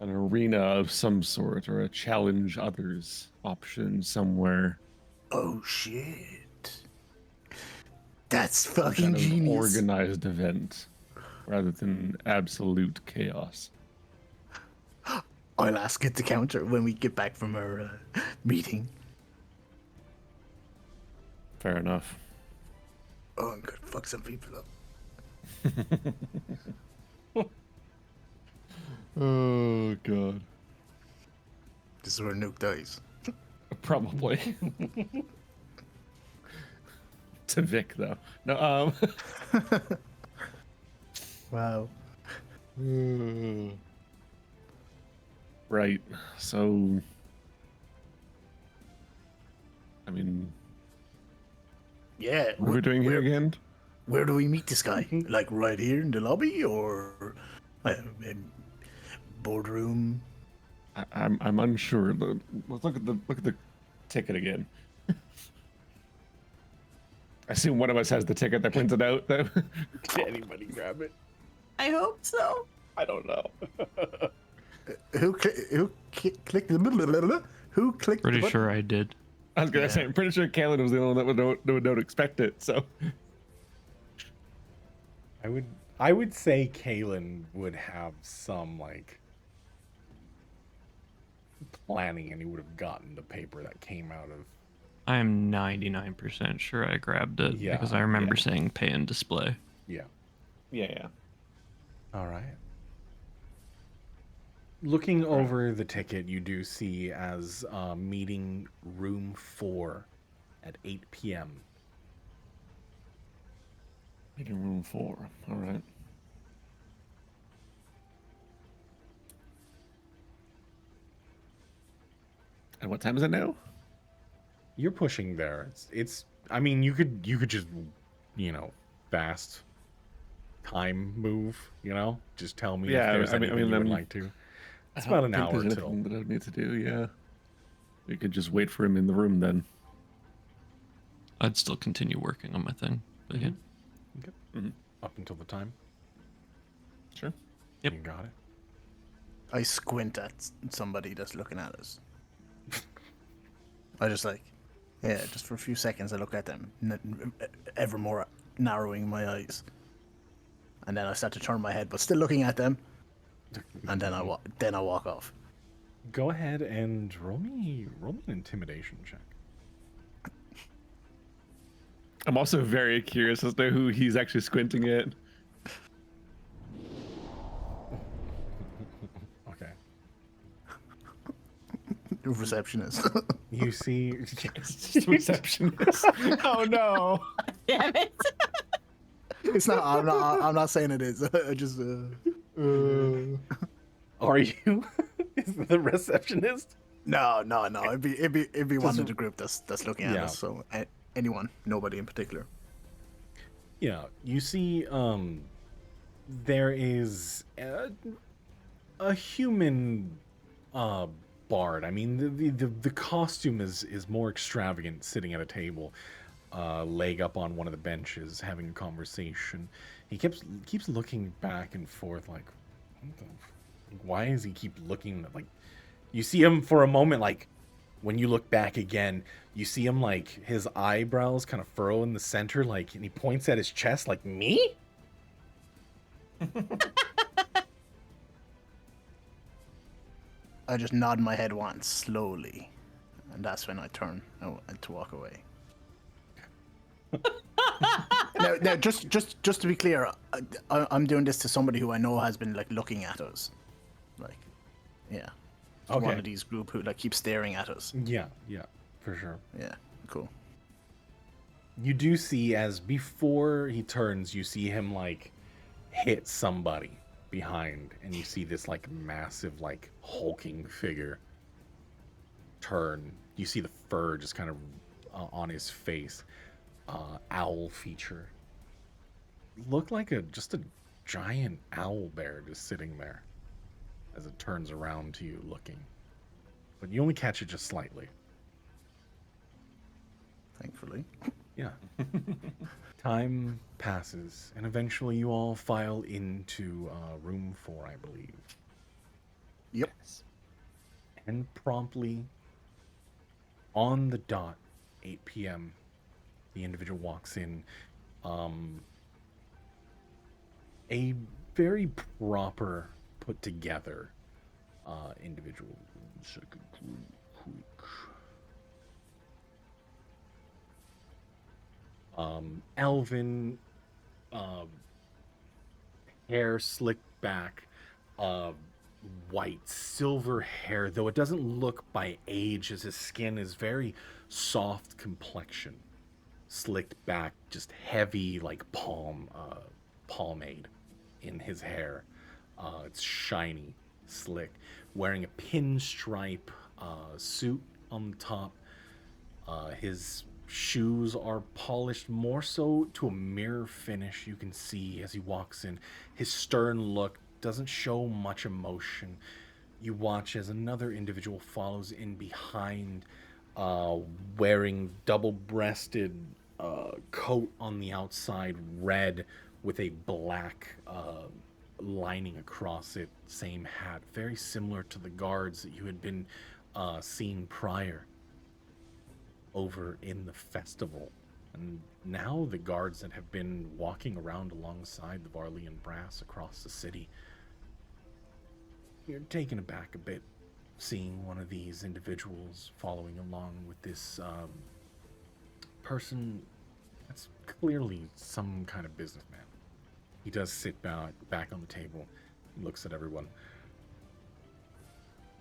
arena of some sort or a challenge others option somewhere. Oh shit. That's fucking Kind of genius. organized event rather than absolute chaos. I'll ask it to counter when we get back from our meeting. Fair enough. Oh, I'm gonna fuck some people up. Oh god. This is where Nuke dies. Probably. To Vic though. No, Wow. Right. So I mean, Yeah. what are we doing here again? Where do we meet this guy? Like right here in the lobby, or boardroom? I'm unsure. Let's look at the ticket again. I assume one of us has the ticket that prints it out. Though. Did anybody grab it? I hope so. I don't know. Who clicked the Who clicked Pretty the button? sure I did. I was gonna say, I'm pretty sure Kalen was the only one that would don't expect it. So I would say Kalen would have some like planning, and he would have gotten the paper that came out of. I am 99% sure I grabbed it Yeah, because I remember yeah. saying pay and display. Yeah. Yeah. All right. Looking over the ticket, you do see as meeting room 4 at 8 p.m. Meeting room 4. All right. And what time is it now? You're pushing there. It's I mean, you could just, fast time move, Just tell me if Yeah, there's I mean, anything you would I'm, like to. I It's don't about an think hour there's till. anything that I need to do. Yeah, we could just wait for him in the room then. I'd still continue working on my thing. But yeah. Okay. Mhm. Up until the time. Sure. Yep. You got it. I squint at somebody that's looking at us. I just just for a few seconds I look at them, ever more narrowing my eyes. And then I start to turn my head, but still looking at them. And then I walk off. Go ahead and roll me an intimidation check. I'm also very curious as to who he's actually squinting at. Okay. Receptionist. You see Receptionist. Oh no. Damn it. It's not. I'm not saying it is. I just. Are you? Is the receptionist? No. It'd be one Just- of the group that's looking at Yeah. us. So anyone, nobody in particular. Yeah, you see, there is a human bard. I mean, the costume is more extravagant, sitting at a table, leg up on one of the benches, having a conversation. He keeps looking back and forth, like, why does he keep looking? Like, you see him for a moment, like, when you look back again, you see him, like, his eyebrows kind of furrow in the center, like, and he points at his chest, like, me? I just nod my head once slowly, and that's when I turn to walk away. now, just to be clear, I'm doing this to somebody who I know has been like looking at us, like, yeah, to one Okay. of these group who like keep staring at us. Yeah, for sure. Yeah, cool. You do see, as before he turns, you see him, like, hit somebody behind, and you see this, like, massive, like, hulking figure turn. You see the fur just kind of on his face. Owl feature. Looked like just a giant owl bear just sitting there as it turns around to you looking. But you only catch it just slightly. Thankfully. Yeah. Time passes, and eventually you all file into room 4, I believe. Yep. And promptly, on the dot, 8 p.m., the individual walks in. A very proper, put together individual. One second, quick. Elven, hair slicked back, white, silver hair, though it doesn't look by age, as his skin is very soft complexion, slicked back, just heavy like pomade in his hair. It's shiny, slick, wearing a pinstripe suit on the top. His shoes are polished more so to a mirror finish. You can see as he walks in, his stern look doesn't show much emotion. You watch as another individual follows in behind, wearing double-breasted coat on the outside, red with a black lining across it. Same hat, very similar to the guards that you had been seeing prior over in the festival And now the guards that have been walking around alongside the Varlian brass across the city, you're taken aback a bit seeing one of these individuals following along with this person that's clearly some kind of businessman. He does sit back on the table and looks at everyone.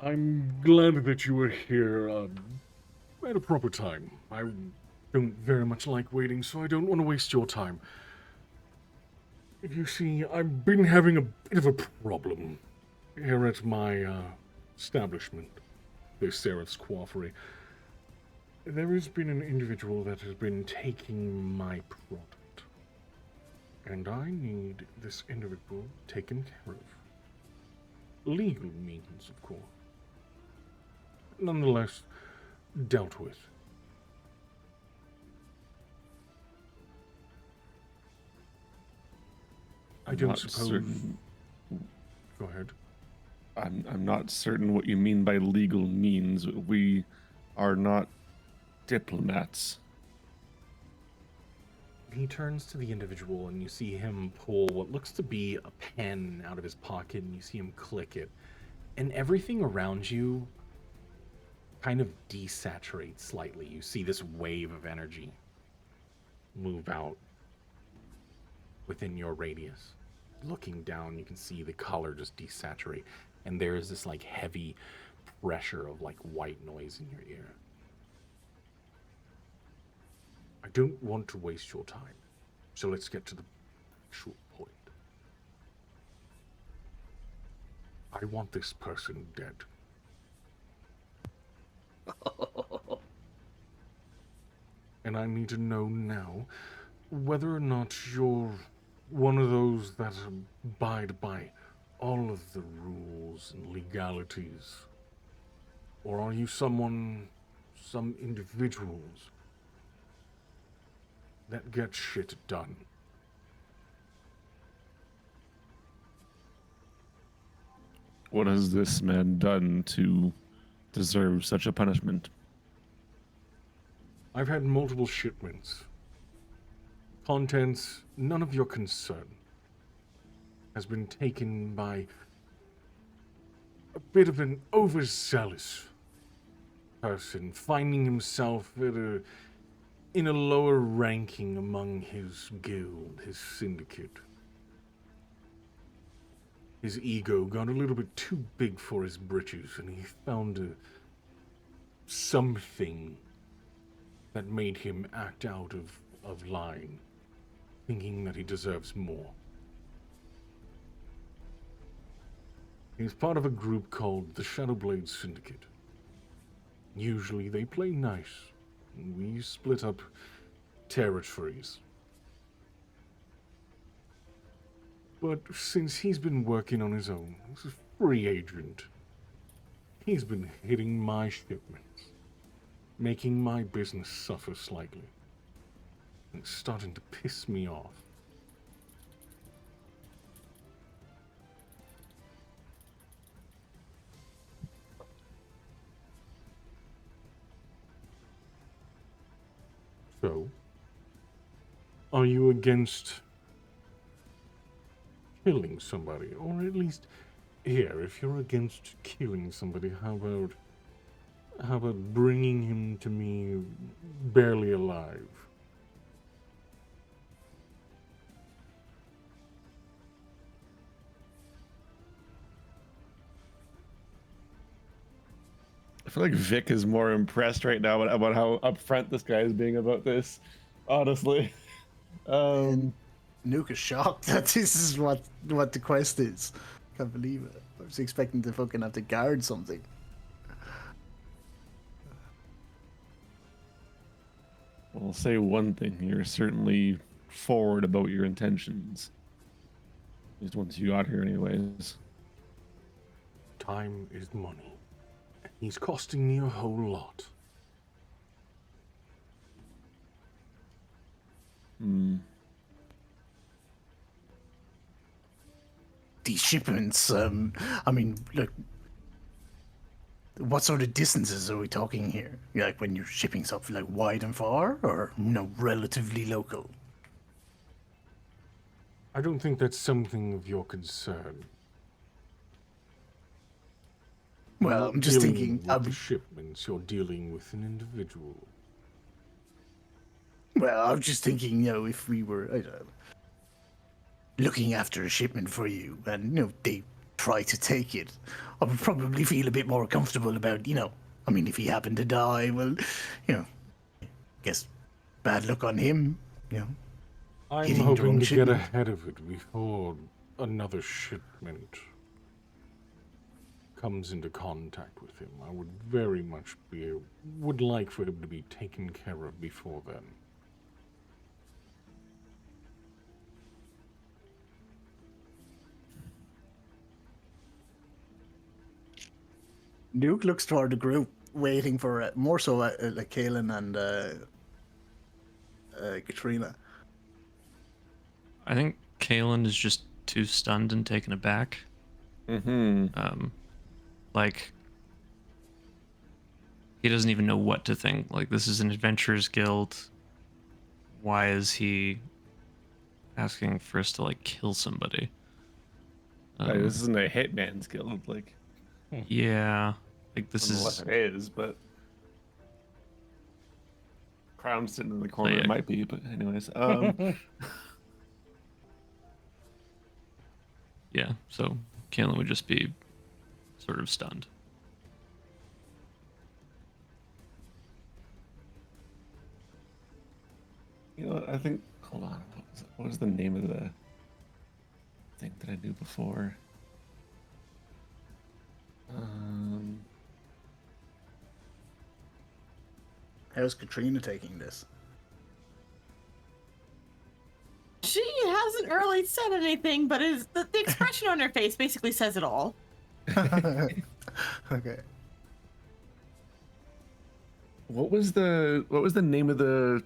I'm glad that you were here at a proper time. I don't very much like waiting, so I don't want to waste your time. You see, I've been having a bit of a problem here at my establishment, the Sereth's Coiffery. There has been an individual that has been taking my product, and I need this individual taken care of. Legal means, of course. Nonetheless, dealt with. I don't suppose... Certain. Go ahead. I'm not certain what you mean by legal means. We are not diplomats. He turns to the individual, and you see him pull what looks to be a pen out of his pocket, and you see him click it. And everything around you kind of desaturates slightly. You see this wave of energy move out within your radius. Looking down, you can see the color just desaturate, and there is this like heavy pressure of like white noise in your ear. I don't want to waste your time, so let's get to the actual point. I want this person dead. And I need to know now whether or not you're one of those that abide by all of the rules and legalities. Or are you some individuals that get shit done? What has this man done to deserve such a punishment? I've had multiple shipments. Contents, none of your concern, has been taken by a bit of an overzealous person, finding himself in a lower ranking among his guild, his syndicate. His ego got a little bit too big for his britches, and he found something that made him act out of line, thinking that he deserves more. He's part of a group called the Shadowblade Syndicate. Usually they play nice, and we split up territories. But since he's been working on his own, as a free agent, he's been hitting my shipments, making my business suffer slightly. And it's starting to piss me off. So, are you against killing somebody? Or at least, here, if you're against killing somebody, how about bringing him to me barely alive? I feel like Vic is more impressed right now about how upfront this guy is being about this. Honestly. Nuke is shocked that this is what the quest is. Can't believe it. I was expecting to fucking have to guard something. Well, I'll say one thing. You're certainly forward about your intentions. At least once you got here anyways. Time is money. He's costing me a whole lot. These shipments, I mean, look, what sort of distances are we talking here? Like when you're shipping stuff like wide and far, or relatively local? I don't think that's something of your concern. You're Well, not I'm just dealing thinking. with the shipments. You're dealing with an individual. Well, I'm just thinking, if we were, I don't know, looking after a shipment for you, and they try to take it, I would probably feel a bit more comfortable about, I mean, if he happened to die, well, guess bad luck on him, I'm hitting the hoping wrong to get shipment. ahead of it before another shipment comes into contact with him. I would very much would like for him to be taken care of before then. Duke looks toward the group, waiting for more so like Kaelin and Katrina. I think Kalen is just too stunned and taken aback. Like, he doesn't even know what to think. Like, this is an adventurers guild. Why is he asking for us to like kill somebody? Like, this isn't a hitman's guild, like. Yeah, like this I don't know is. what it is, but Crown sitting in the corner yeah. it might be. But anyways, Yeah, so Kalen would just be sort of stunned. you know what? I think. Hold on. What was the name of the thing that I knew before? How's Katrina taking this? She hasn't really said anything, but the expression on her face basically says it all. Okay. What was the name of the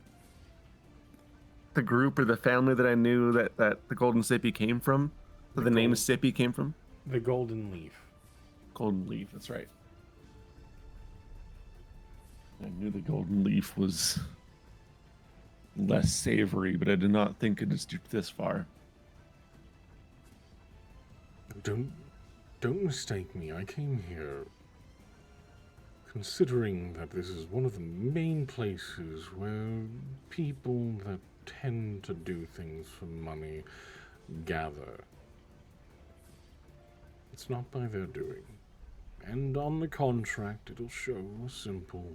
group or the family that I knew that the Golden Sippy came from? That the name Sippy came from? The Golden Leaf. Golden Leaf, that's right. I knew the Golden Leaf was less savory, but I did not think it would stoop this far. Don't mistake me. I came here considering that this is one of the main places where people that tend to do things for money gather. It's not by their doing. And on the contract, it'll show a simple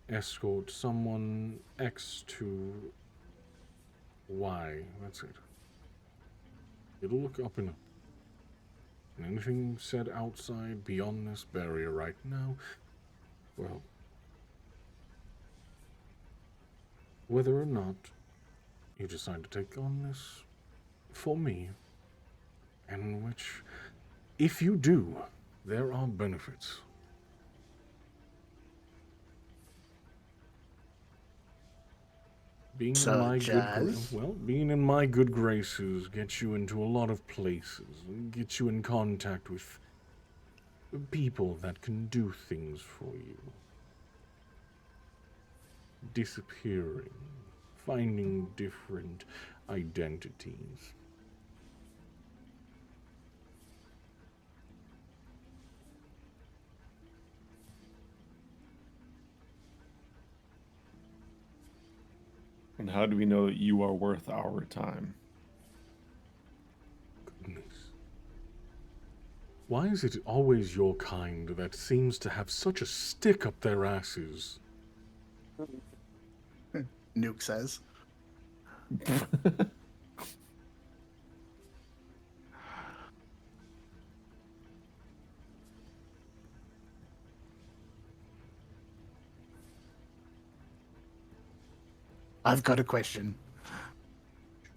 escort someone X to Y. That's it. It'll look up and up. And anything said outside, beyond this barrier right now, well, whether or not you decide to take on this for me, and which, if you do, there are benefits. Being in my good graces gets you into a lot of places and gets you in contact with people that can do things for you. Disappearing, finding different identities. And how do we know that you are worth our time? Goodness. Why is it always your kind that seems to have such a stick up their asses? Nuke says. I've got a question.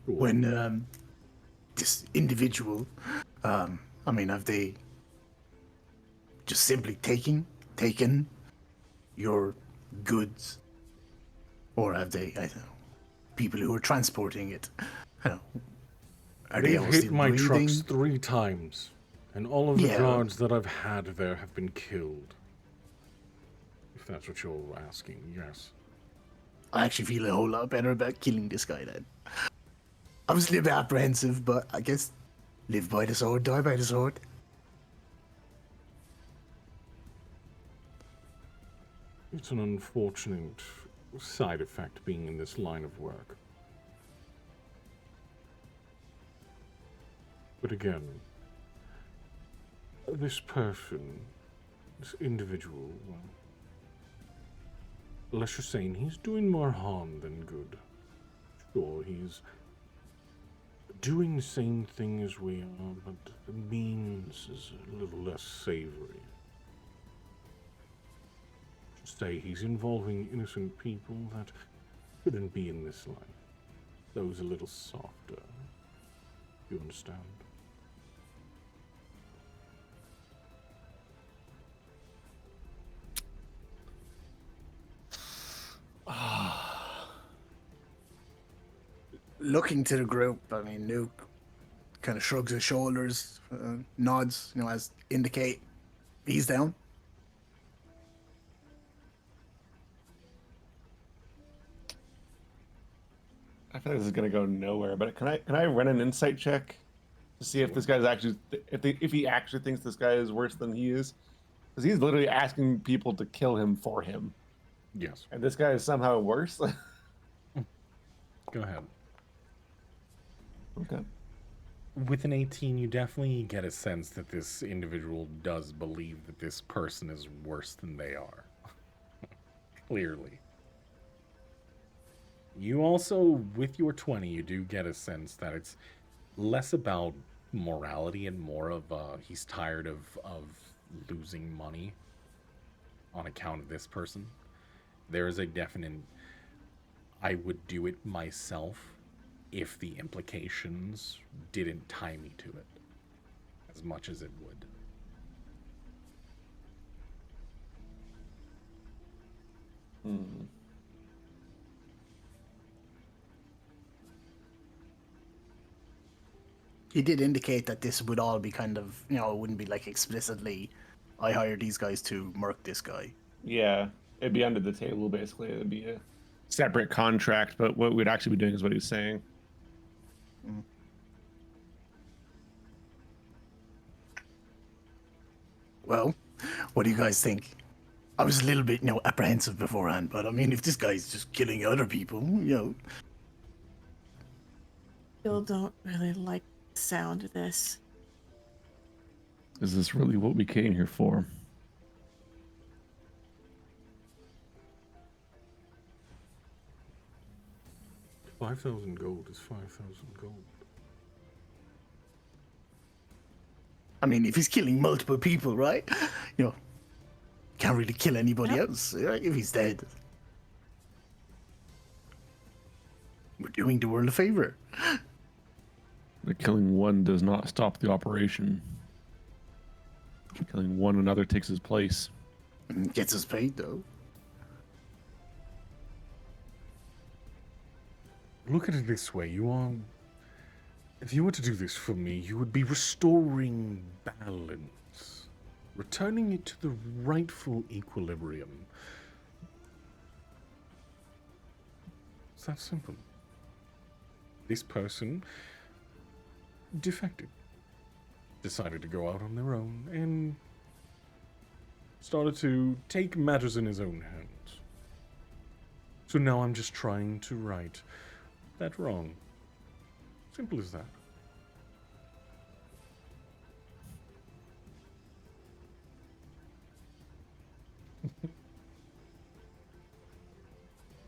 Sure. When this individual, I mean, have they just simply taken your goods, or have they, I don't know, people who are transporting it? I don't know. Are they They've all hit still my breathing? trucks 3 times, and all of the Yeah. guards that I've had there have been killed. that's what you're asking, yes. I actually feel a whole lot better about killing this guy then. I was a little bit apprehensive, but I guess live by the sword, die by the sword. It's an unfortunate side effect being in this line of work. But again, this person, this individual, well, let's just say he's doing more harm than good. Sure, he's doing the same thing as we are, but the means is a little less savory. Just say he's involving innocent people that shouldn't be in this life. Those a little softer. You understand? Looking to the group, I mean, Nuke kind of shrugs his shoulders, nods, as indicate he's down. I feel like this is gonna go nowhere. But can I run an insight check to see if this guy's actually if he actually thinks this guy is worse than he is? Because he's literally asking people to kill him for him, Yes. and this guy is somehow worse. Go ahead. Okay. With an 18, you definitely get a sense that this individual does believe that this person is worse than they are. Clearly. You also, with your 20, you do get a sense that it's less about morality and more of he's tired of losing money on account of this person. There is a definite, I would do it myself if the implications didn't tie me to it as much as it would. Hmm. He did indicate that this would all be kind of, it wouldn't be like explicitly, I hired these guys to murk this guy. Yeah, it'd be under the table basically. It'd be a separate contract, but what we'd actually be doing is what he's saying. Well, what do you guys think? I was a little bit, apprehensive beforehand, but I mean, if this guy's just killing other people, Still don't really like the sound of this. Is this really what we came here for? $5,000 gold is 5,000 gold. I mean, if he's killing multiple people, right? Can't really kill anybody else, right? If he's dead. We're doing the world a favor. The killing one does not stop the operation. Killing one another takes his place. Gets us paid, though. Look at it this way, if you were to do this for me, you would be restoring balance, returning it to the rightful equilibrium. It's that simple. This person defected, decided to go out on their own, and started to take matters in his own hands. So now I'm just trying to right that wrong. Simple as that.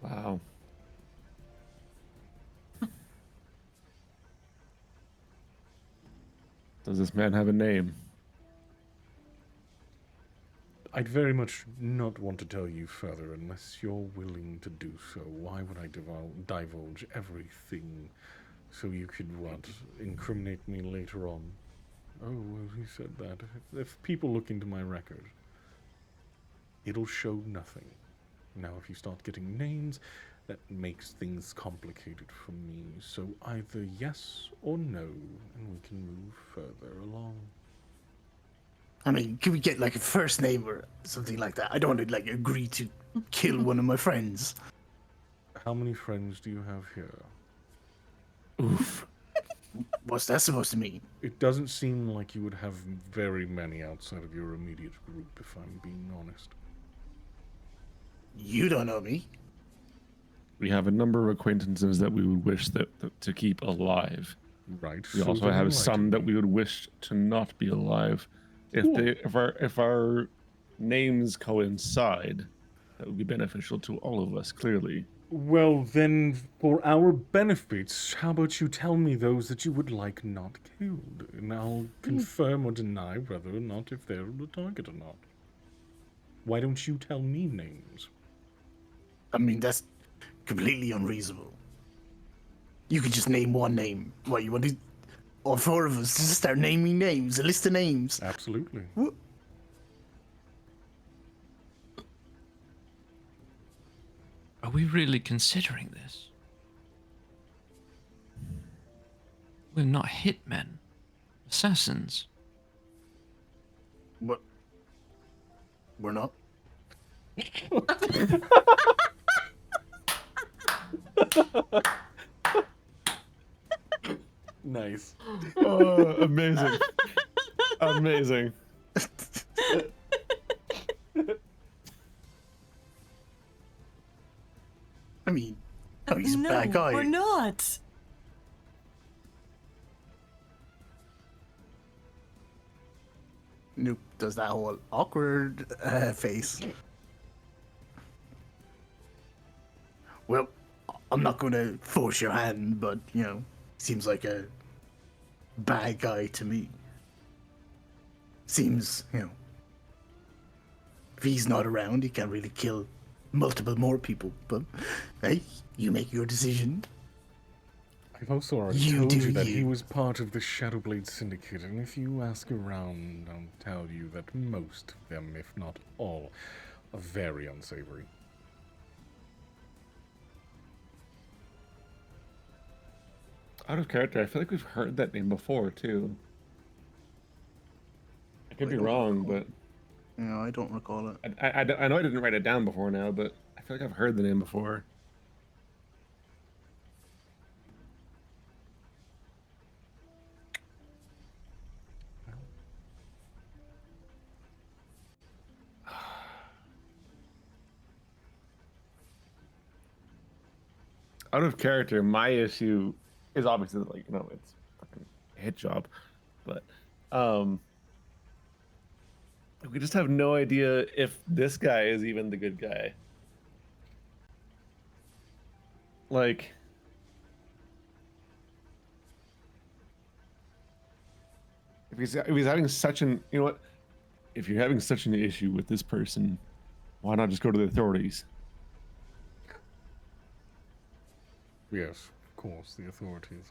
Wow. Does this man have a name? I'd very much not want to tell you further unless you're willing to do so. Why would I divulge everything so you could, incriminate me later on? Oh, well, he said that. If people look into my record, it'll show nothing. Now, if you start getting names, that makes things complicated for me. So either yes or no, and we can move further along. I mean, can we get like a first name or something like that? I don't want to like agree to kill one of my friends. How many friends do you have here? Oof. What's that supposed to mean? It doesn't seem like you would have very many outside of your immediate group, if I'm being honest. You don't know me. We have a number of acquaintances that we would wish that to keep alive. Right. We so also then have some enlighten that me. we would wish to not be alive. If Cool. if our names coincide, that would be beneficial to all of us, clearly. Well, then, for our benefits, how about you tell me those that you would like not killed, and I'll confirm or deny whether or not if they're the target or not. Why don't you tell me names? I mean, that's completely unreasonable. You could just name one name. What, you want to... All four of us just start naming names, a list of names. Absolutely. What? Are we really considering this? We're not hitmen. Assassins. What? We're not? Nice. Amazing. Amazing. I mean, oh, he's a bad guy. We're not. Nope, does that whole awkward face. Well, I'm not going to force your hand, but, you know, seems like a bad guy to me. Seems, you know, if he's not around, he can't really kill multiple more people. But, hey, you make your decision. I've also already You told do you that he you. was part of the Shadowblade Syndicate, and if you ask around, I'll tell you that most of them, if not all, are very unsavory. Out of character, I feel like we've heard that name before too. I could be wrong, but No, I don't recall it. I know I didn't write it down before now, but I feel like I've heard the name before. Out of character, my issue is obviously like, you know, it's fucking a hit job, but we just have no idea if this guy is even the good guy. Like, if he's having such an, you know what, if you're having such an issue with this person, why not just go to the authorities? Yes, of course, the authorities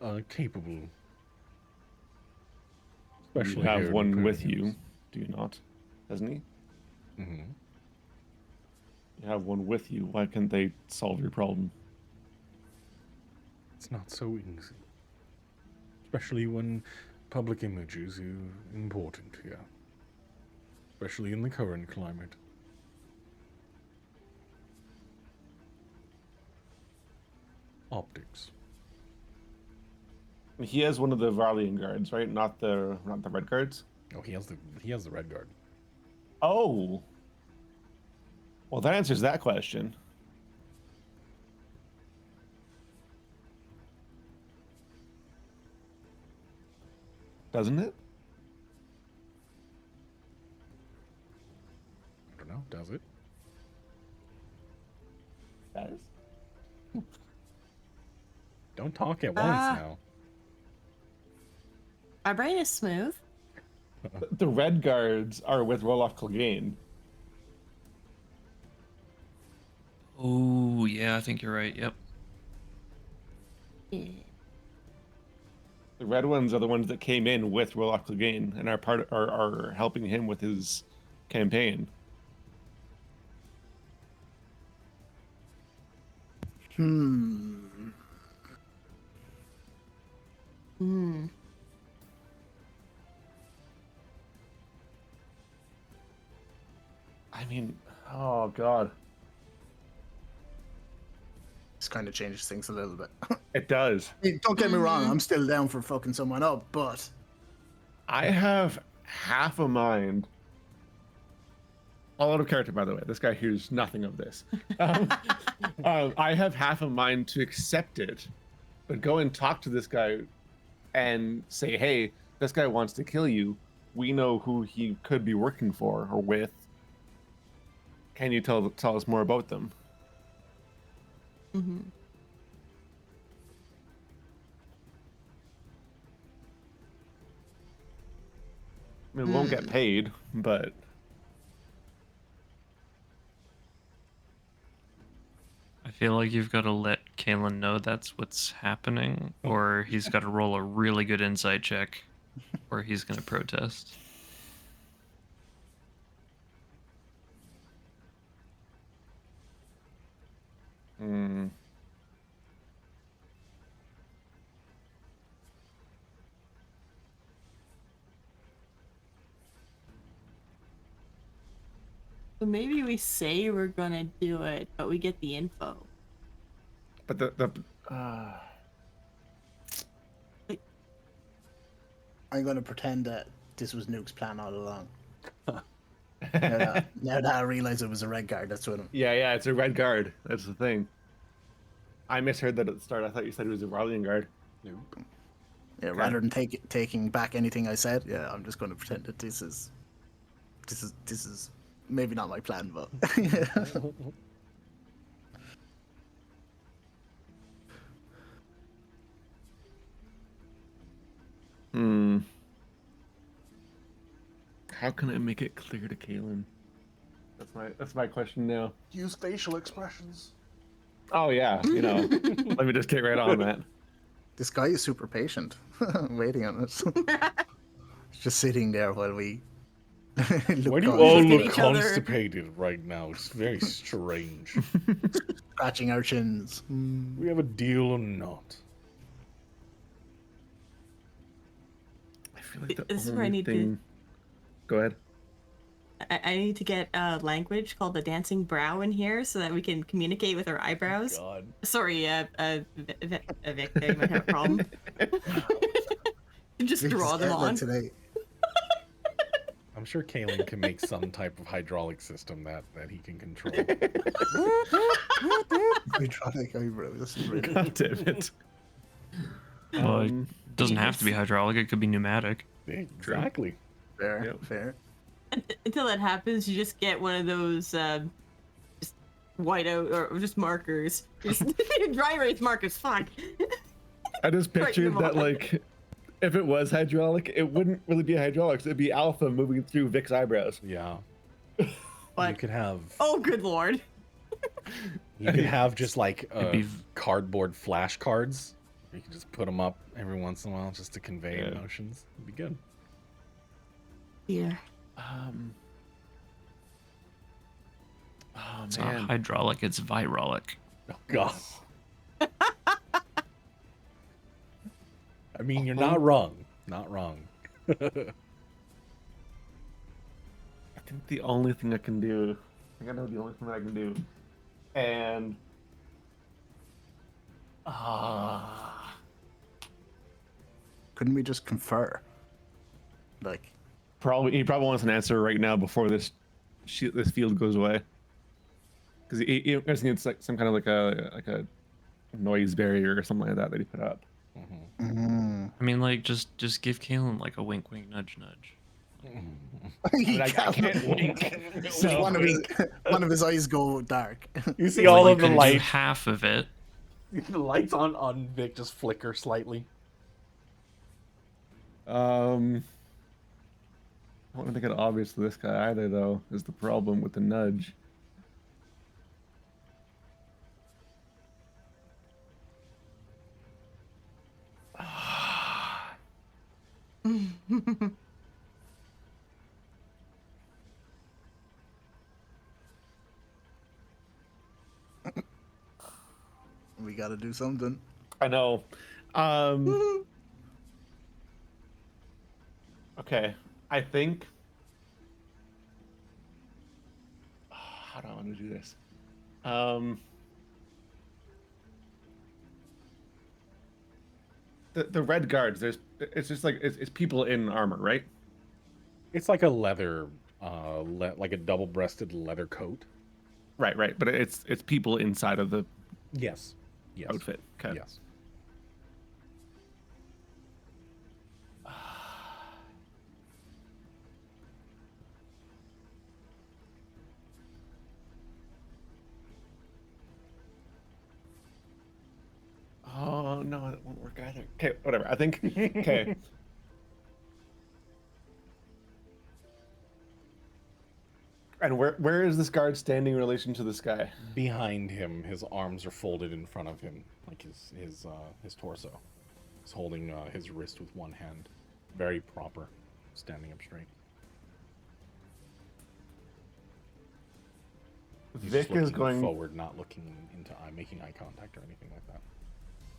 are capable. Especially You have here in one with you, Convergence. do you not? Doesn't he? Mm-hmm. You have one with you. Why can't they solve your problem? It's not so easy. Especially when public image is important here. Especially in the current climate. Optics. He has one of the Varlian guards, right? Not the red guards. Oh, he has the red guard. Oh. Well, that answers that question. Doesn't it? I don't know, does it? Does. Don't talk at once now. My brain is smooth. The red guards are with Roloff Clegane. Oh, yeah, I think you're right. Yep. Yeah. The red ones are the ones that came in with Roloff Clegane and are helping him with his campaign. Hmm. I mean, oh god, This kind of changes things a little bit. it does. Hey, don't get me wrong, I'm still down for fucking someone up, but I have half a mind. All out of character, by the way. This guy hears nothing of this. I have half a mind to accept it, but go and talk to this guy and say, hey, this guy wants to kill you. We know who he could be working for or with. Can you tell us more about them? Mm-hmm. I mean, we won't get paid, but I feel like you've got to let Kalen know that's what's happening, or he's got to roll a really good insight check, or he's going to protest. mm, So maybe we say we're gonna do it, but we get the info. but I'm gonna pretend that this was Nuke's plan all along. Now that I realize it was a red guard, that's what I'm... yeah, it's a red guard. That's the thing. I misheard that at the start. I thought you said it was a Rallian guard. Nope. Yeah, rather than taking back anything I said, yeah, I'm just gonna pretend that this is maybe not my plan, but How can I make it clear to Kalen? That's my question now. Use facial expressions. Oh yeah, let me just get right on that. this guy is super patient, waiting on us. He's just sitting there while we. Why do you on- all Look at look each other. constipated right now? It's very strange. scratching our chins? We have a deal or not? I feel like the This is only where I need to- thing. Go ahead. I need to get a language called the dancing brow in here so that we can communicate with our eyebrows. God. Sorry, Vic, there you might have a problem. Just Vic's draw them Edward on. today. I'm sure Kalen can make some type of hydraulic system that he can control. Hydraulic eyebrows. God damn it. Well, it doesn't have to be hydraulic, it could be pneumatic. Exactly. Fair, Yep. fair. Until that happens, you just get one of those just whiteout or just markers. Just dry erase markers. Fuck. I just Right, pictured come that, on. like, if it was hydraulic, it wouldn't really be hydraulics. It'd be Alpha moving through Vic's eyebrows. Yeah. What? You could have. Oh, good lord. You could have just like It'd be- cardboard flashcards. You can just put them up every once in a while just to convey Yeah. emotions. It'd be good. Yeah. Oh It's not man. hydraulic, it's virolic. Oh God. I mean, you're not wrong. Not wrong. I think the only thing I can do. I think I know the only thing that I can do. And. Couldn't we just confer? Like, He probably wants an answer right now before this field goes away. Because he needs like some kind of like a noise barrier or something like that he put up. I mean, like, just give Kalen, like, a wink, wink, nudge, nudge. he I can't- can't wink. So one of his eyes go dark. You see Like, all you of the can do lights. half of it. The lights on Vic just flicker slightly. I don't want to make it obvious to this guy either, though. Is the problem with the nudge? We gotta do something. I know. Okay, I think how do I want to do this? The red guards. It's just like it's people in armor, right? It's like a leather, like a double-breasted leather coat. Right. But it's people inside of the Yes. Yes. outfit. Okay. Yes. Oh no, that won't work either. Okay, whatever. I think. Okay. And where is this guard standing in relation to this guy? Behind him, his arms are folded in front of him, like his torso. He's holding his wrist with one hand, very proper, standing up straight. He's Vic just is looking going forward, not looking into making eye contact or anything like that.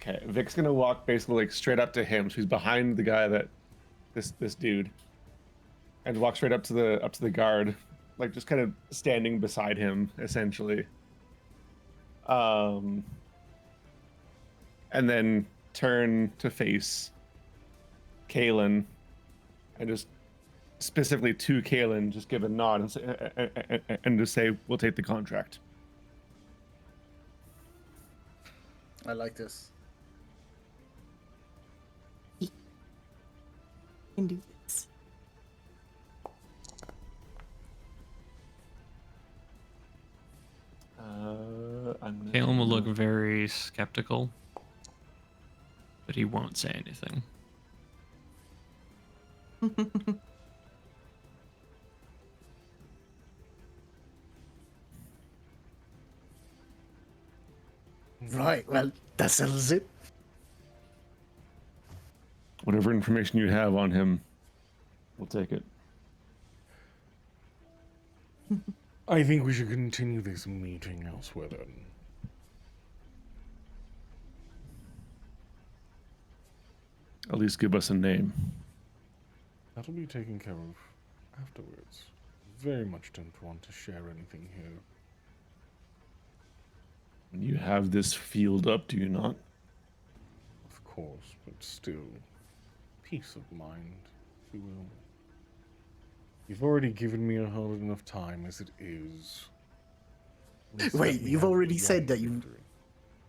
Okay, Vic's gonna walk basically like straight up to him. So he's behind the guy that this dude, and walk straight up to the guard, like just kind of standing beside him essentially. And then turn to face Kalen, and just specifically to Kalen, just give a nod and say, and just say, "We'll take the contract." I like this. Can do this. Kalen will look very skeptical, but he won't say anything. Right, well, that settles it. Whatever information you have on him, we'll take it. I think we should continue this meeting elsewhere then. At least give us a name. That'll be taken care of afterwards. Very much don't want to share anything here. You have this field up, do you not? Of course, but still, peace of mind, if you will. You've already given me a hard enough time as it is. Let's Wait, let me you've have already the said that victory.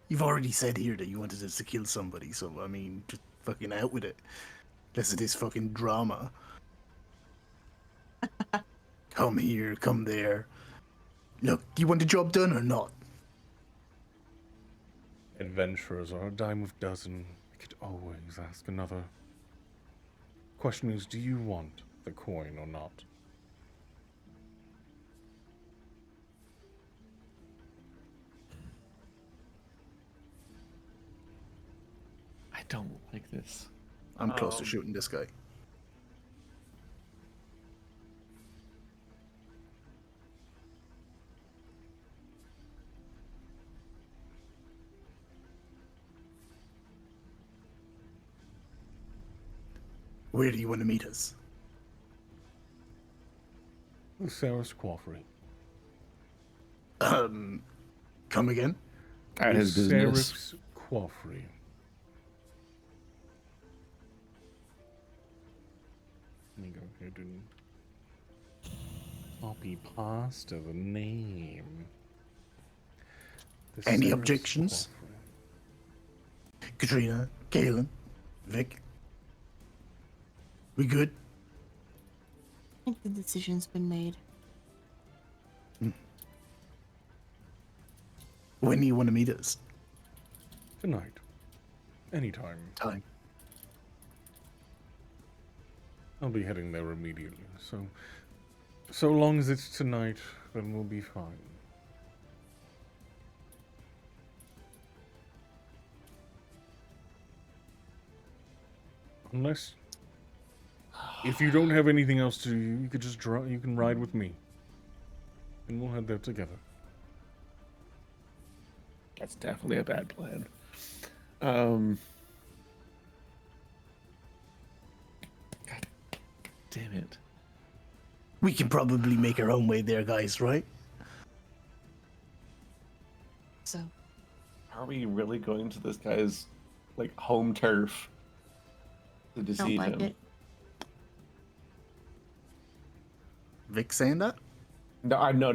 You've already said here that you wanted us to kill somebody, so I mean, just fucking out with it. Less of this fucking drama. Come here, come there. Look, do you want the job done or not? Adventurers are a dime of dozen. I could always ask another. Question is, do you want the coin or not? I don't like this. I'm close to shooting this guy. Where do you want to meet us? The Sarah's Coffee. Come again? At his business. Sarah's Coffee. Let me go ahead and copy pasta the name. The Any Sarah's objections? Coffee. Katrina, Kalen, Vic. We good? I think the decision's been made. When do you want to meet us? Tonight. Anytime. Time. I'll be heading there immediately, so long as it's tonight, then we'll be fine. Unless, if you don't have anything else to do, you could just you can ride with me, and we'll head there together. That's definitely a bad plan. God damn it. We can probably make our own way there, guys, right? So Are we really going to this guy's like home turf to don't deceive like him? it. Vic saying that? No, no,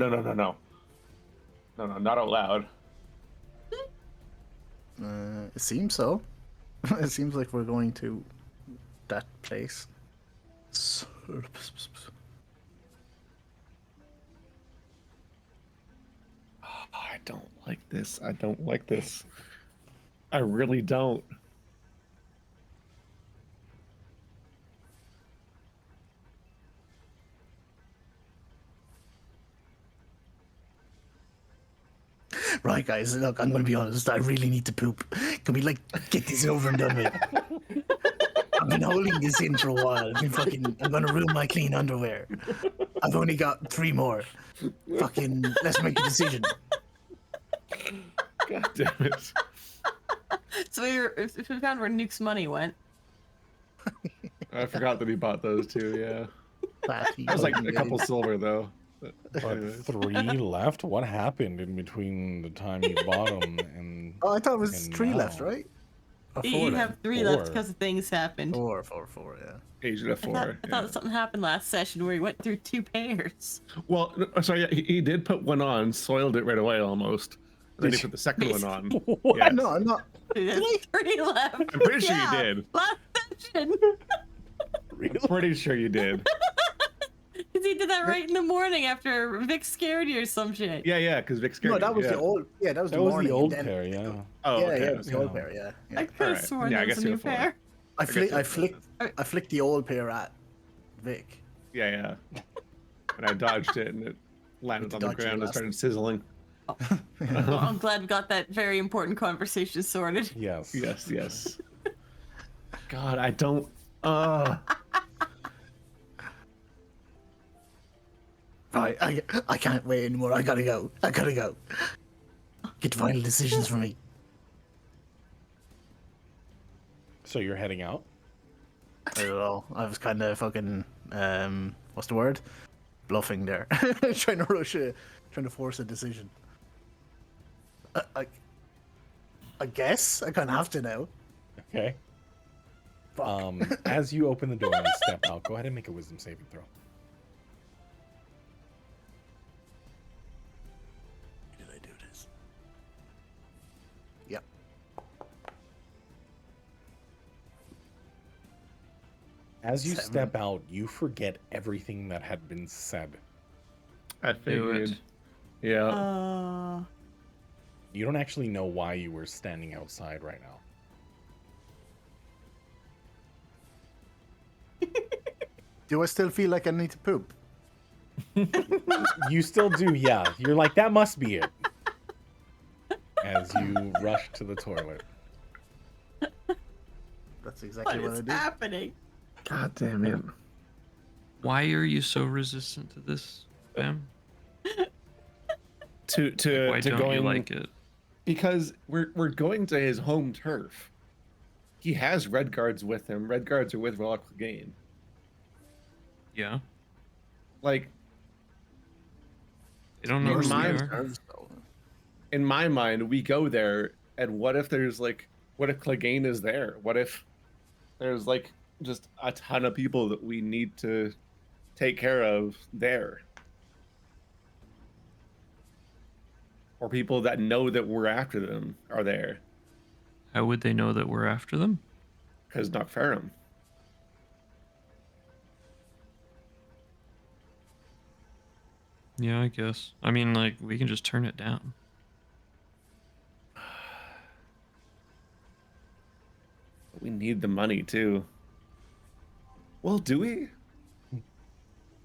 not out loud. It seems so. It seems like we're going to that place. Oh, I don't like this. I don't like this. I really don't. Right, guys, look, I'm gonna be honest. I really need to poop. Can we, like, get this over and done with? I've been holding this in for a while. I'm gonna ruin my clean underwear. I've only got 3 more. Let's make a decision. God damn it. So if we found where Nuke's money went. I forgot that he bought those too, yeah. Fatty That was like fucking a couple bitch. silver though. But Anyways. 3 left? What happened in between the time you bought them and... Oh, I thought it was And 3 left, now. right? Or 4 You then? have 3 left 4. because things happened. 4, yeah. Agent of I 4. thought, I thought something happened last session where he went through 2 pairs. Well, sorry, yeah, he did put one on, soiled it right away almost. Then he Did put the second one on. What? Yes. No, I'm not. There's 3 left. I'm pretty sure you Yeah, did. Last session. I'm pretty sure you did. Because he did that right in the morning after Vic scared you or some shit. Yeah, because Vic scared No, me, that was yeah. the old. Yeah, that was That the was morning. the old and then- pair, yeah. Oh, Yeah, okay. yeah, it was the old Yeah. pair. Yeah. I yeah. could have Alright. sworn Yeah, I that was guess a you new have 4. pair. I flicked the old pair at Vic. Yeah. And I dodged it, and it landed on the Dodge your ground and last started sizzling. Well, I'm glad we got that very important conversation sorted. Yes. Yes. God, I don't. Right, I can't wait anymore. I gotta go. Get final decisions for me. So you're heading out? I don't know. I was kind of fucking what's the word? Bluffing there, trying to force a decision. I guess I kind of have to now. Okay. Fuck. As you open the door and step out, go ahead and make a wisdom saving throw. Did I do this? Yep. As you 7. step out, you forget everything that had been said. I Do it. figured. Yeah. You don't actually know why you were standing outside right now. Do I still feel like I need to poop? You still do, yeah. You're like, that must be it. As you rush to the toilet. That's exactly What what I is do. happening? God damn it. Why are you so resistant to this, Bam? To Why don't going you like it? because we're going to his home turf. He has red guards with him. Red guards are with Relic Gain. Yeah. Like They don't know Your who we mind- are. in my mind, we go there, and what if Clegane is there? What if there's like just a ton of people that we need to take care of there? Or people that know that we're after them are there. How would they know that we're after them? Because not Ferrum. Yeah, I guess. I mean, like, we can just turn it down. We need the money too. Well, do we?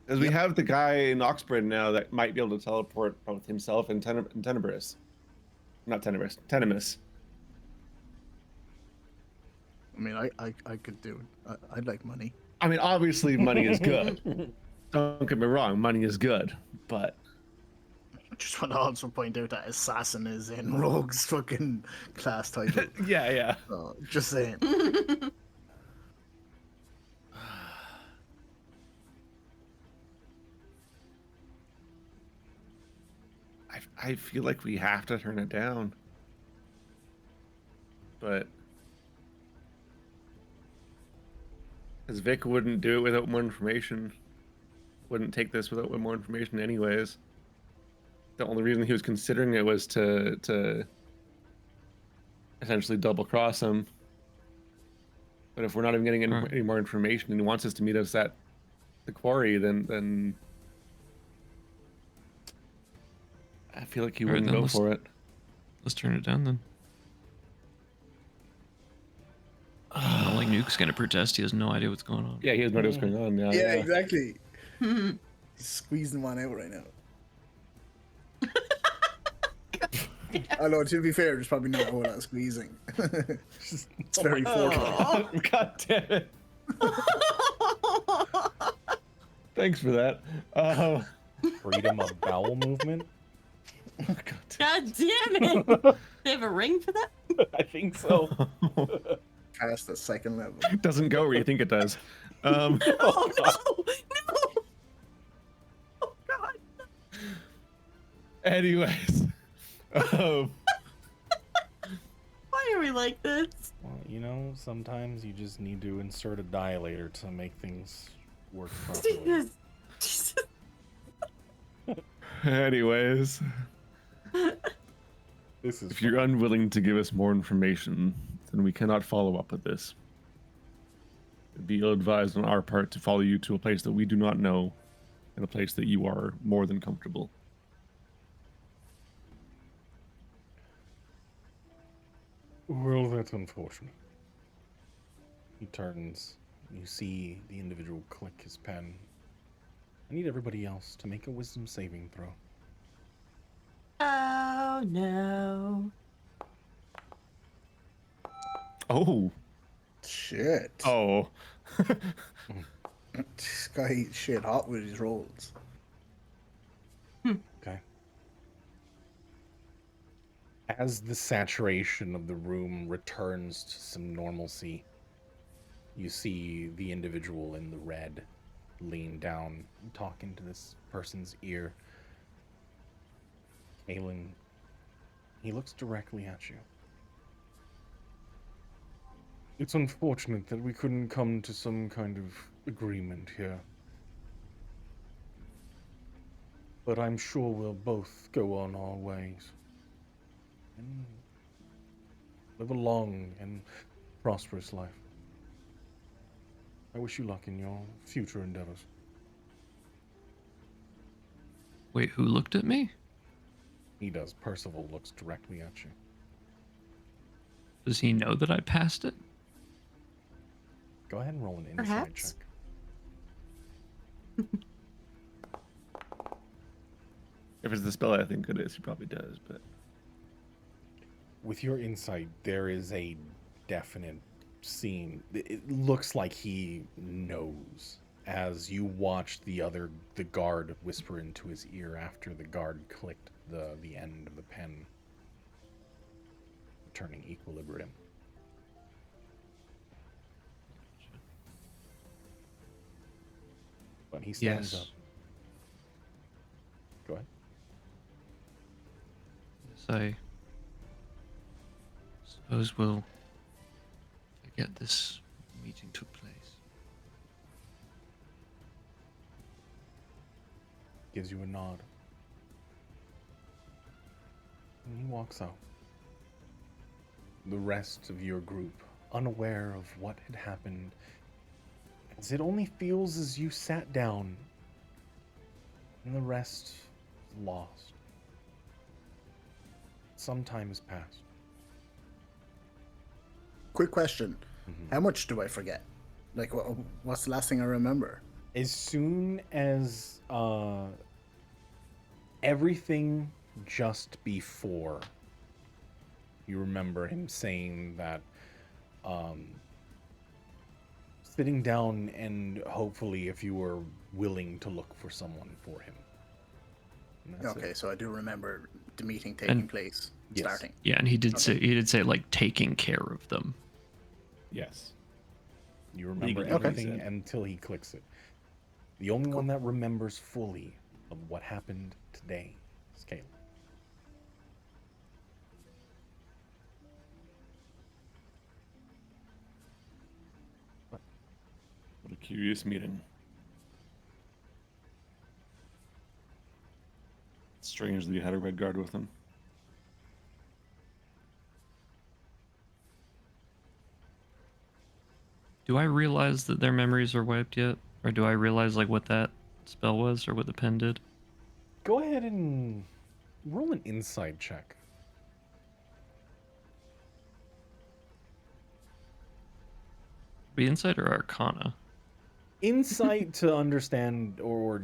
Because we have the guy in Oxbridge now that might be able to teleport both himself and Tenebris. Not Tenebris, Tenemis. I mean, I could do it. I'd like money. I mean, obviously, money is good. Don't get me wrong, money is good, but I just want to also point out that assassin is in Rogue's fucking class title. yeah. Just saying. I feel like we have to turn it down. But because Vic wouldn't do it without more information, wouldn't take this without more information anyways. The only reason he was considering it was to essentially double cross him. But if we're not even getting any more information and he wants us to meet us at the quarry, then I feel like he All right, wouldn't then go for it. Let's turn it down then. Not like Nuke's gonna protest. He has no idea what's going on. Yeah, he has no idea what's going on. Yeah, exactly. He's squeezing one out right now. Although, to be fair, there's probably not a whole lot of squeezing. It's very fortunate. God damn it. Thanks for that. Freedom of bowel movement? God damn it! They have a ring for that? I think so. Past the second level. Doesn't go where you think it does. Oh no! No! Oh god! Anyways. Why are we like this? Well, you know, sometimes you just need to insert a dilator to make things work properly. Jesus. Jesus. Anyways. This is If you're unwilling to give us more information, then we cannot follow up with this. It'd be ill-advised on our part to follow you to a place that we do not know, and a place that you are more than comfortable. Well, that's unfortunate. He turns. You see the individual click his pen. I need everybody else to make a wisdom saving throw. Oh no. Oh. Shit. Oh. This guy eats shit hot with his rolls. Okay. As the saturation of the room returns to some normalcy, you see the individual in the red lean down and talk into this person's ear. Aelin, he looks directly at you. It's unfortunate that we couldn't come to some kind of agreement here. But I'm sure we'll both go on our ways. And live a long and prosperous life. I wish you luck in your future endeavors. Wait, who looked at me? He does. Percival looks directly at you. Does he know that I passed it? Go ahead and roll an insight Perhaps. check. If it's the spell I think it is, he probably does, but... With your insight, there is a definite scene. It looks like he knows as you watch the guard whisper into his ear after the guard clicked the end of the pen, returning equilibrium. But he stands Yes. up. Go ahead. Yes, I suppose we'll forget this meeting took place. Gives you a nod. And he walks out. The rest of your group, unaware of what had happened, as it only feels as you sat down, and the rest lost. Some time has passed. Quick question. How much do I forget? Like, what's the last thing I remember? As soon as everything just before, you remember him saying that sitting down and hopefully if you were willing to look for someone for him. And that's Okay, it. so I do remember the meeting taking place, Yes. starting. Yeah, and he did say like taking care of them. Yes. You remember Okay. everything until he clicks it. The only one that remembers fully of what happened today is Caleb. curious meeting. Strange that he had a red guard with him. Do I realize that their memories are wiped yet? Or do I realize like what that spell was or what the pen did? Go ahead and roll an insight check. Be insight or arcana? Insight to understand or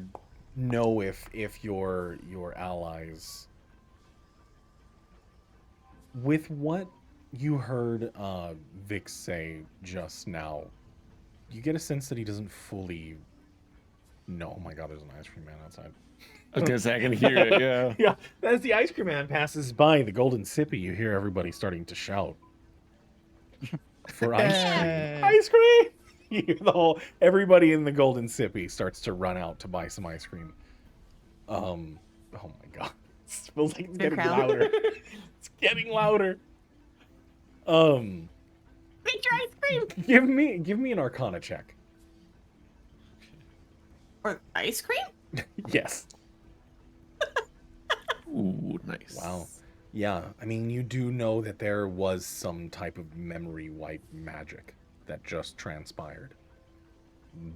know if your allies, with what you heard Vic say just now, you get a sense that he doesn't fully know. Oh my god, there's an ice cream man outside. I was gonna say I can hear it. Yeah. Yeah, as the ice cream man passes by the golden sippy, you hear everybody starting to shout for ice cream. Ice cream! You hear everybody in the golden sippy starts to run out to buy some ice cream. Oh my god, it feels like it's Big getting crowd. louder. It's getting louder. Eat your ice cream. Give me an Arcana check. Or ice cream? Yes. Ooh, nice. Wow. Yeah, I mean, you do know that there was some type of memory wipe magic that just transpired.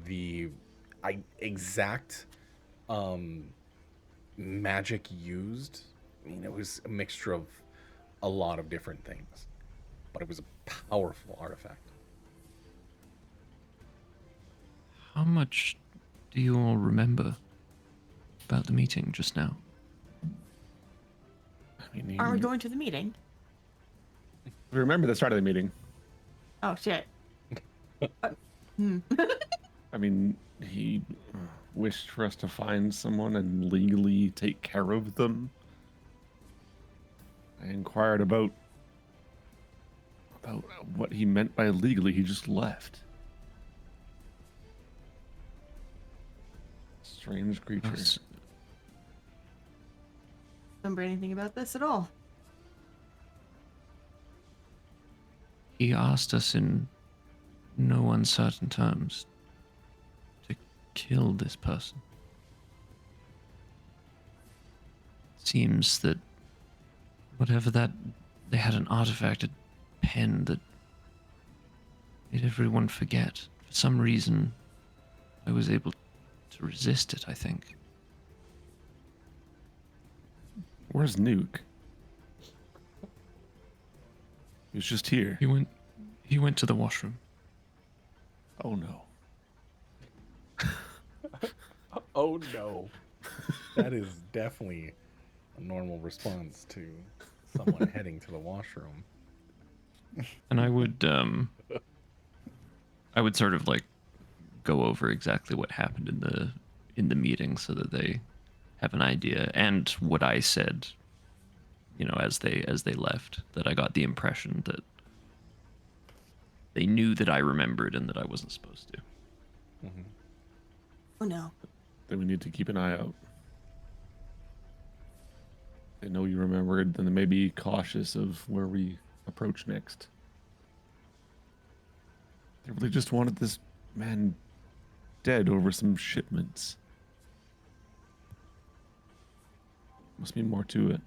The exact magic used, I mean, it was a mixture of a lot of different things, but it was a powerful artifact. How much do you all remember about the meeting just now? I mean, Are we going to the meeting? remember the start of the meeting. Oh shit. I mean, he wished for us to find someone and legally take care of them. I inquired about what he meant by legally. He just left. Strange creature. Us- Remember anything about this at all? He asked us in no uncertain terms to kill this person. Seems that whatever that, they had an artifact, a pen that made everyone forget. For some reason, I was able to resist it, I think. Where's Nuke? He was just here. He went to the washroom. Oh no. Oh no. That is definitely a normal response to someone heading to the washroom. And I would sort of like go over exactly what happened in the meeting so that they have an idea, and what I said, you know, as they left, that I got the impression that they knew that I remembered and that I wasn't supposed to. Oh no. Then we need to keep an eye out. They know you remembered, then they may be cautious of where we approach next. They really just wanted this man dead over some shipments. Must be more to it.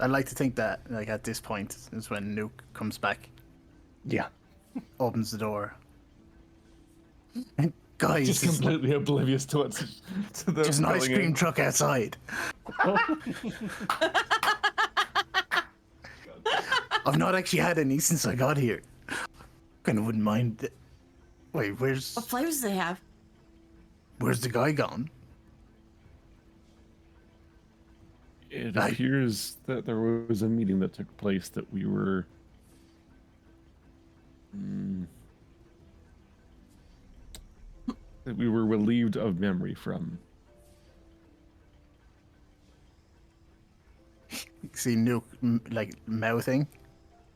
I'd like to think that, like, at this point is when Nuke comes back, Yeah. opens the door. And guys, Just there's completely oblivious to what's to the an ice cream truck outside. I've not actually had any since I got here. Kind of wouldn't mind. Wait, where's What flavors do they have? the guy gone? It I- appears that there was a meeting that took place that we were that we were relieved of memory from. See Nuke like mouthing,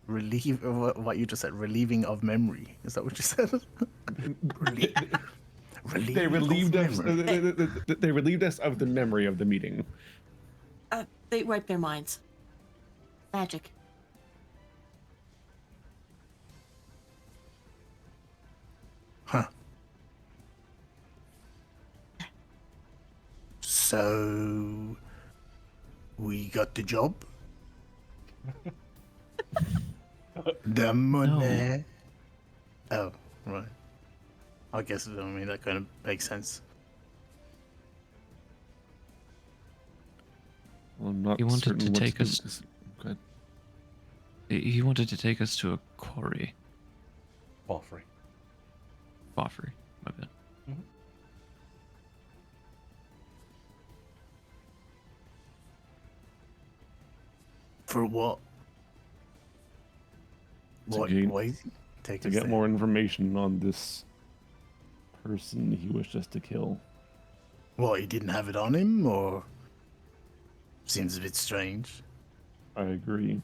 what you just said, relieving of memory. Is that what you said? They relieved us. memory. They relieved us of the memory of the meeting. They wipe their minds. Magic. Huh. So we got the job. The money. Oh, right. I guess that kind of makes sense. Well, I'm not He wanted certain to what take do us- with this. Good. He wanted to take us to a quarry. Boffery. Boffery, my bad. For what? gain- Why is he take To us get there? more information on this person he wished us to kill. What, he didn't have it on him, or? Seems a bit strange. I agree.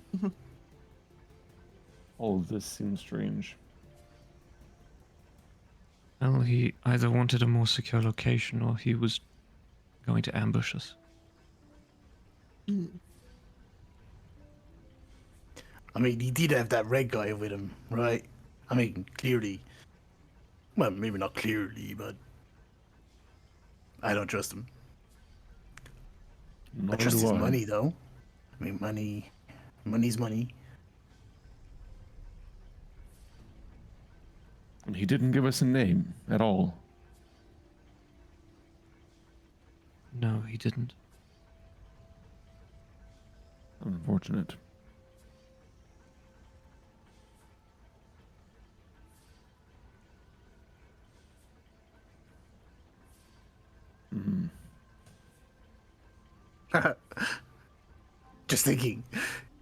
All of this seems strange. Well, he either wanted a more secure location or he was going to ambush us. I mean, he did have that red guy with him, right? I mean, clearly. Well, maybe not clearly, but I don't trust him. I Nor trust do his I. money, though. I mean, money's money. And he didn't give us a name at all. No, he didn't. Unfortunate. Just thinking,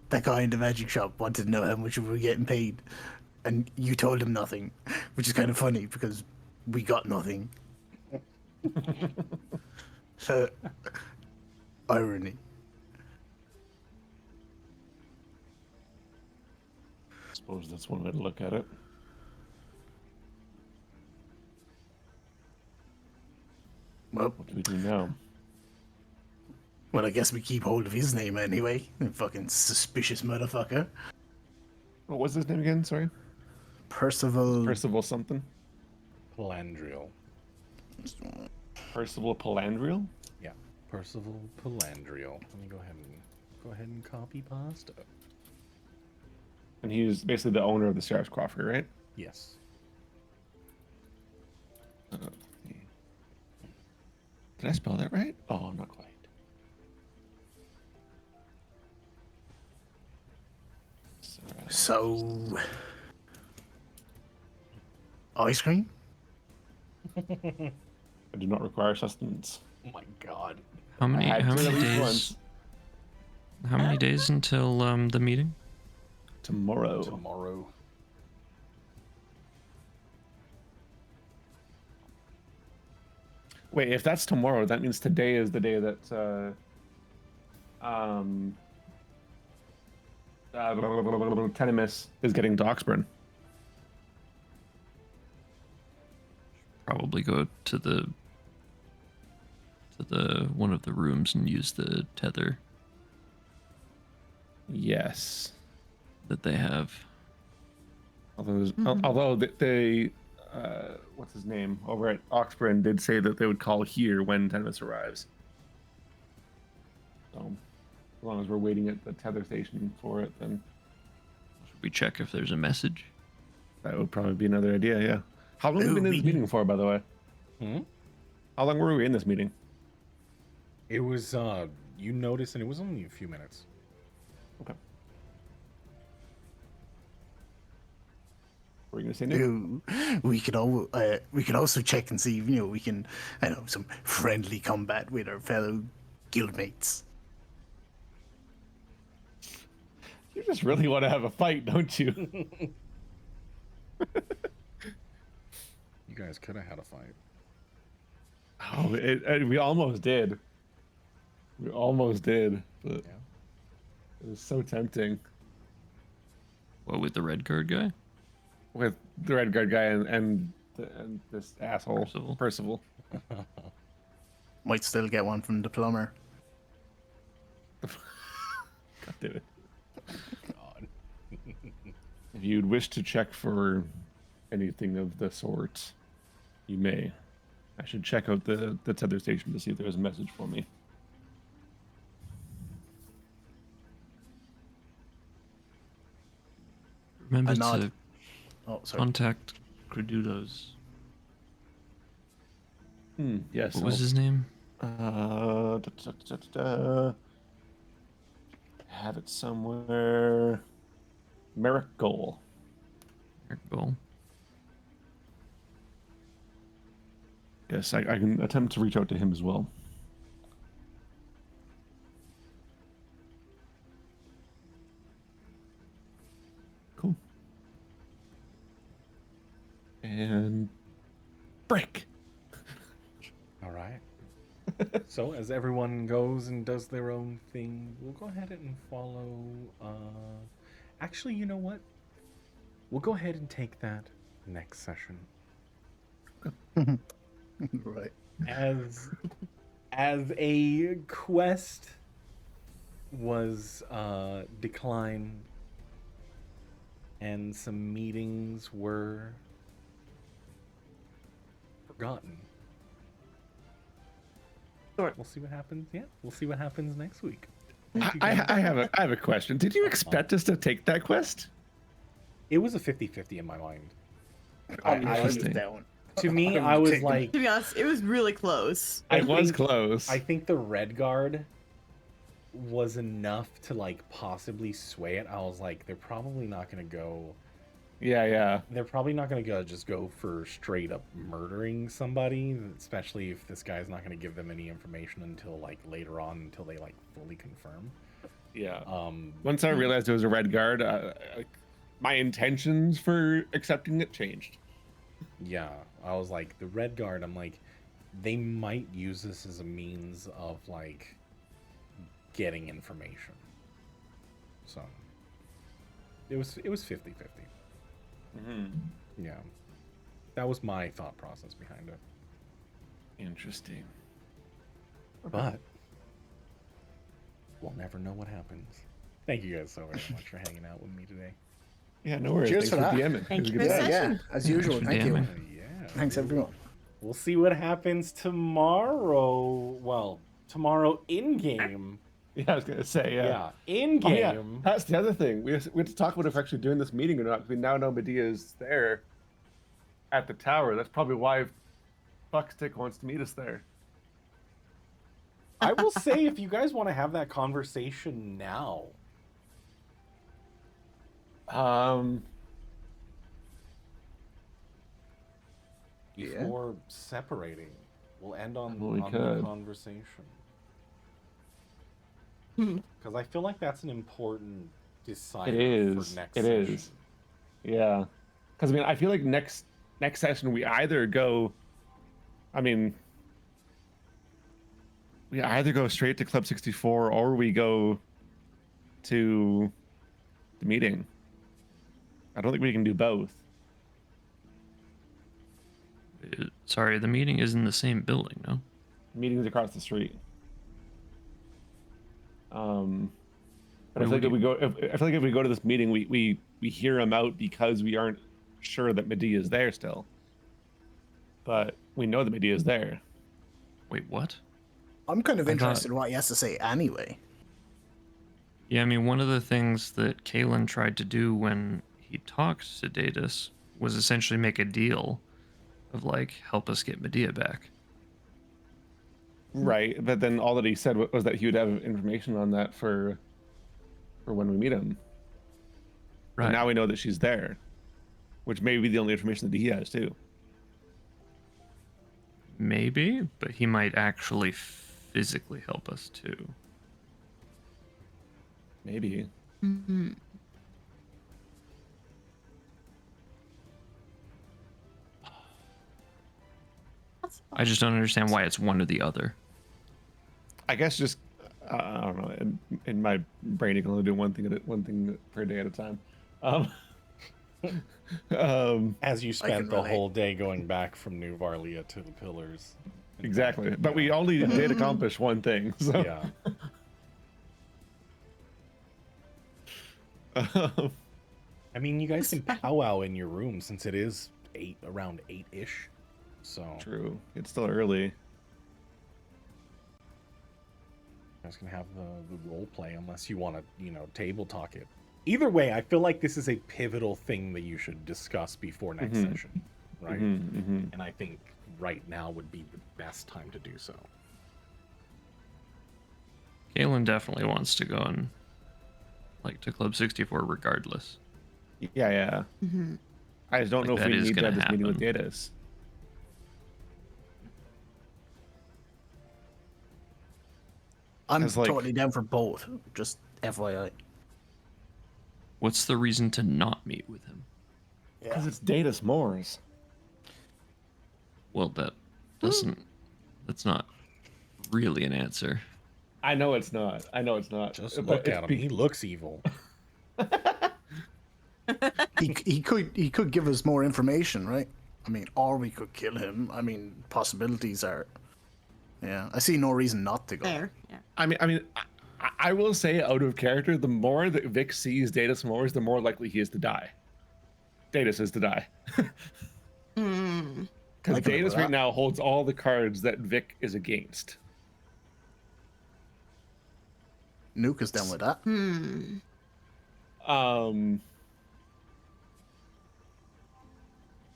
that guy in the magic shop wanted to know how much we were getting paid, and you told him nothing, which is kind of funny because we got nothing. So, irony. I suppose that's one way to look at it. Well, What do we do now? well, I guess we keep hold of his name anyway. Fucking suspicious motherfucker. What was his name again? Sorry. Percival. Percival something. Palandriel. Percival Palandriel. Yeah. Percival Palandriel. Let me go ahead and copy pasta. And he's basically the owner of the Sheriff's Coffee, right? Yes. Did I spell that right? Oh, not quite. So. Ice cream? I do not require sustenance. Oh my god. How many I had how to many at least days once. how many days until the meeting? Tomorrow. Tomorrow. Wait, if that's tomorrow, that means today is the day that Tenemis is getting to Oxburn. Probably go to the one of the rooms and use the tether Yes. that they have. Although they what's his name over at Oxburn did say that they would call here when Tenemis arrives. So as long as we're waiting at the tether station for it, then Should we check if there's a message? that would probably be another idea. Yeah. How long have we been in this meeting for, by the way? Hmm? How long were we in this meeting? It was you noticed, and it was only a few minutes. Okay. Were you gonna say Nick? Ooh, we could also check and see if we can, some friendly combat with our fellow guildmates. You just really want to have a fight, don't you? You guys could have had a fight. Oh, we almost did. We almost did, but Yeah. it was so tempting What, with the red guard guy? with the red guard guy and and this asshole Percival. Might still get one from the plumber. God damn it. God. If you'd wish to check for anything of the sort, you may. I should check out the tether station to see if there's a message for me. Remember I nod. to Oh, sorry. contact Credulo's. Yes. What was his name? I have it somewhere. Merrick Goal. Eric Goal. Yes, I can attempt to reach out to him as well. Cool. And break. All right. So as everyone goes and does their own thing, we'll go ahead and follow. Actually, you know what? We'll go ahead and take that next session. Right. As a quest was declined and some meetings were forgotten. Sure. We'll see what happens. Yeah, we'll see what happens next week. Thank you, I guys. have a question. Did you expect us to take that quest? It was a 50-50 in my mind. I'm Interesting. down. To me, I'm I was taking- like, To be honest, it was really close. I It was think- close. I think the red guard was enough to like possibly sway it. I was like, they're probably not gonna go. Yeah. They're probably not gonna just go for straight up murdering somebody, especially if this guy's not gonna give them any information until like later on, until they like fully confirm. Yeah. Um, Once I realized it was a red guard, my intentions for accepting it changed. yeah, I was like, the red guard. I'm like, they might use this as a means of like getting information. So it was 50-50. Yeah, that was my thought process behind it. Interesting. But we'll never know what happens. Thank you guys so very much for hanging out with me today. Yeah, no worries. Cheers Thanks for that. DMing. Thank It was a you good for time. the Yeah, session. as usual. Thanks for Thank you. DMing. Yeah. Thanks, everyone. We'll see what happens tomorrow. Well, tomorrow in game. Yeah, I was gonna say Yeah, in Oh, game. yeah. That's the other thing. We have to talk about if we're actually doing this meeting or not. We now know Medea's there at the tower. That's probably why Fuckstick wants to meet us there. I will say, if you guys want to have that conversation now, Yeah. before separating, we'll end on, Well, we on the could. conversation. Hmm. Because I feel like that's an important decider It is. for next It session. is. Yeah. Because, I mean, I feel like next session we either go... I mean... We either go straight to Club 64 or we go to the meeting. I don't think we can do both. Sorry, the meeting is in the same building, no? The meeting's across the street. But I Where feel like would if we go, I feel like if we go to this meeting, we hear him out because we aren't sure that Medea is there still. But we know that Medea is there. Wait, what? I'm kind of I interested thought- in what he has to say anyway. Yeah, I mean, one of the things that Kalen tried to do when he talked to Datus was essentially make a deal of, like, help us get Medea back. Right. But then all that he said was that he would have information on that for when we meet him. Right. And now we know that she's there, which may be the only information that he has too. Maybe, but he might actually physically help us too. Maybe. Mm-hmm. I just don't understand why it's one or the other. I guess just I don't know. In my brain, you can only do one thing per day at a time. As you I spent can the relate. whole day going back from New Varlia to the pillars. Exactly. But we only did accomplish one thing. So. Yeah. I mean, you guys can powwow in your room since it is around 8-ish. So True. It's still early. you guys can have the role play unless you want to, table talk it. Either way, I feel like this is a pivotal thing that you should discuss before next session, right? And I think right now would be the best time to do so. Galen definitely wants to go and to Club 64 regardless. Yeah. I just don't know if that we is need to gonna have this meeting with happen. Datus. I'm It's like- totally down for both. Just FYI. What's the reason to not meet with him? Because it's Datus Moors. Well, that's not really an answer. I know it's not. Just But look it's at him. He looks evil. He could give us more information, right? I mean, or we could kill him. I mean, possibilities are. Yeah, I see no reason not to go. There. Yeah. I will say, out of character, the more that Vic sees Datus Moors, the more likely he is to die. Datus is to die. Because I can remember Datus right that. now holds all the cards that Vic is against. Nuke is done with that.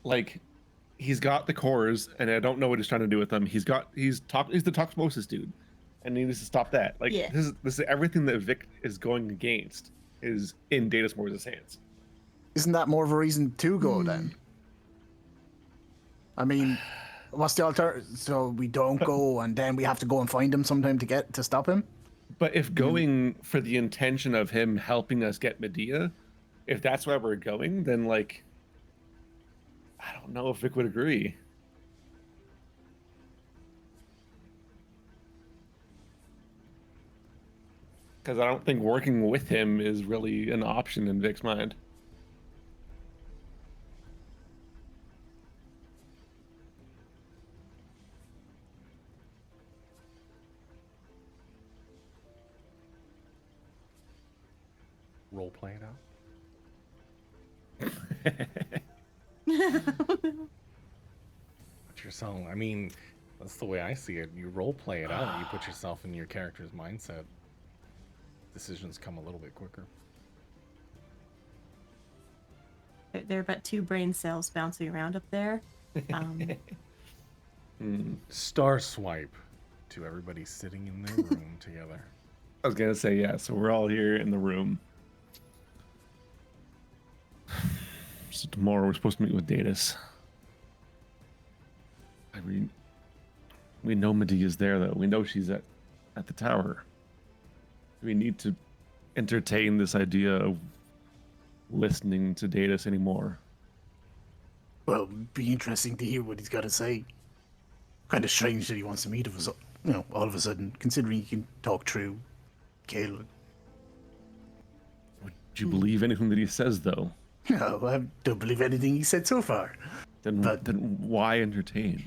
Like, he's got the cores, and I don't know what he's trying to do with them. He's the Toxmosis dude, and he needs to stop that. Like, Yeah. this is everything that Vic is going against is in Datus Moors' hands. Isn't that more of a reason to go then? I mean, what's the alternative? So we don't go, and then we have to go and find him sometime to stop him. But if going for the intention of him helping us get Medea, if that's where we're going, then like, I don't know if Vic would agree. Because I don't think working with him is really an option in Vic's mind. Role play it out. Put yourself. I mean, that's the way I see it. You role play it out. You put yourself in your character's mindset. Decisions come a little bit quicker. There are about 2 brain cells bouncing around up there. Star swipe to everybody sitting in their room together. I was gonna say, yeah, so we're all here in the room. So tomorrow we're supposed to meet with Datus. We know Medea's there though. We know she's at the tower. We need to entertain this idea of listening to Datus anymore. Well, it'd be interesting to hear what he's got to say. Kind of strange that he wants to meet us, all of a sudden, considering he can talk through Galen. Would you believe anything that he says though? No, I don't believe anything he said so far. Then why entertain?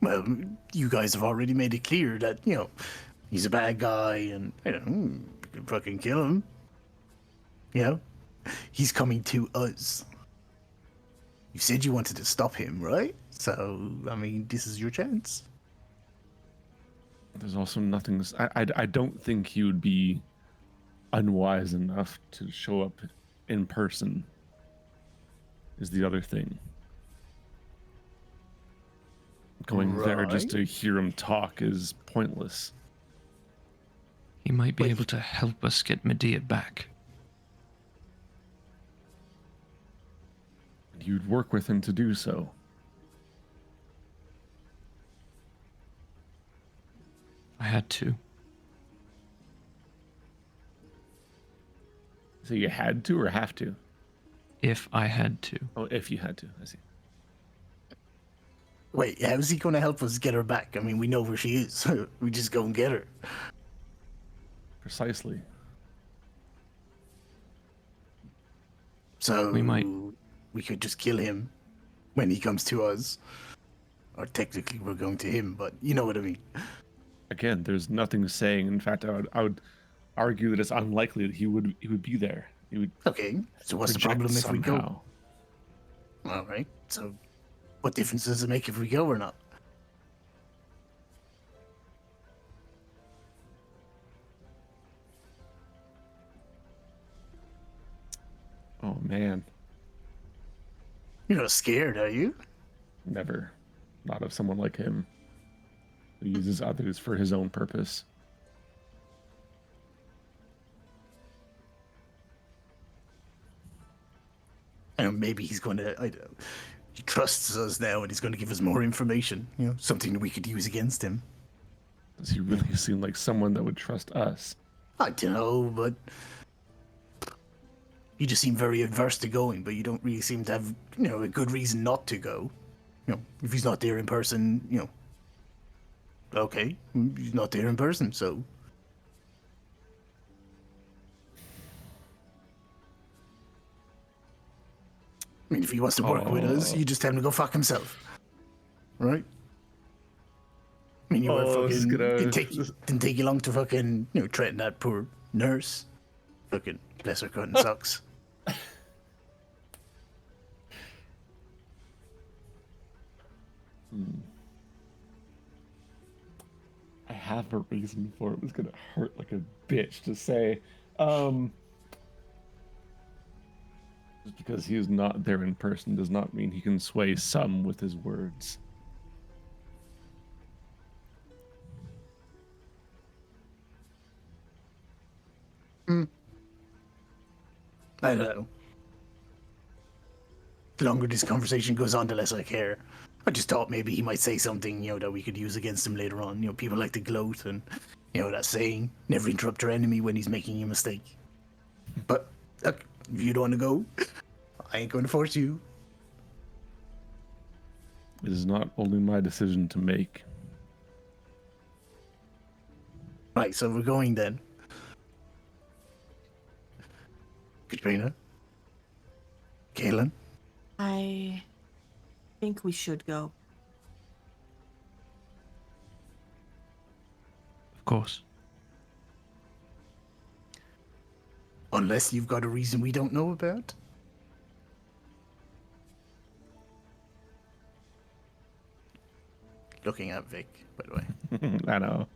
Well, you guys have already made it clear that, he's a bad guy and, we can fucking kill him. He's coming to us. You said you wanted to stop him, right? So, this is your chance. There's also nothing. I don't think he would be unwise enough to show up in person. Is the other thing. Going there just to hear him talk is pointless. He might be able to help us get Medea back. And you'd work with him to do so. I had to. So you had to or have to? If I had to. Oh, if you had to. I see. Wait, how's he going to help us get her back? We know where she is. We just go and get her. Precisely. So We might. we could just kill him when he comes to us. Or technically we're going to him, but you know what I mean. Again, there's nothing saying. In fact, I would argue that it's unlikely that he would be there. He would Okay, so what's the project problem if we go? somehow. All right, so what difference does it make if we go or not? Oh man, You're not scared, are you? never. Not of someone like him who uses others for his own purpose. And maybe he's going to, I don't, he trusts us now and he's going to give us more information, you know, something that we could use against him. Does he really seem like someone that would trust us? I don't know, but you just seem very adverse to going, but you don't really seem to have, you know, a good reason not to go. You know, if he's not there in person, you know, okay, he's not there in person, so. I mean, if he wants to work with us, you just tell him to go fuck himself. Right? I mean, you were this is fucking. gonna- Didn't take you long to fucking, you know, threaten that poor nurse. Fucking bless her cotton socks. I have a reason for it. It's gonna hurt like a bitch to say. Just because he is not there in person does not mean he can sway some with his words. I don't know. The longer this conversation goes on, the less I care. I just thought maybe he might say something, you know, that we could use against him later on. You know, people like to gloat and, you know, that saying, never interrupt your enemy when he's making a mistake. But, look, if you don't want to go, I ain't going to force you. It is not only my decision to make. Right, so we're going then. Katrina? Kaylin? I think we should go. Of course. Unless you've got a reason we don't know about? Looking at Vic, by the way. I know.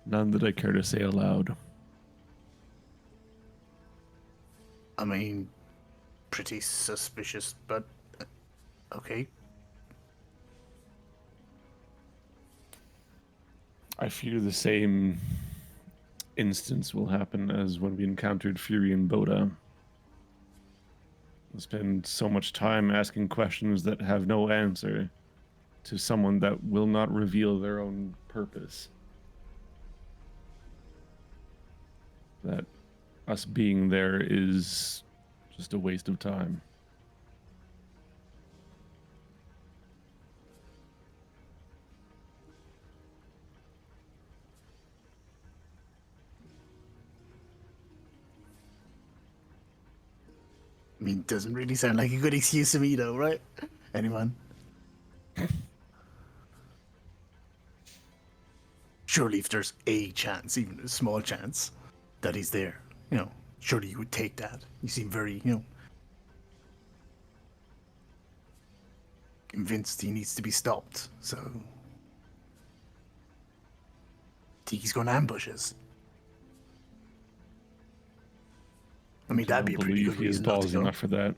None that I care to say aloud. I mean, pretty suspicious, but okay. I fear the same instance will happen as when we encountered Fury and Boda. I spend so much time asking questions that have no answer to someone that will not reveal their own purpose. That us being there is just a waste of time. I mean, doesn't really sound like a good excuse to me, though, right? Anyone? Surely, if there's a chance, even a small chance, that he's there, you know, surely you would take that. You seem very, you know, convinced he needs to be stopped. So, think he's going to ambush us. I mean, that'd be a pretty good He is reason not to ballsy go. enough for that.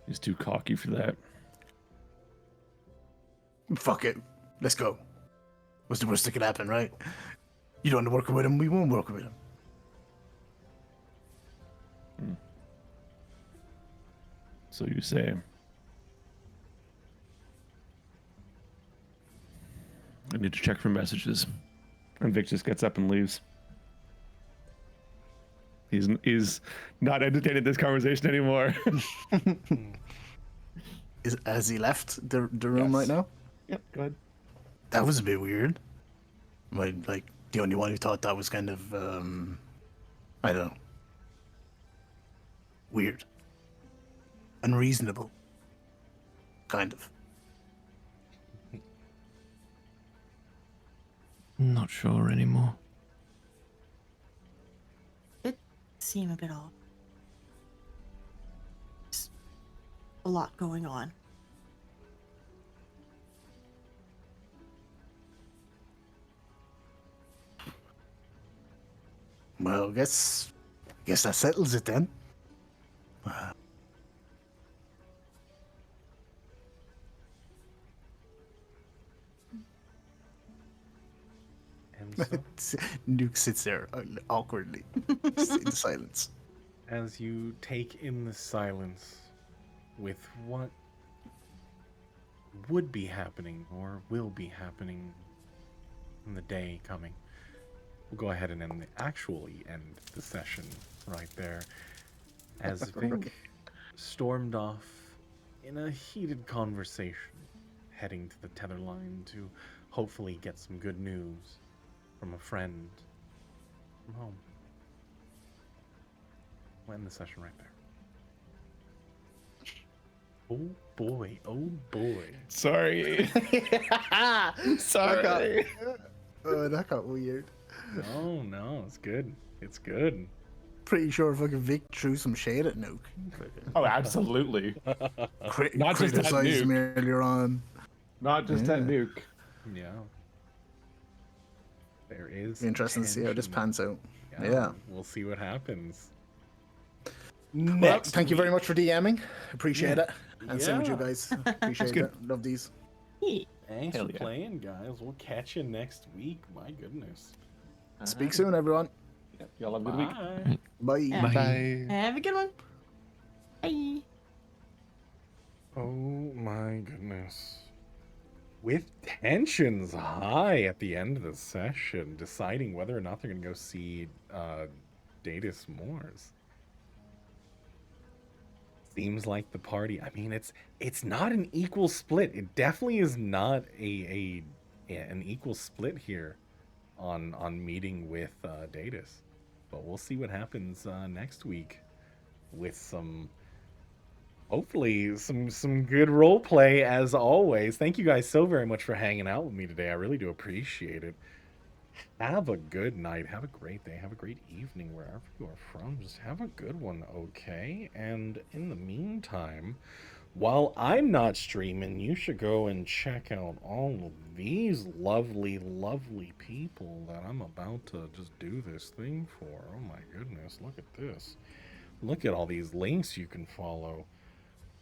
He's too cocky for that. Fuck it. Let's go. What's the worst that could happen, right? You don't want to work with him, we won't work with him. So you say. I need to check for messages. And Vic just gets up and leaves. He's not entertaining this conversation anymore. Has he left the room Yes. right now? Yep, go ahead. That was a bit weird. Like the only one who thought that was kind of I don't know, weird, unreasonable, kind of. Not sure anymore. It seemed a bit off. Just a lot going on. Well, guess that settles it then. And so, Nuke sits there awkwardly, just in silence. as you take in the silence with what would be happening or will be happening in the day coming, we'll go ahead and actually end the session right there. As Vic stormed off in a heated conversation, heading to the tether line to hopefully get some good news from a friend from home. We'll end the session right there. Oh boy, oh boy. Sorry. Sorry. That got weird. No, it's good. It's good. Pretty sure fucking Vic threw some shade at Nuke. Oh, absolutely. Not just that Criticized him Nuke. earlier on. Not just that Yeah. nuke. Yeah. There is Interesting to see how this tension. pans out. Yeah. We'll see what happens. Well, Next thank you very week- much for DMing. Appreciate it. And same with you Yeah. guys. Appreciate good. it. Love these. Thanks Hell for yeah. playing, guys. We'll catch you next week. My goodness. Speak soon, everyone. Yeah, y'all have a good week. Bye. Bye. Yeah. Bye. Have a good one. Bye. Oh my goodness. With tensions high at the end of the session, deciding whether or not they're going to go see Datus Moors. Seems like the party. I mean, it's not an equal split. It definitely is not an equal split here on meeting with Datus. But we'll see what happens next week with some hopefully some good role play as always. Thank you guys so very much for hanging out with me today. I really do appreciate it. Have a good night. Have a great day. Have a great evening wherever you are from. Just have a good one, okay? And in the meantime, while I'm not streaming, you should go and check out all of these lovely, lovely people that I'm about to just do this thing for. Oh my goodness, look at this. Look at all these links you can follow.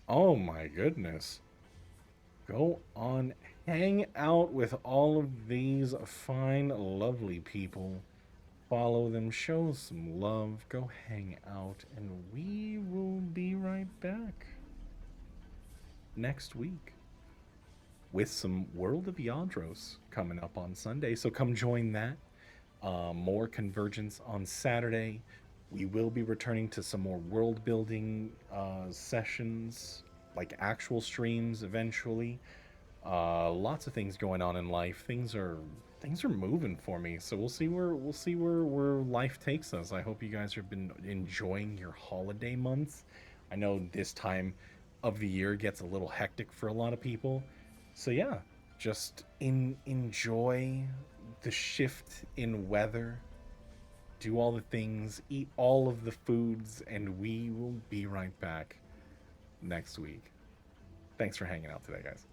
Oh my goodness. Go on, hang out with all of these fine, lovely people. Follow them, show some love, go hang out, and we will be right back next week with some World of Yadros coming up on Sunday. So come join that. More Convergence on Saturday. We will be returning to some more world building sessions, like actual streams eventually. Lots of things going on in life. Things are moving for me. So we'll see where life takes us. I hope you guys have been enjoying your holiday months. I know this time of the year gets a little hectic for a lot of people. So yeah, just enjoy the shift in weather. Do all the things, eat all of the foods, and we will be right back next week. Thanks for hanging out today, guys.